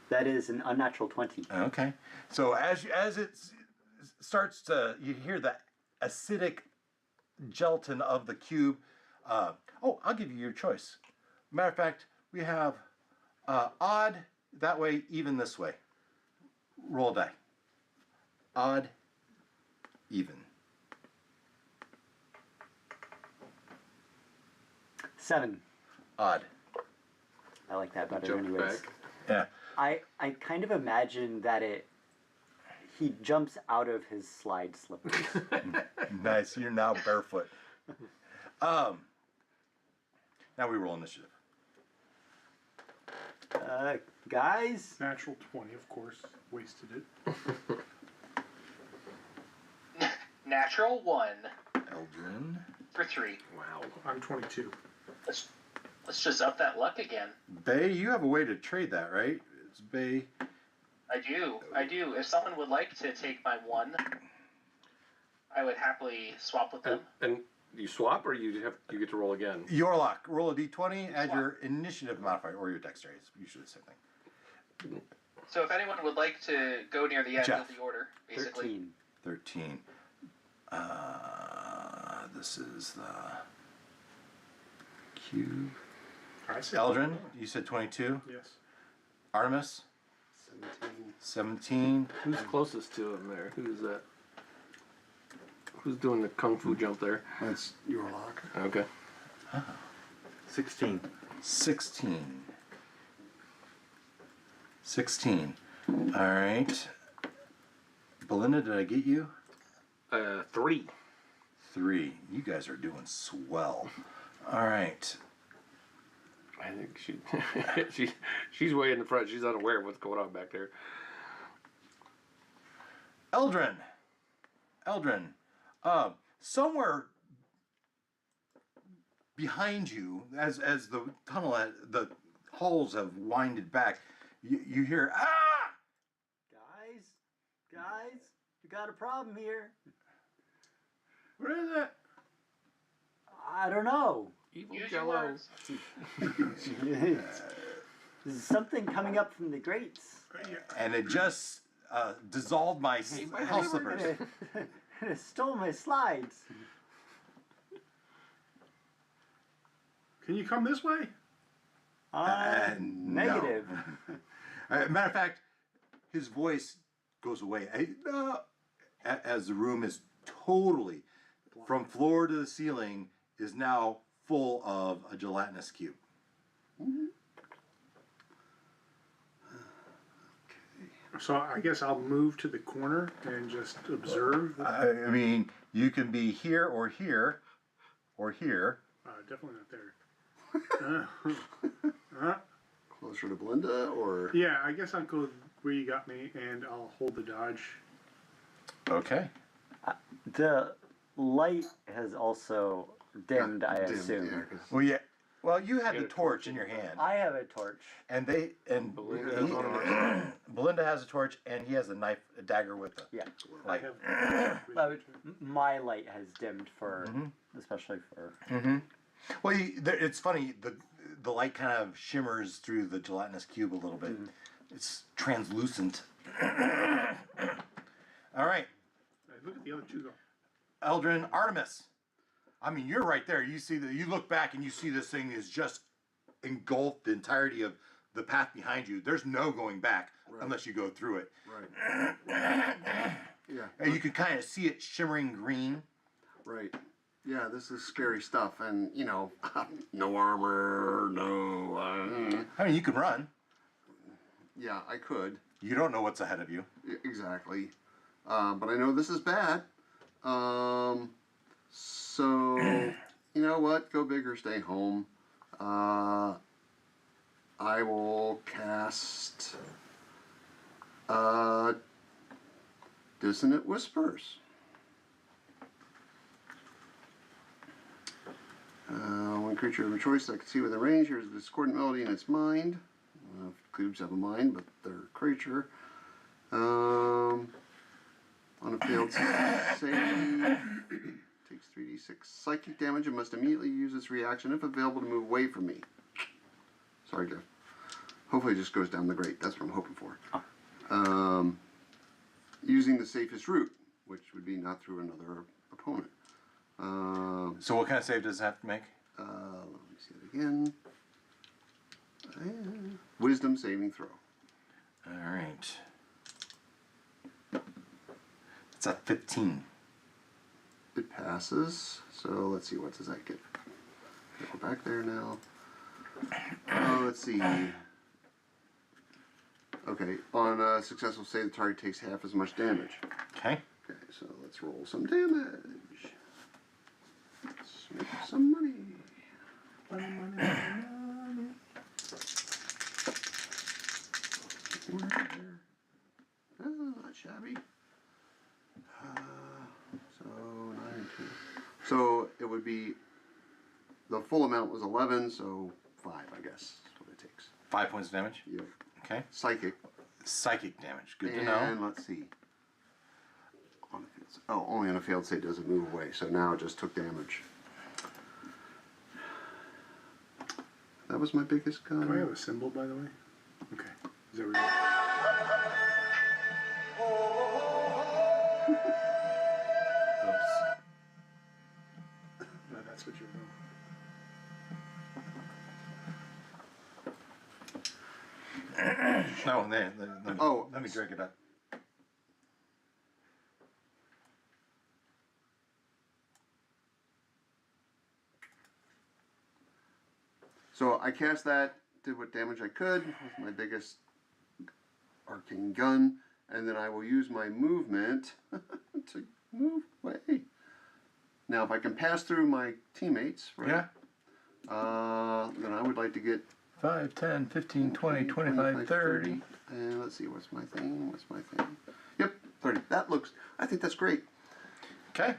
That is an unnatural 20. Okay. So as it starts to, you hear the acidic gelatin of the cube. I'll give you your choice. Matter of fact, we have odd that way, even this way. Roll a die. Odd, even. 7. Odd. I like that better Jump anyways. back. Yeah. I kind of imagine that he jumps out of his slide slippers. Nice. You're now barefoot. Now we roll initiative. Guys, Natural 20, of course. Wasted it. Natural 1 Eldrin. for 3. Wow. I'm 22. Let's just up that luck again. Bay, you have a way to trade that, right? It's Bay. I do. If someone would like to take my 1, I would happily swap with them. And you swap, or you get to roll again? Yorlock, roll a d20, add Swap. your initiative modifier, or your dexterity. It's usually the same thing. So if anyone would like to go near the end Jeff. of the order, basically. 13. 13. This is the cube. I say Eldrin, you said 22. Yes. Artemis, 17. 17. Who's closest to him there? Who's that? Who's doing the kung fu jump there? That's your lock. Okay. 16. 16. 16. All right. Belinda, did I get you? 3. 3. You guys are doing swell. All right. I think she's way in the front. She's unaware of what's going on back there. Eldrin. Somewhere behind you, as the the halls have winded back, you hear Guys, we got a problem here. Where is it? I don't know. Evil Use your Jello. words. There's something coming up from the grates. and it just dissolved my house slippers. And it stole my slides. Can you come this way? Negative. Matter of fact, his voice goes away as the room is totally, from floor to the ceiling, is now full of a gelatinous cube. So I guess I'll move to the corner and just observe. I mean, you can be here or here, or here. Definitely not there. Closer to Belinda, or Yeah, I guess I'll go where you got me, and I'll hold the dodge. Okay. The light has also dimmed, I dimmed, assume. yeah, 'cause- Well, yeah. Well, you had You the had a torch in your hand, I have a torch. and Belinda has one on her Belinda has a torch, and he has a knife, a dagger with it. Yeah. I Like, have. My light has dimmed for, especially for. well, it's funny. The light kind of shimmers through the gelatinous cube a little bit. It's translucent. All right, Look at the other two go. Eldrin, Artemis. I mean, you're right there. You see you look back and you see this thing is just engulfed the entirety of the path behind you. There's no going back unless you go through it. right. Yeah. And you can kind of see it shimmering green. Right. Yeah, this is scary stuff, and no armor, no. I mean, you can run. Yeah, I could. You don't know what's ahead of you. Exactly. But I know this is bad. So, you know what? Go big or stay home. I will cast Dissonant Whispers. One creature of your choice that can see within range hears a discordant melody in its mind. Cubes have a mind, but they're a creature. On a failed save, takes 3d6 psychic damage and must immediately use its reaction if available to move away from me. Sorry, Jeff. Hopefully it just goes down the grate. That's what I'm hoping for. Using the safest route, which would be not through another opponent. So what kind of save does it have to make? Let me see it again. Wisdom saving throw. All right. It's a 15. It passes. So let's see, what does that get? Go back there now. Let's see. Okay, on a successful save, the target takes half as much damage. Okay. Okay, so let's roll some damage. Let's make some money. Money, money, money, money. Not shabby. So 9 and 2. So it would be the full amount was 11, so 5, I guess, is what it takes. 5 points of damage. Yep. Okay. Psychic. Psychic damage. Good to And know. let's see. On a only on a failed save does it move away. So now it just took damage. That was my biggest gun. Do I have a symbol, by the way? Okay. Is that right? Oops. No, that's what you're doing. No, Oh. let me drink it up. So I cast that, did what damage I could with my biggest arcane gun, and then I will use my movement to move away. Now, if I can pass through my teammates, right? Yeah. Then I would like to get 5, 10, 15, 20, 25, 30. And let's see, what's my thing? Yep, 30. I think that's great. Okay.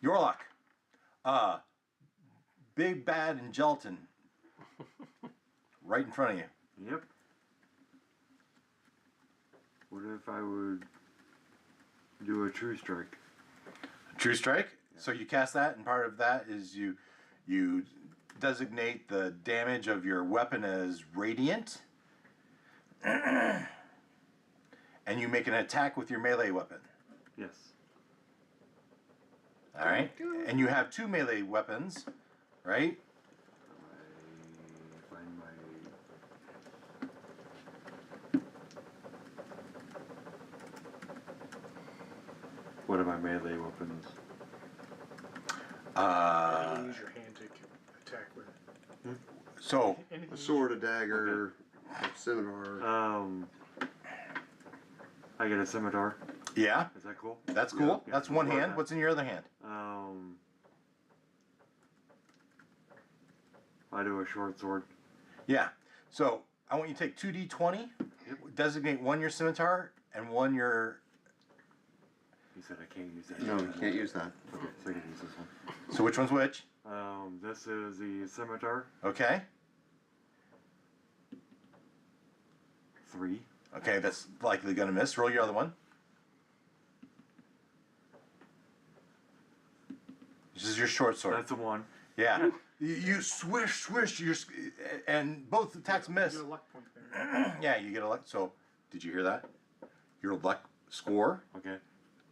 Yorlok. Big Bad and Gelatin. Right in front of you. Yep. What if I would do a true strike? True strike. So you cast that, and part of that is you designate the damage of your weapon as radiant, and you make an attack with your melee weapon. Yes. All right. And you have 2 melee weapons, right? I find my. What are my melee weapons? You use your hand to attack with it. So Anything A sword, a dagger, a scimitar. I get a scimitar. yeah, Is that cool? that's cool. Yeah. That's one More hand. than- What's in your other hand? I do a short sword. Yeah. So I want you to take 2d20, designate one your scimitar and one your. You said I can't use that. No, you can't use that. Okay, so I can use this one. So which one's which? This is the scimitar. Okay. 3. Okay, that's likely gonna miss. Roll your other one. This is your short sword. That's a 1. Yeah. You swish, and both attacks miss. You get a luck point there. Yeah, you get a luck. So, did you hear that? Your luck score Okay.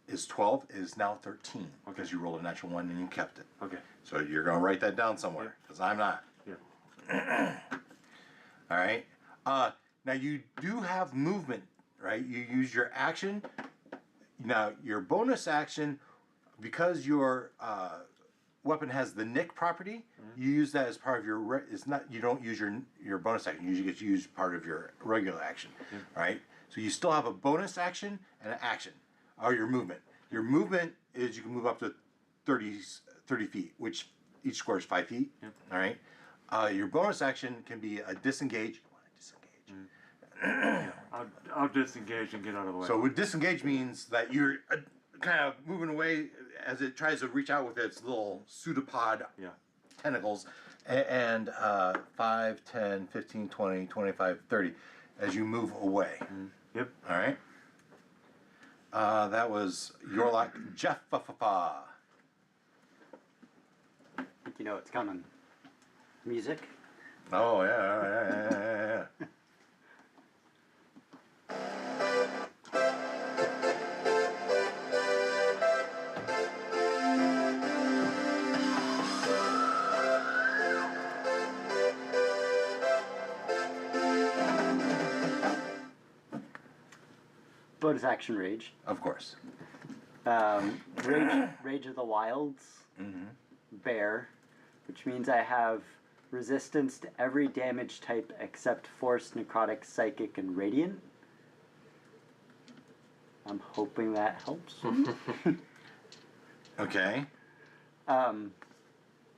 is 12, is now 13 because you rolled a natural 1 and you kept it. Okay. So you're gonna write that down somewhere because I'm not. Yeah. All right. Now you do have movement, right? You use your action. Now your bonus action, because your weapon has the nick property, you use that as part of your. It's not. You don't use your bonus action. You usually get to use part of your regular action, right? So you still have a bonus action and an action, or your movement. Your movement is you can move up to 30 feet, which each square is 5 feet. Yep. All right. Your bonus action can be a disengage. You want to disengage. I'll disengage and get out of the way. So with disengage means that you're kind of moving away as it tries to reach out with its little pseudopod Yeah. tentacles. And 5, 10, 15, 20, 25, 30 as you move away. Yep. All right. That was Yorlok Jeff. I think you know what's coming. Music. Oh, yeah. Bonus action rage. Of course. Rage of the Wilds. Bear, which means I have resistance to every damage type except force, necrotic, psychic, and radiant. I'm hoping that helps. Okay.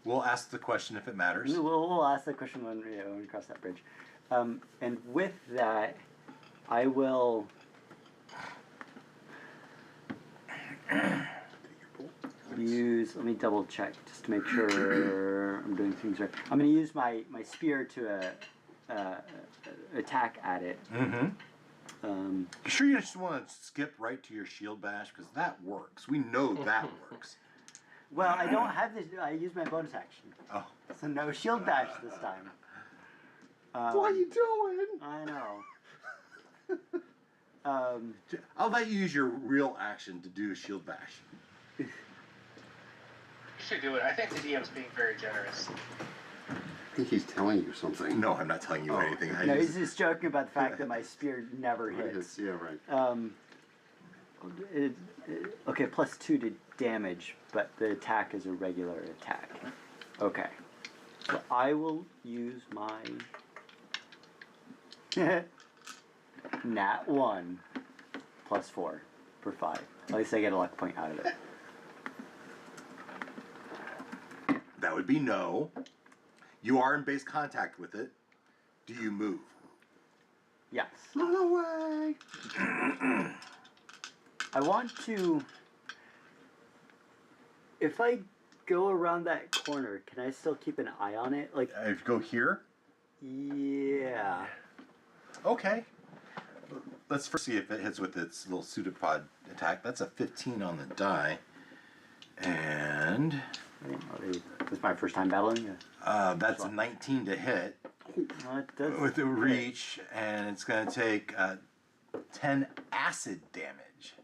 We'll ask the question if it matters. We'll ask that question when we cross that bridge. And with that, I will. Let me double check just to make sure I'm doing things right. I'm going to use my spear to attack at it. Um, You sure you just want to skip right to your shield bash? Because that works. We know that works. well, I don't have this. I use my bonus action, Oh. so no shield bash this time. What are you doing? I know. I'll let you use your real action to do a shield bash. You should do it. I think the DM's being very generous. I think he's telling you something. No, I'm not telling you anything. No, he's just joking about the fact that my spear never hits. Yeah, right. Okay, +2 to damage, but the attack is a regular attack. Okay. So I will use my nat 1 +4 for 5. At least I get a luck point out of it. That would be no. You are in base contact with it. Do you move? Yes. Run away! I want to. If I go around that corner, can I still keep an eye on it? Like, If you go here, yeah. okay. Let's first see if it hits with its little pseudopod attack. That's a 15 on the die. And I didn't know this is my first time battling. that's a 19 to hit Well, it does with the reach, and it's going to take 10 acid damage.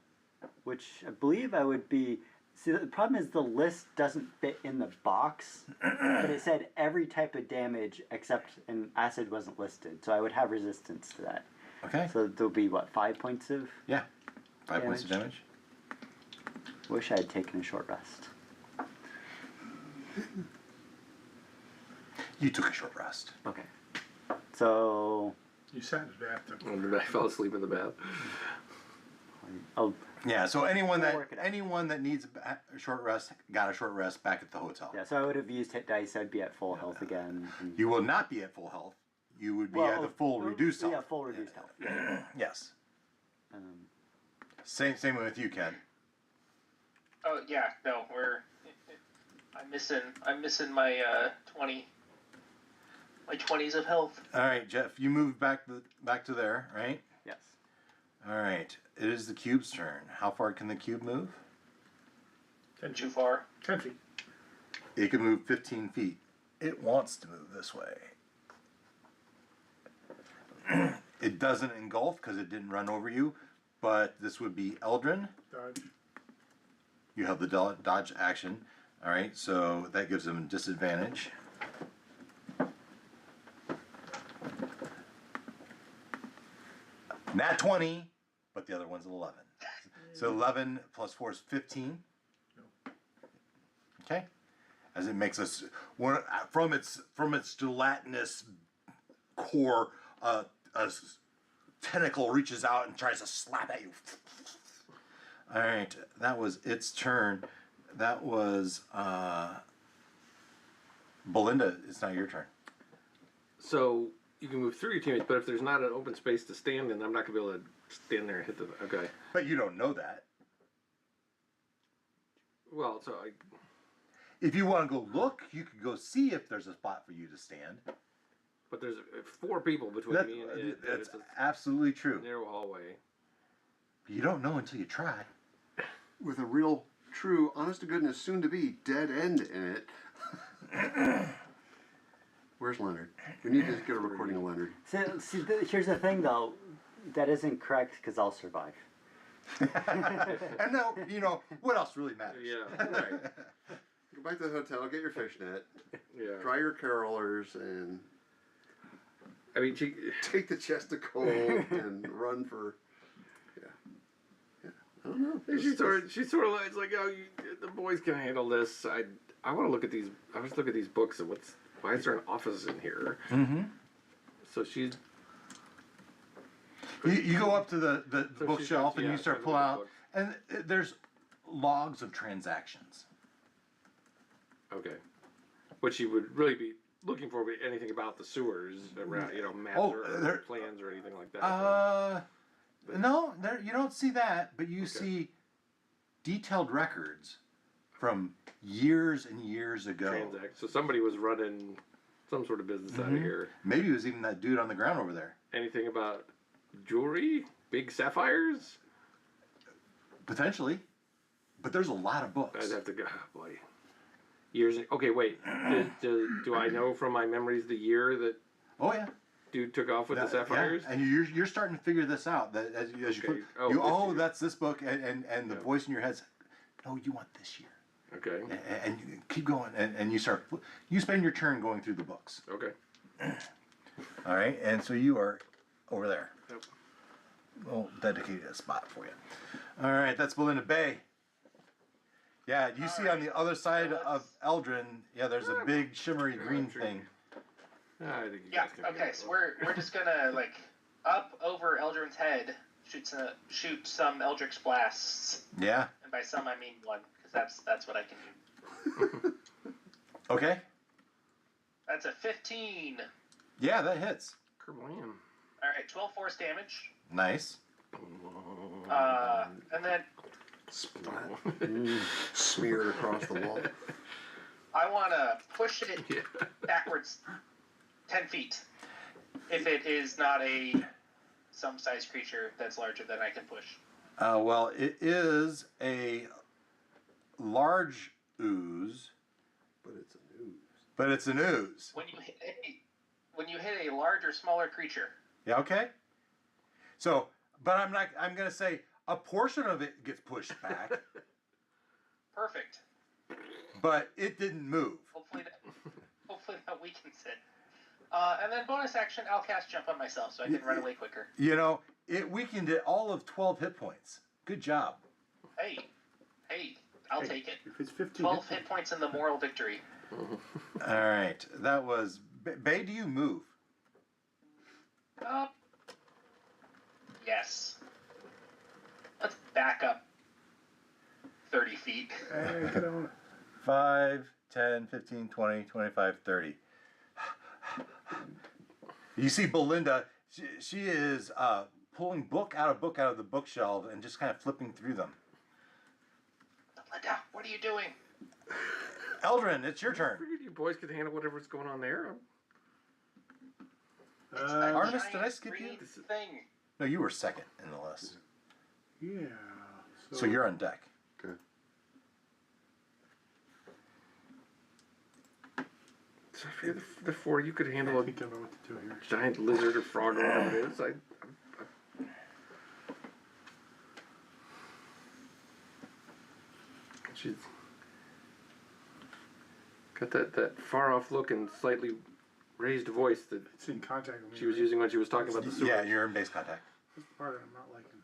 which I believe I would be. See, the problem is the list doesn't fit in the box, but it said every type of damage except, and acid wasn't listed, so I would have resistance to that. Okay. So there'll be what, 5 points of? Yeah. 5 points of damage. Wish I had taken a short rest. You took a short rest. Okay. So You sat in his bathtub. I fell asleep in the bath. I'll Yeah. So anyone We'll work it out. that needs a short rest got a short rest back at the hotel. yeah. So I would have used hit dice. I'd be at full health again. And- You will not be at full health. You would be at the full reduced health. Yeah, full reduced health. Yes. Um, Same with you, Ken. Oh yeah, no, I'm missing my 20s of health. All right, Jeff. You move back to there, right? yes. All right. It is the cube's turn. How far can the cube move? 10 Too feet. far. 10 feet. It can move 15 feet. It wants to move this way. It doesn't engulf because it didn't run over you, but this would be Eldrin. Dodge. You have the dodge action. All right, so that gives him disadvantage. Nat 20, but the other one's 11. So 11 plus 4 is 15. Okay, as it makes us from its gelatinous core, a tentacle reaches out and tries to slap at you. All right, that was its turn. That was Belinda. It's now your turn. So you can move through your teammates, but if there's not an open space to stand in, I'm not gonna be able to stand there and hit the. Okay. But you don't know that. Well, so I. If you want to go look, you could go see if there's a spot for you to stand. But there's 4 people between That- me and it. that's It's a absolutely true. narrow hallway. You don't know until you try. With a real, true, honest to goodness, soon to be dead end in it. Where's Leonard? We need to get a recording of Leonard. See, here's the thing though, that isn't correct because I'll survive. And now, what else really matters? Yeah. Right. Go back to the hotel, get your fishnet, Yeah. dry your carolers, and I mean, she. take the chest of coal and run for. Yeah. I don't know. She's sort of like, it's like, oh, the boys can handle this. I want to look at these. I was looking at these books and why is there an office in here? Mm-hmm. So she's. You go up to the So bookshelf she's- and yeah, you start she's pulling looking at out, and there's logs of transactions. Okay. What she would really be looking for would be anything about the sewers around, maps or there- plans or anything like that. No, you don't see that, but you see detailed records from years and years ago. So somebody was running some sort of business out of here. Maybe it was even that dude on the ground over there. Anything about jewelry? big sapphires? Potentially. But there's a lot of books. I'd have to go. Oh boy. Years. Okay, wait. Do I know from my memories the year that Oh yeah. dude took off with the That- sapphires? Yeah. And you're starting to figure this out. That as you Okay. flip, Oh, you this year. that's this book, and the Yeah. voice in your head's, no, you want this year, Okay. and you keep going, and you start. You spend your turn going through the books. Okay. All right, and so you are over there. Yep. We'll dedicate a spot for you. All right, that's Belinda Bay. Yeah, you see on the other side of Eldrin, yeah, there's a big shimmery green sure. thing. I think you Yeah. guys can Okay. So we're just gonna like up over Eldrin's head, shoot some Eldritch blasts, Yeah. and by some I mean one, because that's what I can do. Okay. That's a 15. Yeah, that hits. Kerblam. All right, 12 force damage. Nice. And then Splat. Smeared across the wall. I want to push it Yeah. backwards 10 feet. If it is not some size creature that's larger than I can push. Well, it is a large ooze, But it's a news. but it's an ooze. When you hit a large or smaller creature, Yeah, okay. So, but I'm going to say a portion of it gets pushed back, perfect. but it didn't move. Hopefully that weakens it. And then bonus action, I'll cast jump on myself so I can run away quicker. You know, it weakened it all of 12 hit points. Good job. Hey, I'll take it. If it's 15, 12 hit points in the moral victory. All right. That was... Bay, do you move? Yes. Let's back up 30 feet. I don't. 5, 10, 15, 20, 25, 30. You see Belinda, she is pulling book out of the bookshelf and just kind of flipping through them. Belinda, what are you doing? Eldrin, it's your turn. Figured you boys could handle whatever's going on there. It's a Artemis, giant did I skip you? green thing. No, you were second in the list. Yeah. So you're on deck. Okay. So I figured the four you could I handle a think I know what to do here. giant lizard or frog or whatever it is. She's got that far off look and slightly raised voice that It's in contact with me. she was using when she was talking about the sewer. Yeah, you're in base contact. That's the part I'm not liking.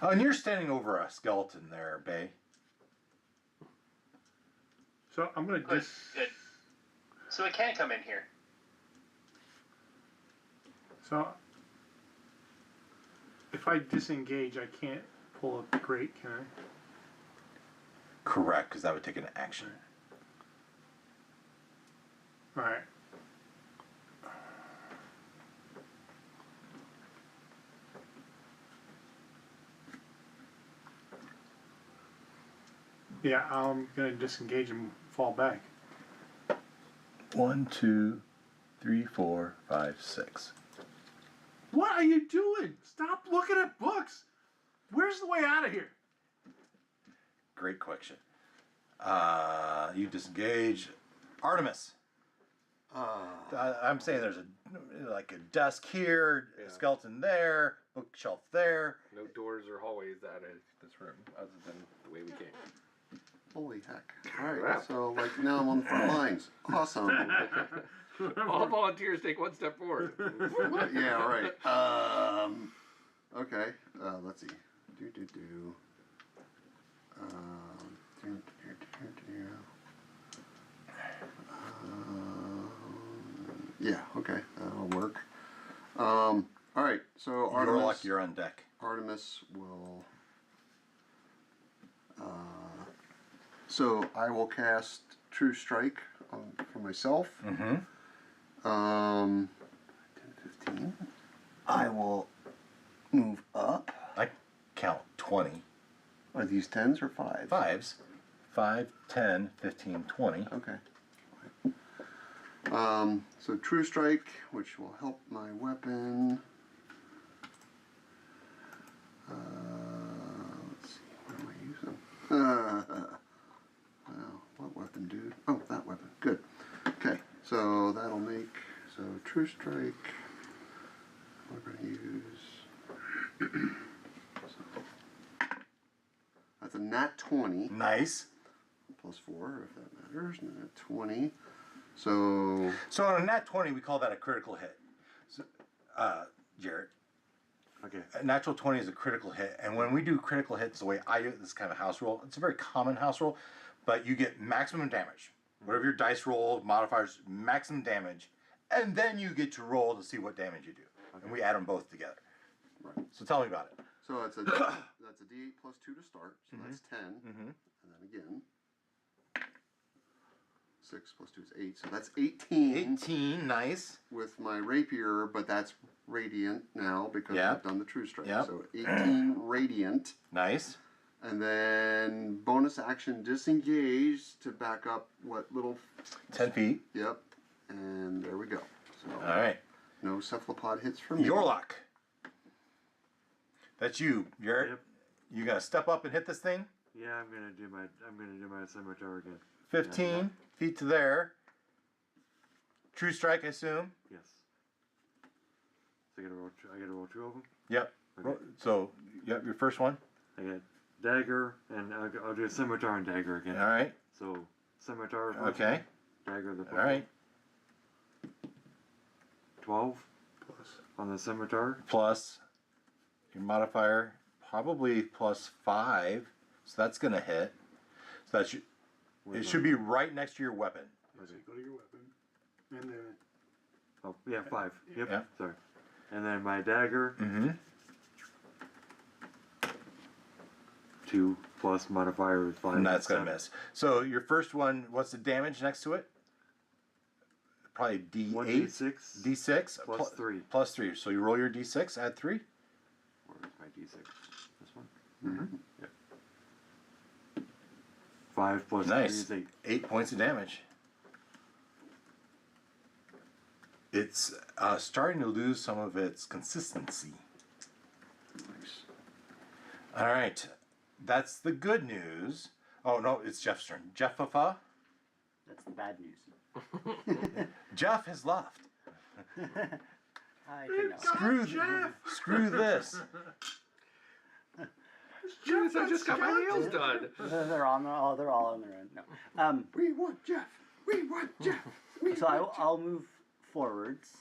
Oh, and you're standing over a skeleton there, Bay. So I'm gonna Good, good. So it can come in here. So if I disengage, I can't pull a grate, can I? Correct, because that would take an action. All right. Yeah, I'm gonna disengage and fall back. 1, 2, 3, 4, 5, 6. What are you doing? Stop looking at books. Where's the way out of here? Great question. You disengage. Artemis. I'm saying there's a desk here, a skeleton there, bookshelf there. No doors or hallways out of this room other than the way we came. Holy heck. Alright, Crap. so like now I'm on the front lines. Awesome. All volunteers take one step forward. Yeah, right. Okay, let's see. Yeah, okay, that'll work. Alright, so Artemis. You're on deck. Artemis will. So I will cast True Strike for myself. Mm-hmm. 10, 15. I will move up. I count 20. Are these use 10s or 5s? 5s. 5, 10, 15, 20. Okay. So True Strike, which will help my weapon. Let's see, what am I using? Well, what weapon, dude? Oh, that weapon. Good. Okay, so that'll make, so True Strike, we're going to use, so, that's a nat 20. Nice. Plus 4, if that matters. Nat 20. So on a nat 20, we call that a critical hit. So, Jarrett. Okay. A natural 20 is a critical hit, and when we do critical hits, the way I do it, this is kind of a house rule. It's a very common house rule, but you get maximum damage. Whatever your dice roll modifiers, maximum damage, and then you get to roll to see what damage you do. Okay. And we add them both together. Right. So tell me about it. So it's a that's a D8 plus 2 to start, so that's 10, and then again 6 plus 2 is 8, so that's 18. 18, nice. With my rapier, but that's radiant now because I've done the True Strike. Yep. So 18 radiant. Nice. And then bonus action disengage to back up what little 10 feet. Yep. And there we go. So all right. No cephalopod hits for me. Your luck. That's you, Jarrett. Yep. You gotta step up and hit this thing. Yeah, I'm gonna do my scimitar again. 15 feet to there. True Strike, I assume. Yes. So I gotta roll 2 of them. Yep. Okay. So, yep, your first one. I got dagger, and I'll do a scimitar and dagger again. All right. So scimitar. Okay. Dagger the. All right. 12 Plus. on the scimitar. Plus your modifier, probably plus 5. So that's gonna hit. So that's it should be right next to your weapon. So you go to your weapon, and then Oh yeah, 5. Yep. Yeah. Sorry. And then my dagger. Mm-hmm. 2 plus modifier is 5. And that's gonna 7. miss. So your first one, what's the damage next to it? Probably D8. 1d6. D6 Plus 3. Plus 3. So you roll your D6, add 3. Where's my d6? This one? Mm-hmm. Yep. 5 plus 3 Nice. is 8. 8 points of damage. It's starting to lose some of its consistency. Nice. All right. That's the good news. Oh, no, it's Jeff's turn. Jeffafa? That's the bad news. Jeff has left. I can know. Screw this. Jeez, I just got my nails done. They're all on their own. No. We want Jeff. We want Jeff. So I'll move forwards.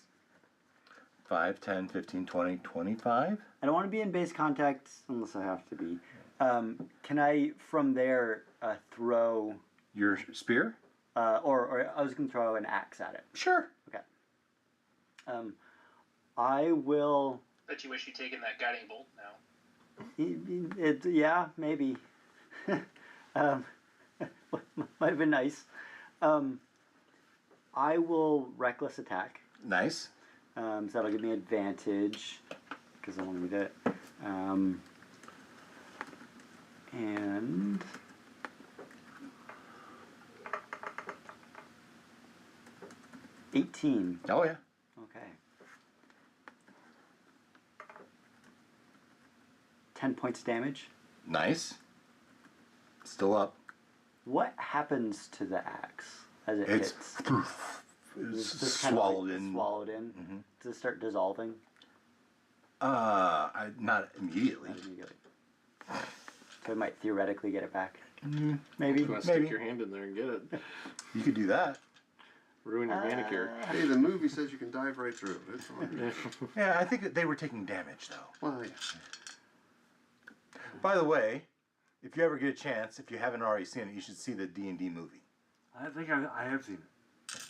5, 10, 15, 20, 25. I don't want to be in base contact unless I have to be. Can I, from there, throw... Your spear? Or I was going to throw an axe at it. Sure. Okay. I will... Bet you wish you'd taken that guiding bolt now. Yeah, maybe. Might have been nice. I will reckless attack. Nice. So that'll give me advantage because I want to do that. And 18. Oh, yeah. Okay. 10 points damage. Nice. Still up. What happens to the axe as it It's hits? it's Just kinda swallowed like in. Swallowed in. Mm-hmm. Does it start dissolving? Not immediately. Not immediately. So I might theoretically get it back. Maybe. You want to stick your hand in there and get it. You could do that. Ruin your manicure. Hey, the movie says you can dive right through. It's fine. Yeah, I think that they were taking damage though. Well, yeah. By the way, if you ever get a chance, if you haven't already seen it, you should see the D&D movie. I think I have seen it.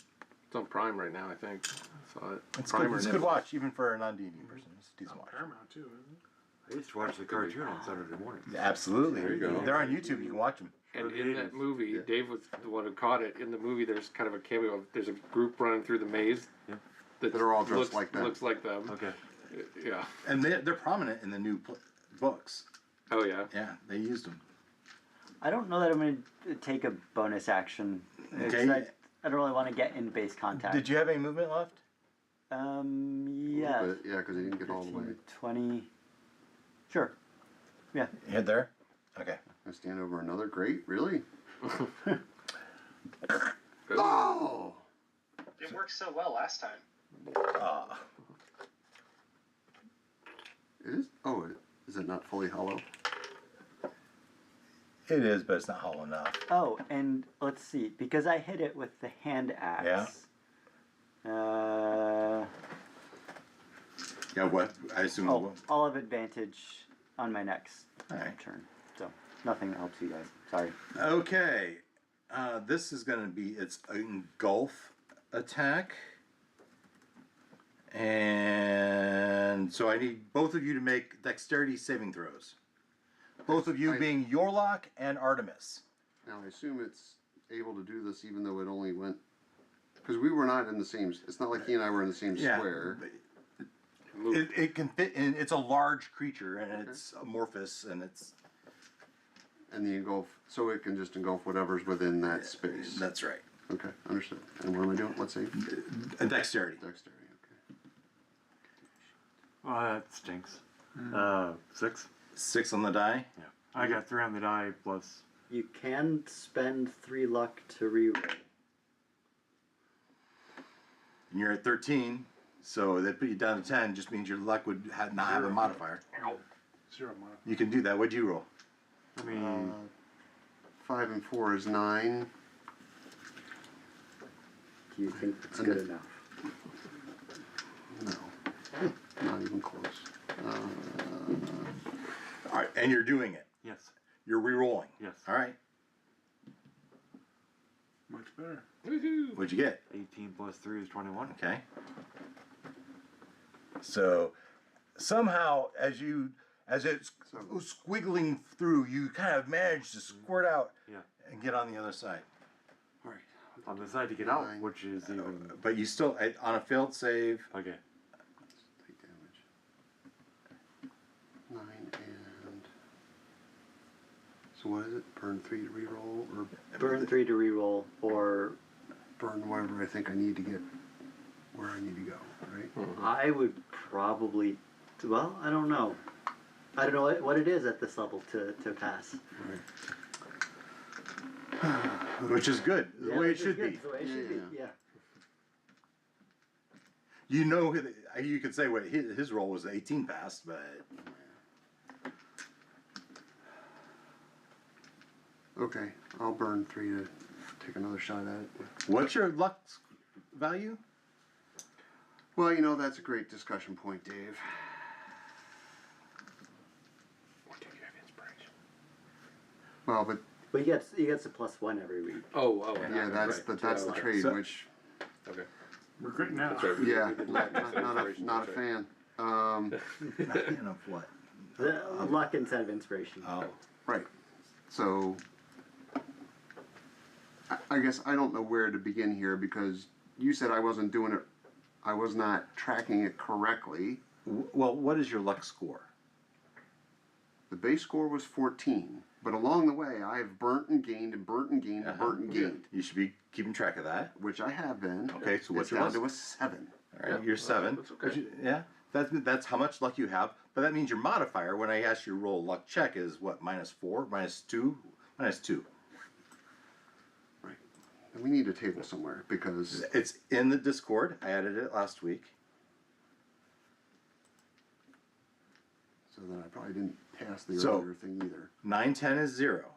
It's on Prime right now, I think. I saw it. It's Prime good. or It's a good Netflix. watch, even for a non-D&D person. It's a decent watch. Paramount too, isn't it? I used to watch the cartoon on Saturday morning. Absolutely. There you go. They're on YouTube. You can watch them. And It in is. that movie, Yeah. Dave was the one who caught it. In the movie, there's kind of a cameo of there's a group running through the maze. Yeah. That are all dressed like them. Looks like them. Okay. Yeah. And they're prominent in the new books. Oh yeah. Yeah, they used them. I don't know that I'm going to take a bonus action. Okay. I don't really want to get in base contact. Did you have any movement left? Yeah. But, yeah, because he didn't get all the way. 20. Sure. Yeah. Head there? Okay. I stand over another grate? Really? Oh! It worked so well last time. It is? Oh, is it not fully hollow? It is, but it's not hollow enough. Oh, and let's see. Because I hit it with the hand axe. Yeah. Yeah, what? I assume. Oh, I'll have advantage on my next Alright. turn. So, nothing helps you guys. Sorry. Okay. This is going to be its engulf attack. And so I need both of you to make dexterity saving throws. Both of you being Yorlok and Artemis. Now, I assume it's able to do this even though it only went... Because we were not in the same... It's not like he and I were in the same square. It can fit in. It's a large creature, and it's amorphous, and it's... And the engulf... So it can just engulf whatever's within that space. That's right. Okay, understood. And what am I doing? Let's see. Dexterity. Dexterity, okay. Oh, that stinks. 6. 6 on the die. Yeah. I got 3 on the die plus. You can spend 3 luck to reroll. And you're at 13, so they put you down to 10. Just means your luck would not have a modifier. 0 modifier. You can do that. What'd you roll? I mean, 5 and 4 is 9. Do you think it's good enough? No. Not even close. All right, and you're doing it. yes. You're re-rolling. Yes. All right. Much better. Woohoo! What'd you get? 18 plus 3 is 21. Okay. So somehow, as it's squiggling through, you kind of manage to squirt out Yeah. and get on the other side. All right. On the side to get out, 9. which is even. But you still, on a failed save, Okay. Take damage. 9 and... So what is it? Burn 3 to reroll, or Burn 3 to reroll, or burn whatever I think I need to get where I need to go, right? I would probably. Well, I don't know. I don't know what it is at this level to pass. which is good, the way it should be. The way it should be, yeah. You know, you could say what his roll was 18 passed, but Okay, I'll burn 3 to take another shot at it. what's your luck value? Well, you know, that's a great discussion point, Dave. What do you have inspiration? Well, but But he gets a +1 every week. Oh, yeah, that's the trade, So- which Okay. We're great now. That's right. yeah, We did not inspiration, a that's right. fan. Not enough what? The luck instead of inspiration. Oh, Right. So I guess I don't know where to begin here because you said I wasn't doing it. I was not tracking it correctly. well, what is your luck score? The base score was 14, but along the way I have burnt and gained and burnt and gained and burnt and gained, You should be keeping track of that. which I have been. Okay, so what's it's your down luck? to a 7. All right, Yeah, you're well, 7. that's okay. Which yeah, that's how much luck you have. But that means your modifier when I ask you to roll a luck check is what? -4, -2, -2. Right. And we need a table somewhere because It's in the Discord. I added it last week. so then I probably didn't pass the So- earlier thing either. 9, 10 is 0.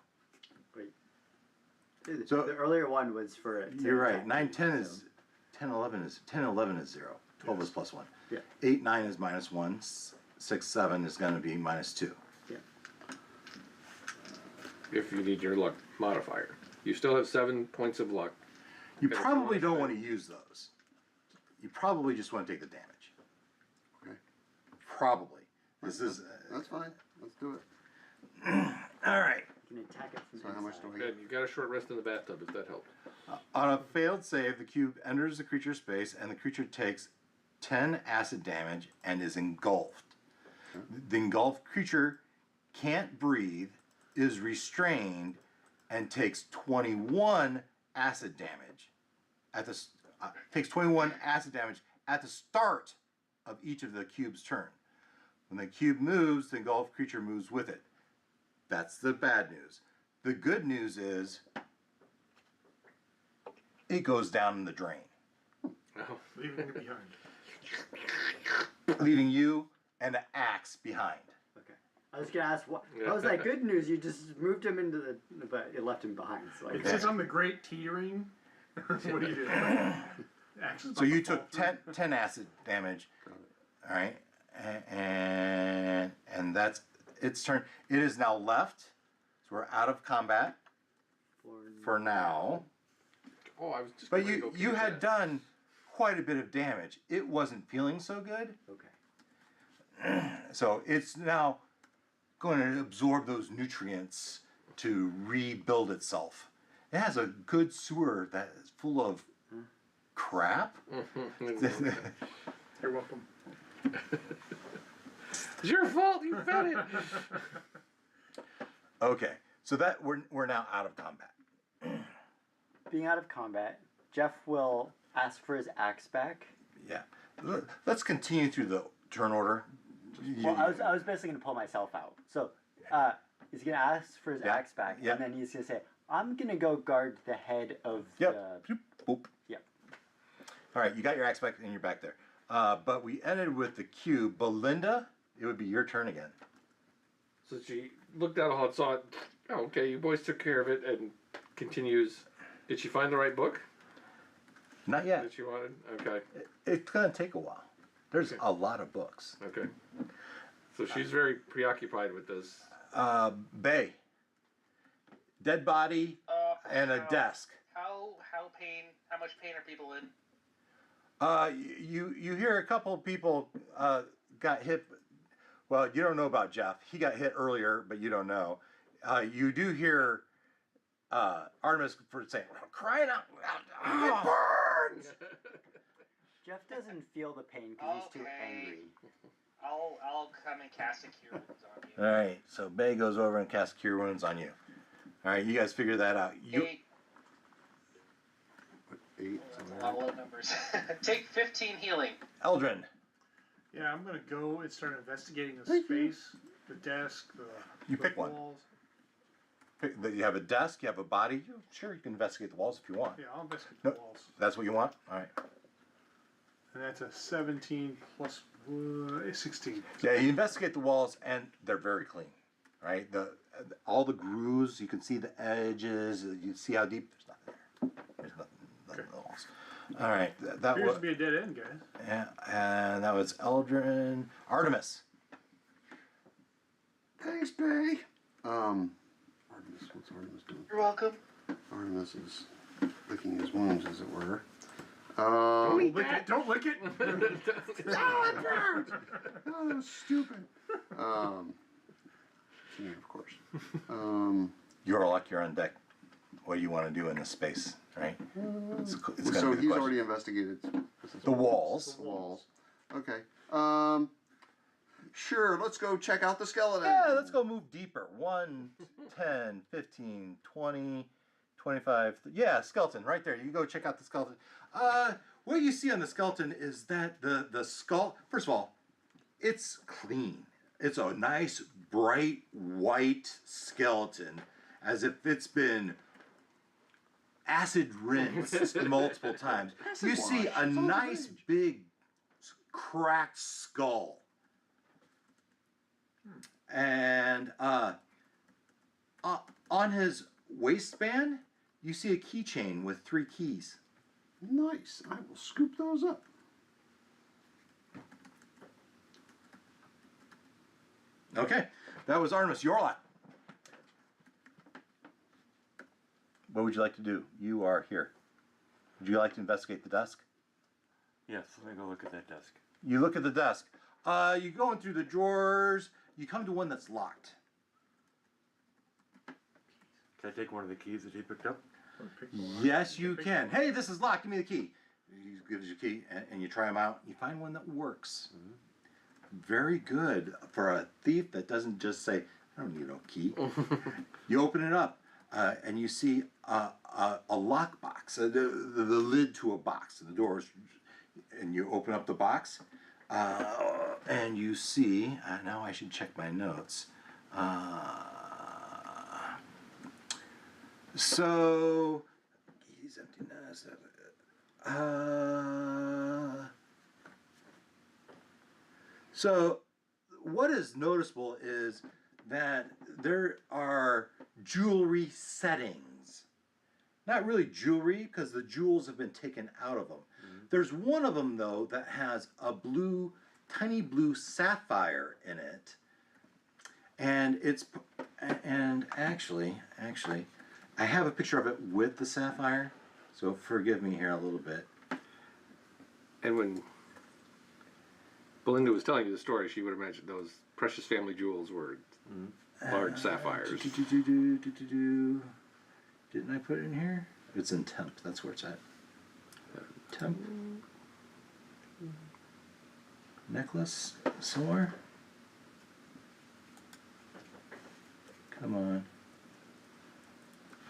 So- the earlier one was for it. You're right. 9, 10 is 10, 11 is 0. 12 is +1. Yeah. 8, 9 is -1. 6, 7 is going to be -2. Yeah. If you need your luck modifier, you still have 7 points of luck. You Okay, probably if you don't wanna want to use those. You probably just want to take the damage. Okay. Probably. This is That's fine. Let's do it. all right. You can attack it from So how much do I Good. get? You got a short rest in the bathtub if that helps. On a failed save, the cube enters the creature's space, and the creature takes 10 acid damage and is engulfed. The engulfed creature can't breathe, is restrained, and takes 21 acid damage at the takes 21 acid damage at the start of each of the cube's turn. When the cube moves, the engulfed creature moves with it. That's the bad news. The good news is it goes down in the drain, Leaving it behind. leaving you and the axe behind. Okay. I was gonna ask what was that good news? You just moved him into the, but you left him behind. So It says I'm the great teetering. What do you do? So you took 10 acid damage. All right, and that's its turn. It is now left. So we're out of combat for now. Oh, I was just. But gonna go you finish had that. done quite a bit of damage. It wasn't feeling so good. okay. So it's now going to absorb those nutrients to rebuild itself. It has a good sewer that is full of crap. You're welcome. It's your fault. You fed it. Okay, so that we're now out of combat. Being out of combat, Jeff will ask for his axe back. Yeah, let's continue through the turn order. Well, I was basically gonna pull myself out. So he's gonna ask for his axe back, Yeah. and then he's gonna say, "I'm gonna go guard the head of Yep. the." Boop. Yep. All right, you got your axe back and you're back there. But we ended with the cube. Belinda, it would be your turn again. So she looked out and saw it. Oh, okay, you boys took care of it, and continues. Did she find the right book Not yet. that she wanted? Okay, It's going to take a while. There's a lot of books. okay. So she's very preoccupied with this. Bay. Dead body and a desk. How much pain are people in? You hear a couple of people got hit. Well, you don't know about Jeff. He got hit earlier, but you don't know. You do hear Artemis for saying, "Crying out loud, it burns!" Jeff doesn't feel the pain because he's too Okay. angry. I'll come and cast a cure wounds on you. All right, so Bay goes over and casts Cure Wounds on you. All right, you guys figure that out. You 8. That's a lot of low numbers. Take 15 healing. Eldrin. Yeah, I'm gonna go and start investigating the space, the desk, You the pick one. walls. You have a desk, you have a body. Sure, you can investigate the walls if you want. Yeah, I'll investigate No. the walls. That's what you want? All right. And that's a 17 plus 16. Yeah, you investigate the walls, and they're very clean, right? All the grooves, you can see the edges. You see how deep. There's nothing there. There's nothing in the walls. All right, that Appears was to be a dead end, guys. yeah, and that was Eldrin. Artemis. Thanks, Bay. Artemis, what's Artemis doing? You're welcome. Artemis is licking his wounds, as it were. Don't lick it! Don't lick it! Oh, it burns! Oh, that was stupid. Yeah, of course. Yorlok, you're on deck. What do you want to do in this space, right? It's So gonna be the he's question. already investigated The walls. The walls. Okay. Sure, let's go check out the skeleton. Yeah, let's go move deeper. 1, 10, 15, 20, 25. Yeah, skeleton, right there. You go check out the skeleton. What you see on the skeleton is that the skull, first of all, it's clean. It's a nice, bright, white skeleton, as if it's been acid rinsed multiple times. Acid You see wash. a It's all nice, rage. big, cracked skull. And on his waistband, you see a keychain with 3 keys. Nice. I will scoop those up. Okay, that was Artemis Yorlok. What would you like to do? You are here. Would you like to investigate the desk? Yes, let me go look at that desk. You look at the desk. You going through the drawers. You come to one that's locked. Can I take one of the keys that he picked up? Yes, you can. Hey, this is locked. Give me the key. He gives you a key, and you try them out. You find one that works. Very good for a thief that doesn't just say, "I don't need no key." You open it up. and you see a lockbox, the lid to a box. The doors, and you open up the box, and you see. Now I should check my notes. So, keys, emptiness. So, what is noticeable is that there are jewelry settings. Not really jewelry, because the jewels have been taken out of them. There's one of them, though, that has a tiny blue sapphire in it. And actually, I have a picture of it with the sapphire, so forgive me here a little bit. And when Belinda was telling you the story, she would have mentioned those precious family jewels were large sapphires. Didn't I put it in here? It's in temp. That's where it's at. Temp. Necklace somewhere. Come on.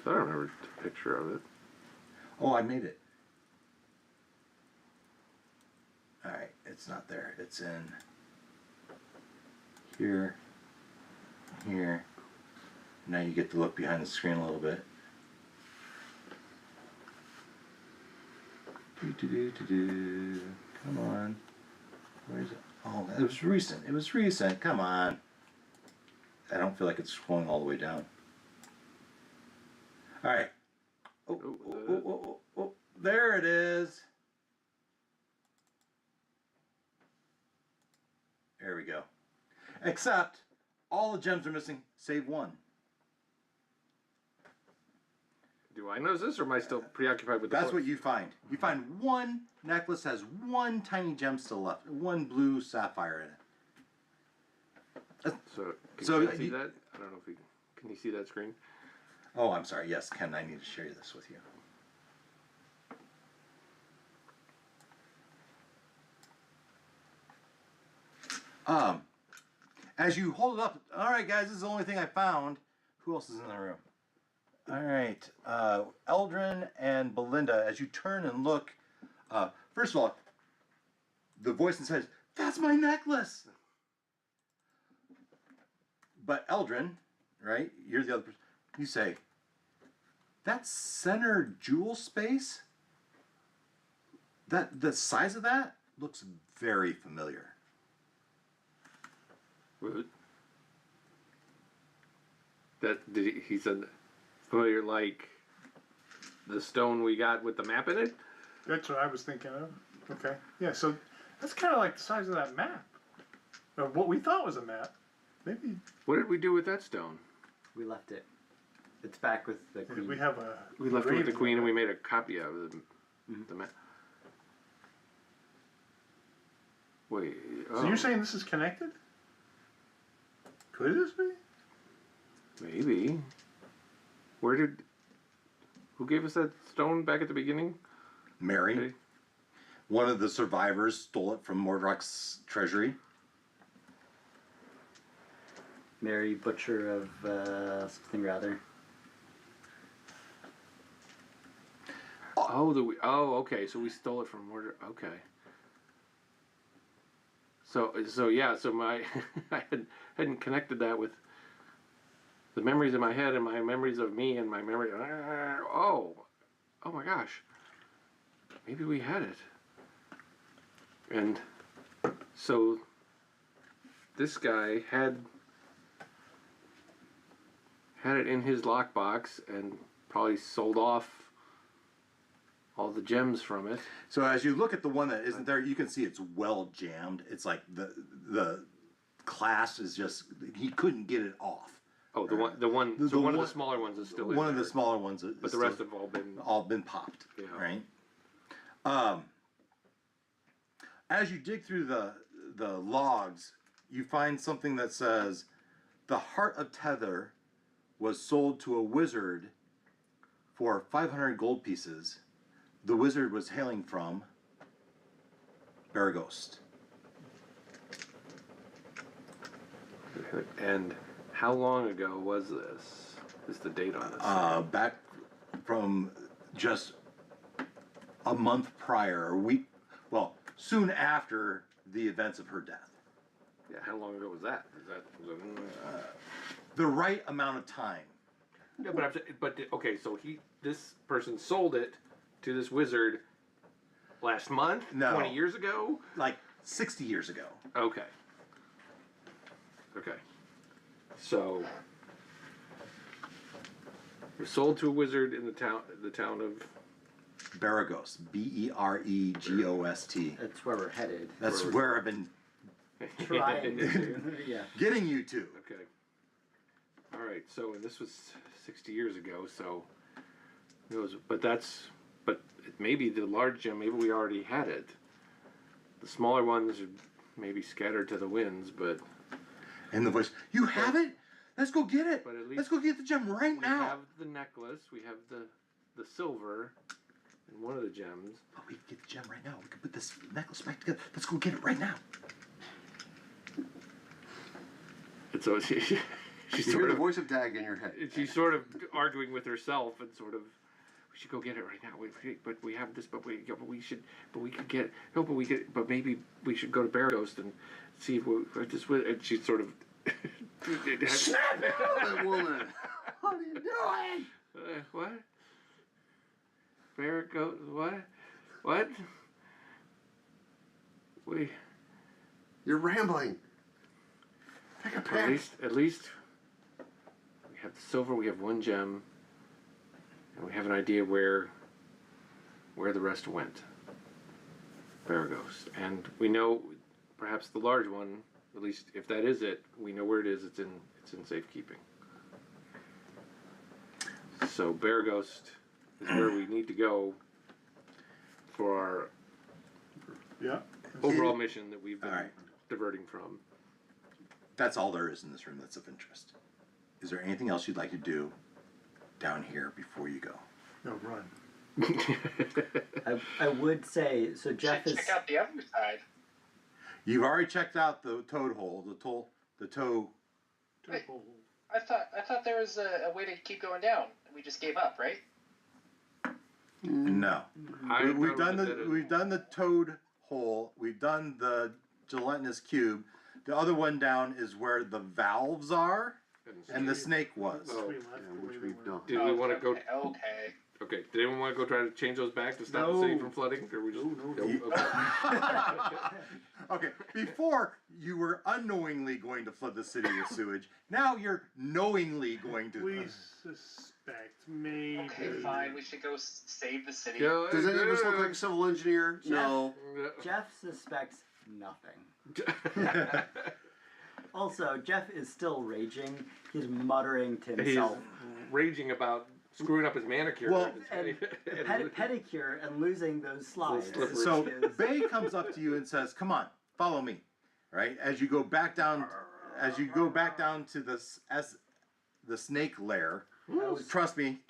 I don't remember the picture of it. Oh, I made it. All right, it's not there. It's in here. Here. Now you get to look behind the screen a little bit. Come on. Where is it? Oh, it was recent. It was recent. Come on. I don't feel like it's scrolling all the way down. All right. Oh, there it is. There we go. Except all the gems are missing, save one. Do I notice this, or am I still preoccupied with the That's book? what you find. You find one necklace has one tiny gem still left, one blue sapphire in it. So, can So you see you- that? I don't know if you can you see that screen? Oh, I'm sorry. Yes, Ken, I need to share this with you. As you hold it up, all right, guys, this is the only thing I found. Who else is in the room? All right, Eldrin and Belinda, as you turn and look, first of all, the voice says, "That's my necklace." But Eldrin, right? You're the other person. You say, "That center jewel space, the size of that looks very familiar." What? That did he said familiar like the stone we got with the map in it? That's what I was thinking of. Okay. Yeah, so that's kind of like the size of that map. Or what we thought was a map. Maybe What did we do with that stone? We left it. It's back with the queen. we have a. We left it with the engraving queen and of we made a copy of the map. Wait. So you're saying this is connected? Could this be? Maybe. Who gave us that stone back at the beginning? Mary, Okay. one of the survivors, stole it from Mordroc's treasury. Mary Butcher of something rather. Okay. So we stole it from Mordroc. Okay. So yeah. So my I hadn't connected that with the memories in my head and my memories of me and my memory. Oh my gosh. Maybe we had it. And so this guy had it in his lockbox and probably sold off all the gems from it. So as you look at the one that isn't there, you can see it's well jammed. It's like the clasp is just, he couldn't get it off. Oh, The one of the one- smaller ones is still in One of the there, smaller ones, but the rest have all been popped, Yeah. right? As you dig through the logs, you find something that says, "The Heart of Tether was sold to a wizard for 500 gold pieces. The wizard was hailing from Baragost." And how long ago was this? is the date on this? Back from just a month prior, a week, well, soon after the events of her death. Yeah, how long ago was that? The right amount of time. Yeah, but okay, so this person sold it to this wizard last month, No. 20 years ago. Like 60 years ago. Okay. So it was sold to a wizard in the town of. Beregost. Beregost. That's where we're headed. That's where I've been Trying to. Yeah. getting you to. Okay. All right. So, and this was 60 years ago. So it was, but maybe the large gem. Maybe we already had it. The smaller ones are maybe scattered to the winds, but. And the voice, you have it? Let's go get it. But at least Let's go get the gem right we now. have the necklace. We have the silver, and one of the gems. But we can get the gem right now. We can put this necklace back together. Let's go get it right now. And so she's You hear sort the of. voice of Dag in your head. She's sort of arguing with herself and sort of, we should go get it right now. But we have this, but we could get, no, but we could, but maybe we should go to Beregost and see if we just. And she's sort of. Snap out, woman! What are you doing? What? Beregost? What? What? You're rambling. Take a pen. At least we have the silver. We have one gem, and we have an idea where the rest went. Beregost, and we know perhaps the large one. At least if that is it, we know where it is. It's in safekeeping. So Beregost is where we need to go for our overall mission that we've been All right. diverting from. That's all there is in this room that's of interest. Is there anything else you'd like to do down here before you go? No, run. I would say so. Jeff is. Check out the other side. You've already checked out the toad hole, the toe. Wait. I thought there was a way to keep going down. We just gave up, right? No. We've done We've the toad hole. We've done the gelatinous cube. The other one down is where the valves are and the snake was. Oh. We left the way Which they we've were. done. Did we want to go? Okay. Okay. Did anyone want to go try to change those back to stop the city from flooding, or we just? No. Okay. Okay, before you were unknowingly going to flood the city with sewage. Now you're knowingly going to. We suspect, maybe. Okay, fine. We should go save the city. Yeah, Does any of us look like a civil engineer? Jeff? No. Jeff suspects nothing. Also, Jeff is still raging. He's muttering to He's himself. raging about screwing up his manicure. Well, And pedicure and losing those slides. slippers. So which is- Bay comes up to you and says, "Come on, follow me." Right as you go back down, to the snake lair. Trust me.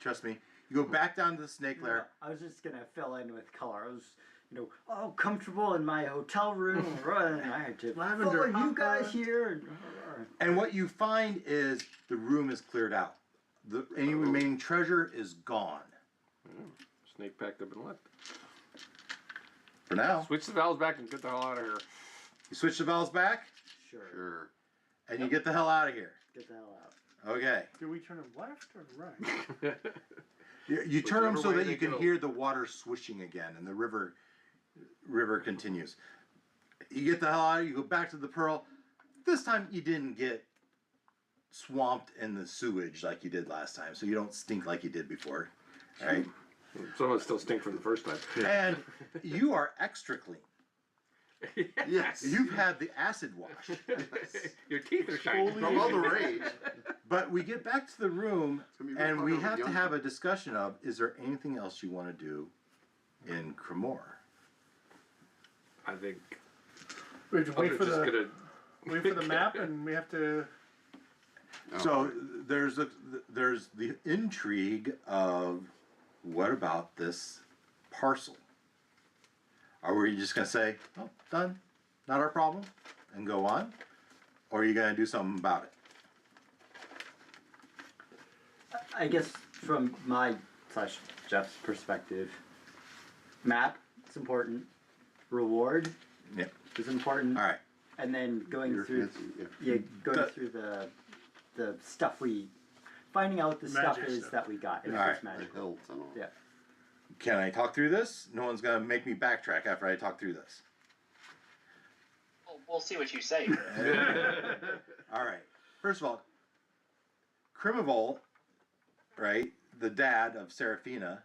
You go back down to the snake lair. I was just gonna fill in with color. I was, comfortable in my hotel room. And I had to follow you guys here. And what you find is the room is cleared out. Any remaining treasure is gone. Snake packed up and left. For now. Switch the valves back and get the hell out of here. You switch the valves back, Sure. and you get the hell out of here. Get the hell out. Okay. Do we turn them left or right? You turn them so way that they you can go. hear the water swishing again, and the river continues. You get the hell out. You go back to the Pearl. This time you didn't get swamped in the sewage like you did last time, so you don't stink like you did before. All right. Some of it still stink from the first time. And you are extra clean. Yes. You've had the acid wash. Your teeth are shining. From all the rage. But we get back to the room, gonna be real and we fucking have to young. have a discussion of, is there anything else you want to do in Crimmor? I think We have to I'm wait for just the gonna. wait for the map, and we have to. So there's the intrigue of, what about this parcel? Are we just gonna say, oh, done, not our problem, and go on? Or are you gonna do something about it? I guess from my / Jeff's perspective, map is important. Reward Yep. is important. All right. And then going You're through, fancy, through the stuff finding out the stuff Magic is stuff. that we got in the All first right. The magic. hills and all. Yeah. Can I talk through this? No one's gonna make me backtrack after I talk through this. We'll see what you say. All right. First of all, Crimmor, right, the dad of Seraphina.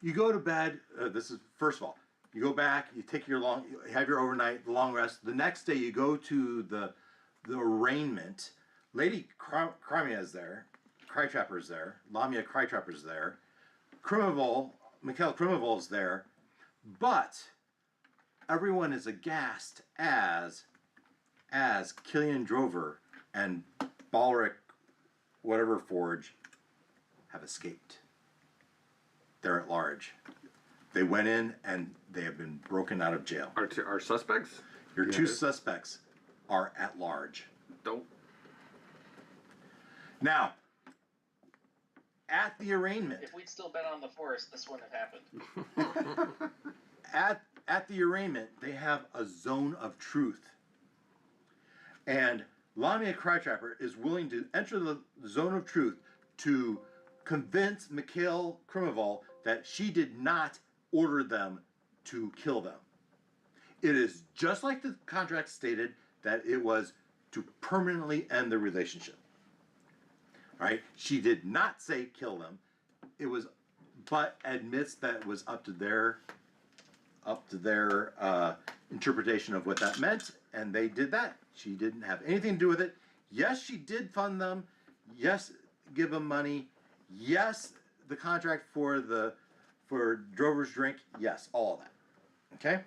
You go to bed. This is first of all. You go back. You take you have your overnight, long rest. The next day, you go to the arraignment. Lady Crimea is there. Crytrapper is there. Lamia Crytrapper is there. Mikhail Crimmor is there. But everyone is aghast as Killian Drover and Balric, whatever Forge, have escaped. They're at large. They went in and they have been broken out of jail. Our suspects? Your two suspects are at large. Don't. Now, at the arraignment, If we'd still been on the forest, this wouldn't have happened. at the arraignment, they have a zone of truth. And Lamia Crytrapper is willing to enter the zone of truth to convince Mikhail Crimmor that she did not order them to kill them. It is just like the contract stated that it was to permanently end the relationship. Right? She did not say kill them. It was, but admits that it was up to their interpretation of what that meant, and they did that. She didn't have anything to do with it. Yes, she did fund them. Yes, give them money. Yes, the contract for Drover's drink. Yes, all of that. Okay.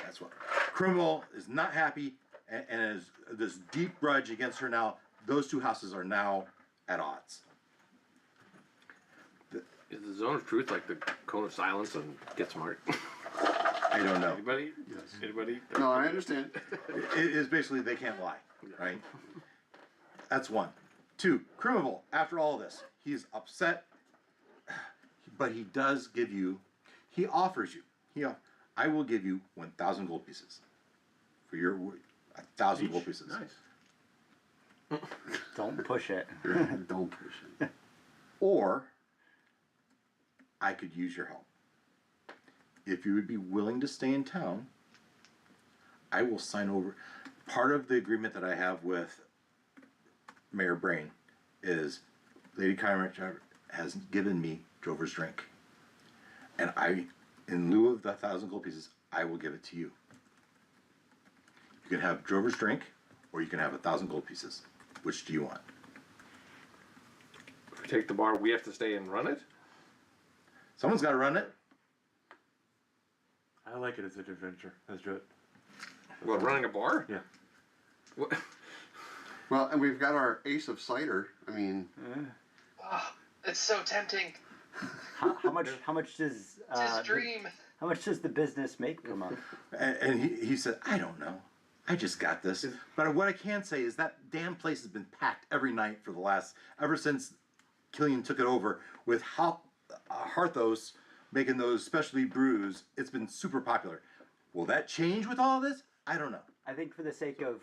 That's what Crimmor is not happy and is this deep grudge against her now. Those two houses are now at odds. Is the zone of truth like the cone of silence on Get Smart? I don't know. Anybody? Yes. Anybody? No, I understand. It is basically they can't lie, right? That's one. Two, Crimmor, after all this, he's upset, but he does give you, he offers you, I will give you 1,000 gold pieces for your 1,000 gold pieces. Nice. Don't push it. Don't push it. Or I could use your help. If you would be willing to stay in town, I will sign over. Part of the agreement that I have with Mayor Brain is Lady Crimmor has given me Drover's drink. And in lieu of the 1,000 gold pieces, I will give it to you. You can have Drover's drink, or you can have 1,000 gold pieces. Which do you want? If we take the bar, we have to stay and run it? Someone's got to run it. I like it as an adventure. Let's do it. What, running a bar? Yeah. What? Well, and we've got our ace of cider. I mean, Oh, it's so tempting. How much does It's his dream. how much does the business make per month? And he said, I don't know. I just got this. But what I can say is that damn place has been packed every night for ever since Killian took it over with Harthos making those specialty brews. It's been super popular. Will that change with all of this? I don't know. I think for the sake of,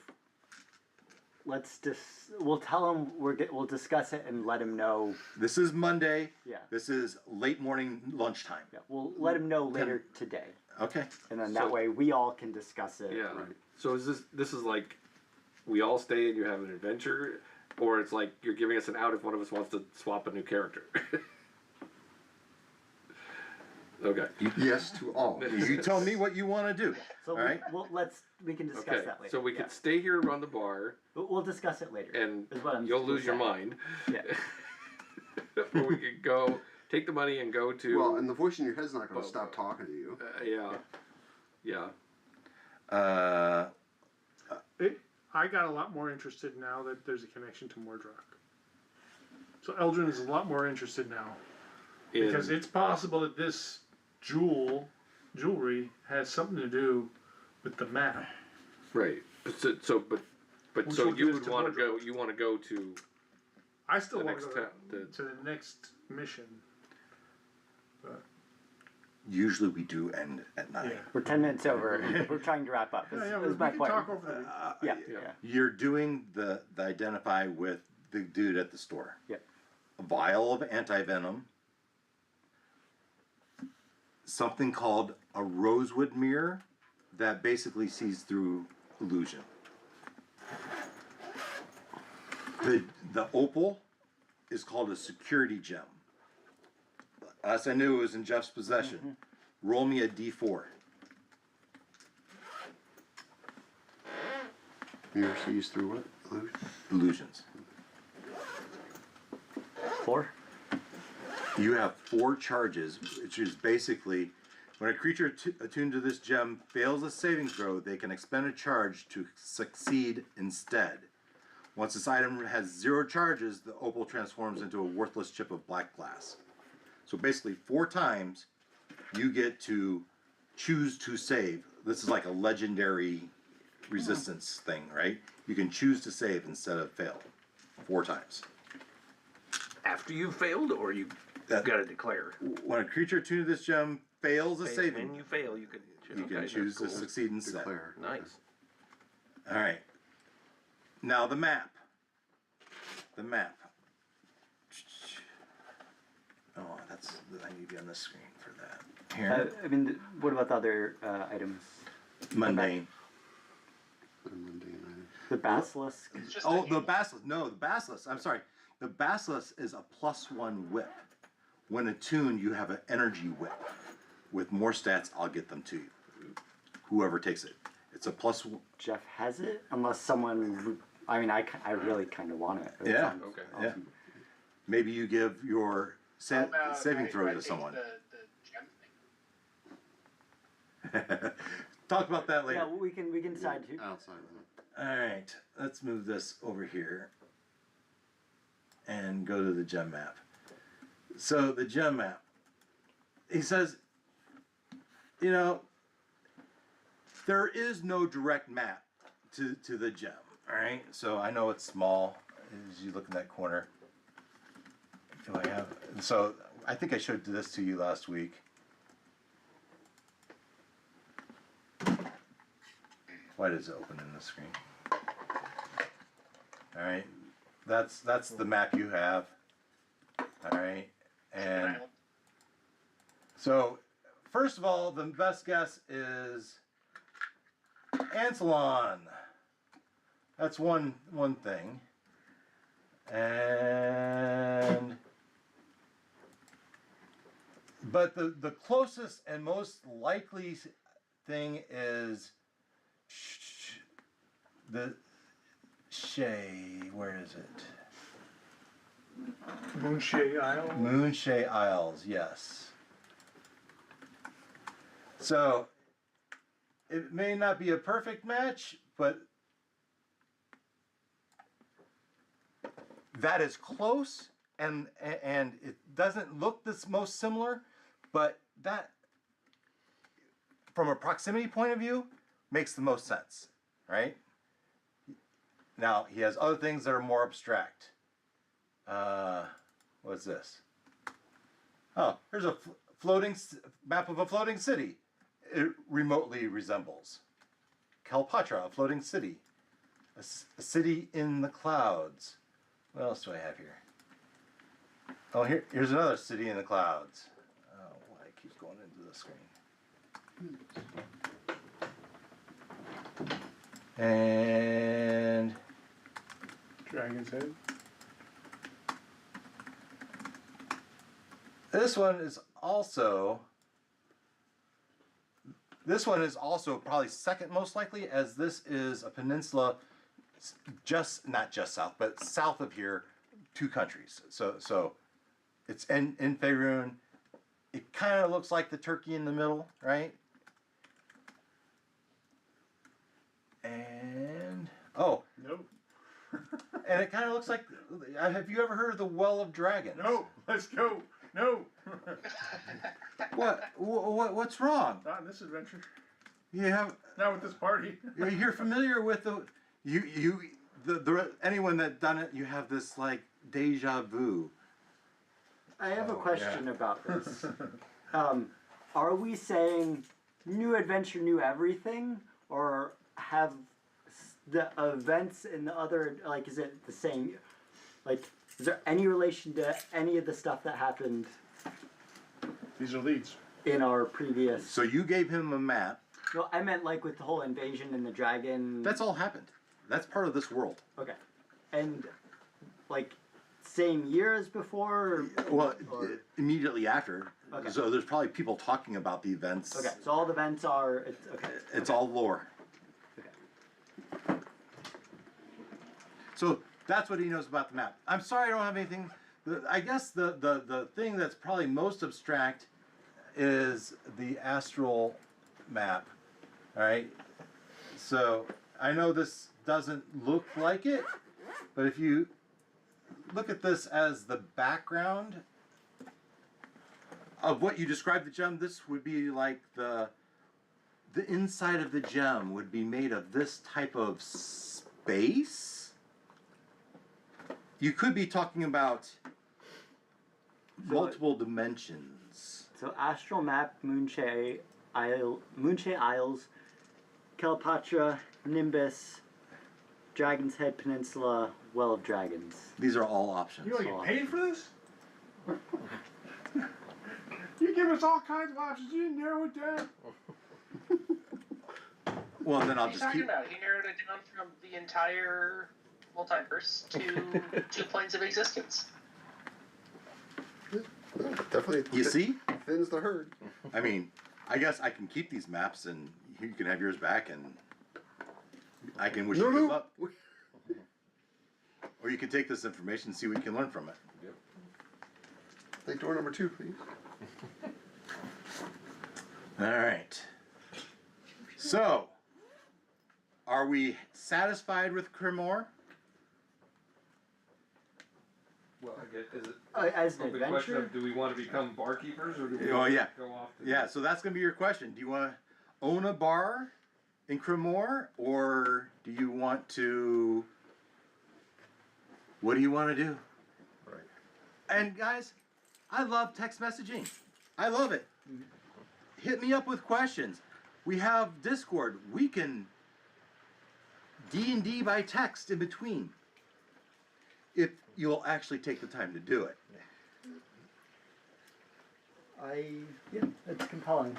we'll tell him we'll discuss it and let him know. This is Monday. Yeah. This is late morning lunchtime. Yeah, we'll let him know later today, Okay. and then So- that way we all can discuss it. Yeah. So is this is like we all stay and you have an adventure, or it's like you're giving us an out if one of us wants to swap a new character? Okay. yes to all. You tell me what you want to do. So All right. we can discuss Okay. that later. So we yeah. could stay here, run the bar, But we'll discuss it later. and is what I'm you'll lose your saying. mind. Yeah. Or we could go take the money and go to. Well, and the voice in your head's not going Well, to stop talking to you. Yeah. I got a lot more interested now that there's a connection to Mordroc. So Eldrin is a lot more interested now. Because it's possible that this jewelry has something to do with the map. Right. But But Which so will you give us would to want to go. Mordroc. You want to go to I still the want next to go the to the next mission. But Usually we do end at 9. yeah. We're 10 minutes over. We're trying to wrap up. Yeah, Is we my can point. talk over the Yeah, Yeah. yeah. You're doing the identify with the dude at the store. Yep. A vial of antivenom, something called a rosewood mirror that basically sees through illusion. The opal is called a security gem. Last I knew it was in Jeff's possession. Roll me a d4. Mirror sees through what? Illusion? Illusions. 4. You have 4 charges, which is basically when a creature attuned to this gem fails a saving throw, they can expend a charge to succeed instead. Once this item has 0 charges, the opal transforms into a worthless chip of black glass. So basically, 4 times you get to choose to save. This is like a legendary resistance thing, right? You can choose to save instead of fail 4 times. After you've failed, or you That- got to declare? When a creature attuned to this gem fails a saving, When you fail, you can. you can okay, choose that's to cool. succeed instead. Declare. Nice. All right. Now the map. The map. Oh, I need to be on the screen for that. Here. I mean, what about the other items? Mundane. Mundane item. The basilisk. It's just Oh, a- the basilisk. No, the basilisk. I'm sorry. The basilisk is a +1 whip. When attuned, you have an energy whip. With more stats, I'll get them to you. Whoever takes it. It's a +1. Jeff has it, unless someone. I mean, I really kind of want it. It Yeah. sounds Okay. Yeah. awesome. Maybe you give your How about saving I throw to take someone. The gem thing. Talk about that later. Yeah, we can decide too. Outside of that. All right, let's move this over here and go to the gem map. So the gem map, he says, you know, there is no direct map to the gem. All right, so I know it's small as you look in that corner. Do I have? So I think I showed this to you last week. Why does it open in the screen? All right, that's the map you have. All right, and so first of all, the best guess is Ancelon. That's one thing, and but the closest and most likely thing is the Shay. Where is it? Moonshay Isle. Moonshay Isles, yes. So it may not be a perfect match, but that is close, and it doesn't look the most similar, but that, from a proximity point of view, makes the most sense, right? Now he has other things that are more abstract. What's this? Oh, here's a map of a floating city. It remotely resembles Kalpatra, a floating city, a city in the clouds. What else do I have here? Oh, here's another city in the clouds. Oh, why it keeps going into the screen. And Dragon's Head. this one is also probably second most likely, as this is a peninsula, not just south, but south of here, 2 countries. So it's in Faerun. It kind of looks like the Turkey in the middle, right? And No. and it kind of looks like. Have you ever heard of the Well of Dragons? No. Let's go. No. What's wrong? Not in this adventure. You have. Not with this party. You're familiar with the anyone that done it, you have this like deja vu. I have a question about this. Are we saying new adventure, new everything, or have the events in the other, like, is it the same? Like, is there any relation to any of the stuff that happened These are leads. in our previous? So you gave him a map. No, I meant like with the whole invasion and the dragon. That's all happened. That's part of this world. Okay, and like same year as before. Well, or- immediately after. Okay. So there's probably people talking about the events. Okay, so all the events are. Okay. It's all lore. Okay. So that's what he knows about the map. I'm sorry I don't have anything. I guess the thing that's probably most abstract is the astral map. All right. So I know this doesn't look like it, but if you look at this as the background of what you described the gem, this would be like the inside of the gem would be made of this type of space. You could be talking about multiple dimensions. So astral map, Moonshea Isles, Kelpatra, Nimbus, Dragon's Head Peninsula, Well of Dragons. These are all options. You don't get paid for this? You give us all kinds of options. You didn't narrow it down. Well, then I'll What are you just talking keep. about? He narrowed it down from the entire multiverse to 2 planes of existence. Definitely. You see? Thins the herd. I mean, I guess I can keep these maps, and you can have yours back, and I can wish you good luck. Or you can take this information and see what you can learn from it. Take door number 2, please. All right. So, are we satisfied with Crimmor? Well, I get, is it As an the question adventure? of do we want to become barkeepers or do we Oh, want yeah. to go off to Yeah, so that's going to be your question. Do you want to own a bar in Crimmor, or do you want to... What do you want to do? Right. And guys, I love text messaging. I love it. Hit me up with questions. We have Discord. We can D&D by text in between. If you'll actually take the time to do it. Yeah, it's compelling.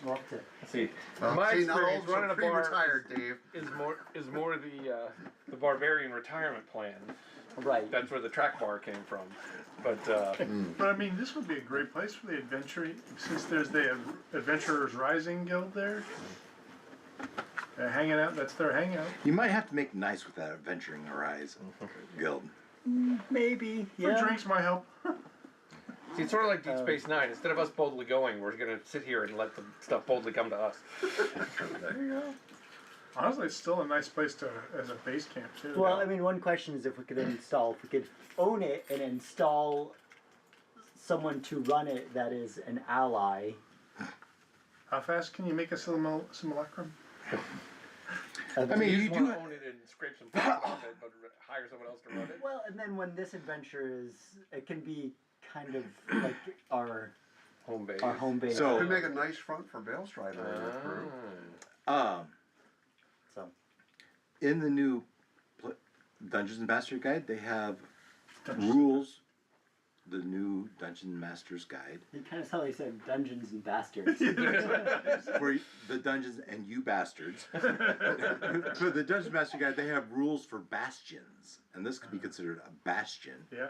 Loved it. See, Well, my see, now experience all's running a bar pre-retired, Dave. is more the barbarian retirement plan. Right. That's where the track bar came from. But But I mean, this would be a great place for the adventure, since there's the Adventurers Rising Guild there. They're hanging out. That's their hangout. You might have to make nice with that Adventuring Horizon guild. Maybe. Free Yeah. drinks might help. see, it's sort of like Deep Space Nine. Instead of us boldly going, we're going to sit here and let the stuff boldly come to us. There you go. Honestly, it's still a nice place to as a base camp too. Well, I mean, one question is if we could own it and install someone to run it that is an ally. How fast can you make a simulacrum? I mean, You you just do want to own it and scrape some profit off it, but hire someone else to run it. Well, and then when this adventure is, it can be kind of like our Home base. home base. So- Could make a nice front for Bale Strider. and her crew. So in the new Dungeons and Master Guide, they have rules. The new Dungeon Master's Guide you kind of sound like you said Dungeons and Bastards. for the Dungeons and you bastards. For the Dungeon Master Guide, they have rules for bastions, and this could be considered a bastion. Yeah.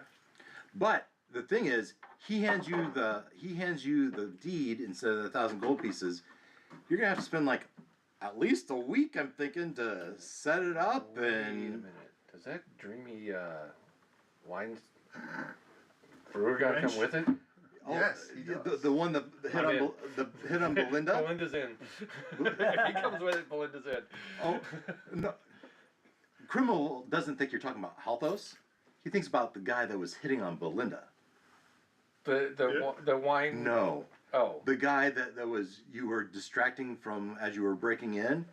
But the thing is, he hands you the deed instead of 1,000 gold pieces. You're gonna have to spend like at least a week, I'm thinking, to set it up. Wait a And minute. Does that dreamy wine brewer guy come with it? Yes, he does. the one that hit I'm on in. the hit on Belinda. Belinda's in. If he comes with it, Belinda's in. Oh no, Crimmor doesn't think you're talking about Halthos. He thinks about the guy that was hitting on Belinda. The wine. No. Oh. The guy that was you were distracting from as you were breaking in.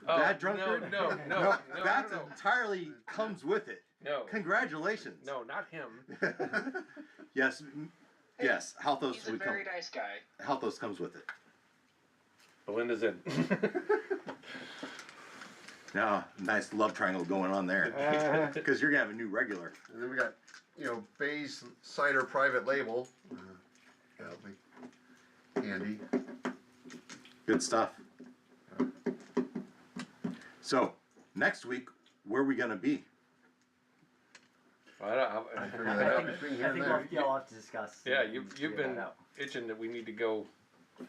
that drunkard? No, That no. entirely comes with it. No. Congratulations. No, not him. Yes, yes. Halthos He's a would very come. nice guy. Halthos comes with it. Belinda's in. Now, nice love triangle going on there. Because you're gonna have a new regular. And then we got, Bay's cider private label. That'll be handy. Good stuff. So, next week, where are we gonna be? I Figure that out between here I and think there. we'll have to discuss. Yeah, and you've figure been that out. itching that we need to go to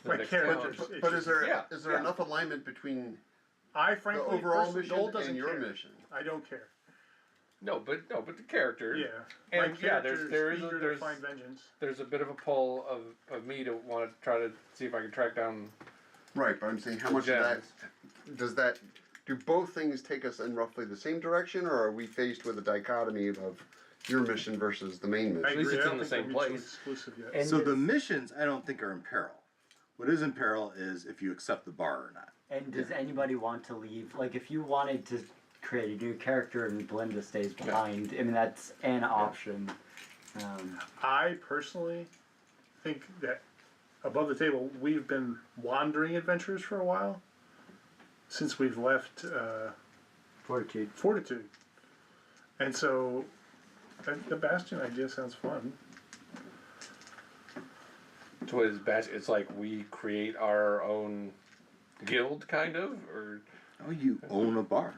the My next character- town. But is there Yeah, there enough alignment between I the frankly, overall personally, mission Joel doesn't and your care. mission? I don't care. No, but the character. Yeah. And My yeah, character's there's eager to find vengeance. there's a bit of a pull of me to want to try to see if I can track down. Right, but I'm saying how The much of that gems. do both things take us in roughly the same direction, or are we faced with a dichotomy of your mission versus the main I mission? least agree. it's I in don't the think same they're mutually place. exclusive yet. And So the does- missions, I don't think are in peril. What is in peril is if you accept the bar or not. And does anybody want to leave? Like, if you wanted to create a new character and Belinda stays behind, I mean, that's an option. I personally think that above the table, we've been wandering adventurers for a while since we've left Fortitude. Fortitude. And so the Bastion idea sounds fun. So what is batch? It's like we create our own guild, kind of, or Oh, you own a bar.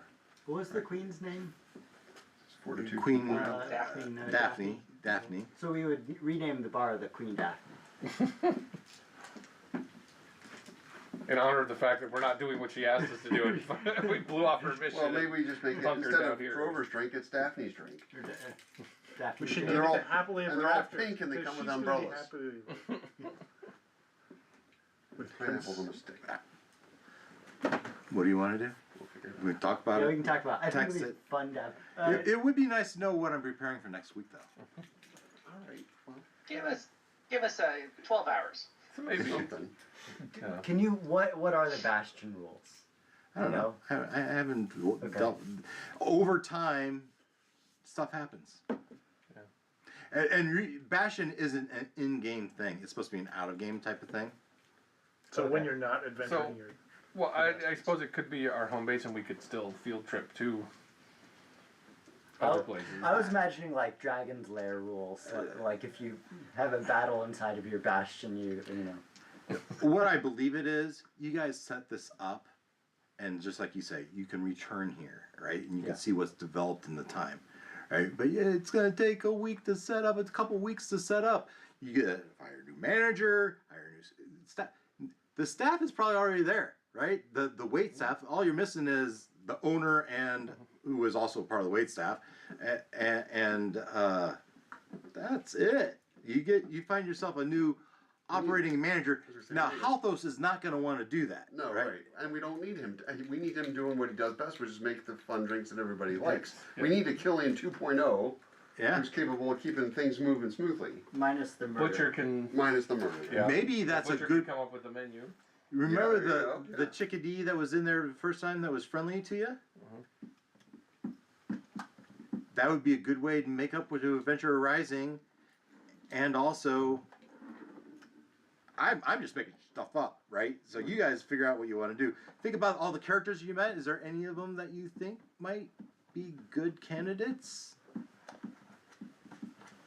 What was the queen's name? Fortitude. Queen Queen, Daphne. So we would rename the bar the Queen Daphne. in honor of the fact that we're not doing what she asked us to do, we blew off her mission. Well, maybe we just make it bunker instead down of here. Drover's drink, it's Daphne's drink. Daphne. We should And name they're it all- the Happily and Ever they're all After. pink and they because come with she's gonna be umbrellas. happy with Pineapple's a Prince. mistake. What do you want to do? We'll figure it out. We can talk about Yeah, we it. can talk about it. I think Text it'd be it. fun to have. It would be nice to know what I'm preparing for next week, though. All right, well, Give us 12 hours. So maybe. something. Yeah. Can you, what are the Bastion rules? I don't know. I haven't Okay. dealt. Over time, stuff happens. And Bastion isn't an in-game thing. It's supposed to be an out-of-game type of thing. So when you're not adventuring, So- you're Well, I suppose it could be our home base, and we could still field trip to other places. I was imagining like Dragon's Lair rules. Like if you have a battle inside of your Bastion, you know. What I believe it is, you guys set this up, and just like you say, you can return here, right? And you Yeah. can see what's developed in the time, right? But yeah, it's going to take a week to set up. It's a couple weeks to set up. You get to hire a new manager, hire a new staff. The staff is probably already there, right? The wait staff. All you're missing is the owner and who is also part of the wait staff, and that's it. You find yourself a new operating manager. Now, Halthos is not going to want to do that. No, right. And we don't need him. We need him doing what he does best, which is make the fun drinks that everybody likes. We need a Killian 2.0 Yeah. who's capable of keeping things moving smoothly, Minus the murder. Butcher can. minus the murder. Yeah. Maybe that's a Butcher good. Can come up with the menu. Remember Yeah, there you go, the yeah. chickadee that was in there the first time that was friendly to you? That would be a good way to make up with Adventure Rising, and also, I'm just making stuff up, right? So you guys figure out what you want to do. Think about all the characters you met. Is there any of them that you think might be good candidates?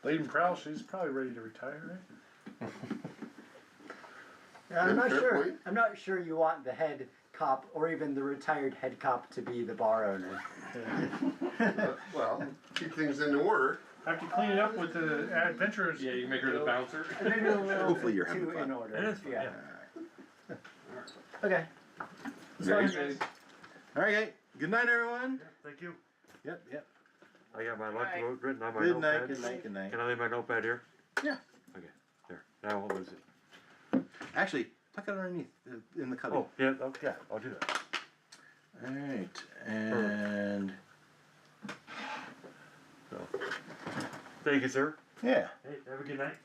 Lady Prowl, she's probably ready to retire, right? I'm not Fair sure. point. I'm not sure you want the head cop or even the retired head cop to be the bar owner. Well, keep things in order. Have to clean it up with the adventurers. Yeah, you make her the bouncer. Maybe a little Hopefully bit you're having too fun. in order. It is fun, Yeah. yeah. Okay. Very Fine. good. All right. Good night, everyone. Thank you. Yep. I got my lunch Bye. vote written on my Good night. notepad. Good night. Good night. Can I leave my notepad here? Yeah. Okay, there. Now I'll lose it. Actually, tuck it underneath in the cubby. Oh, yeah, okay, I'll do that. All right, and So, thank you, sir. yeah, Hey, have a good night.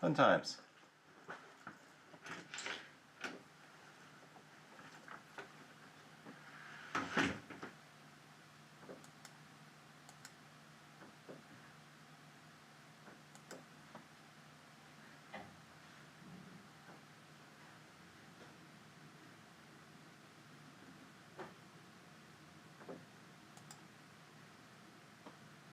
fun times.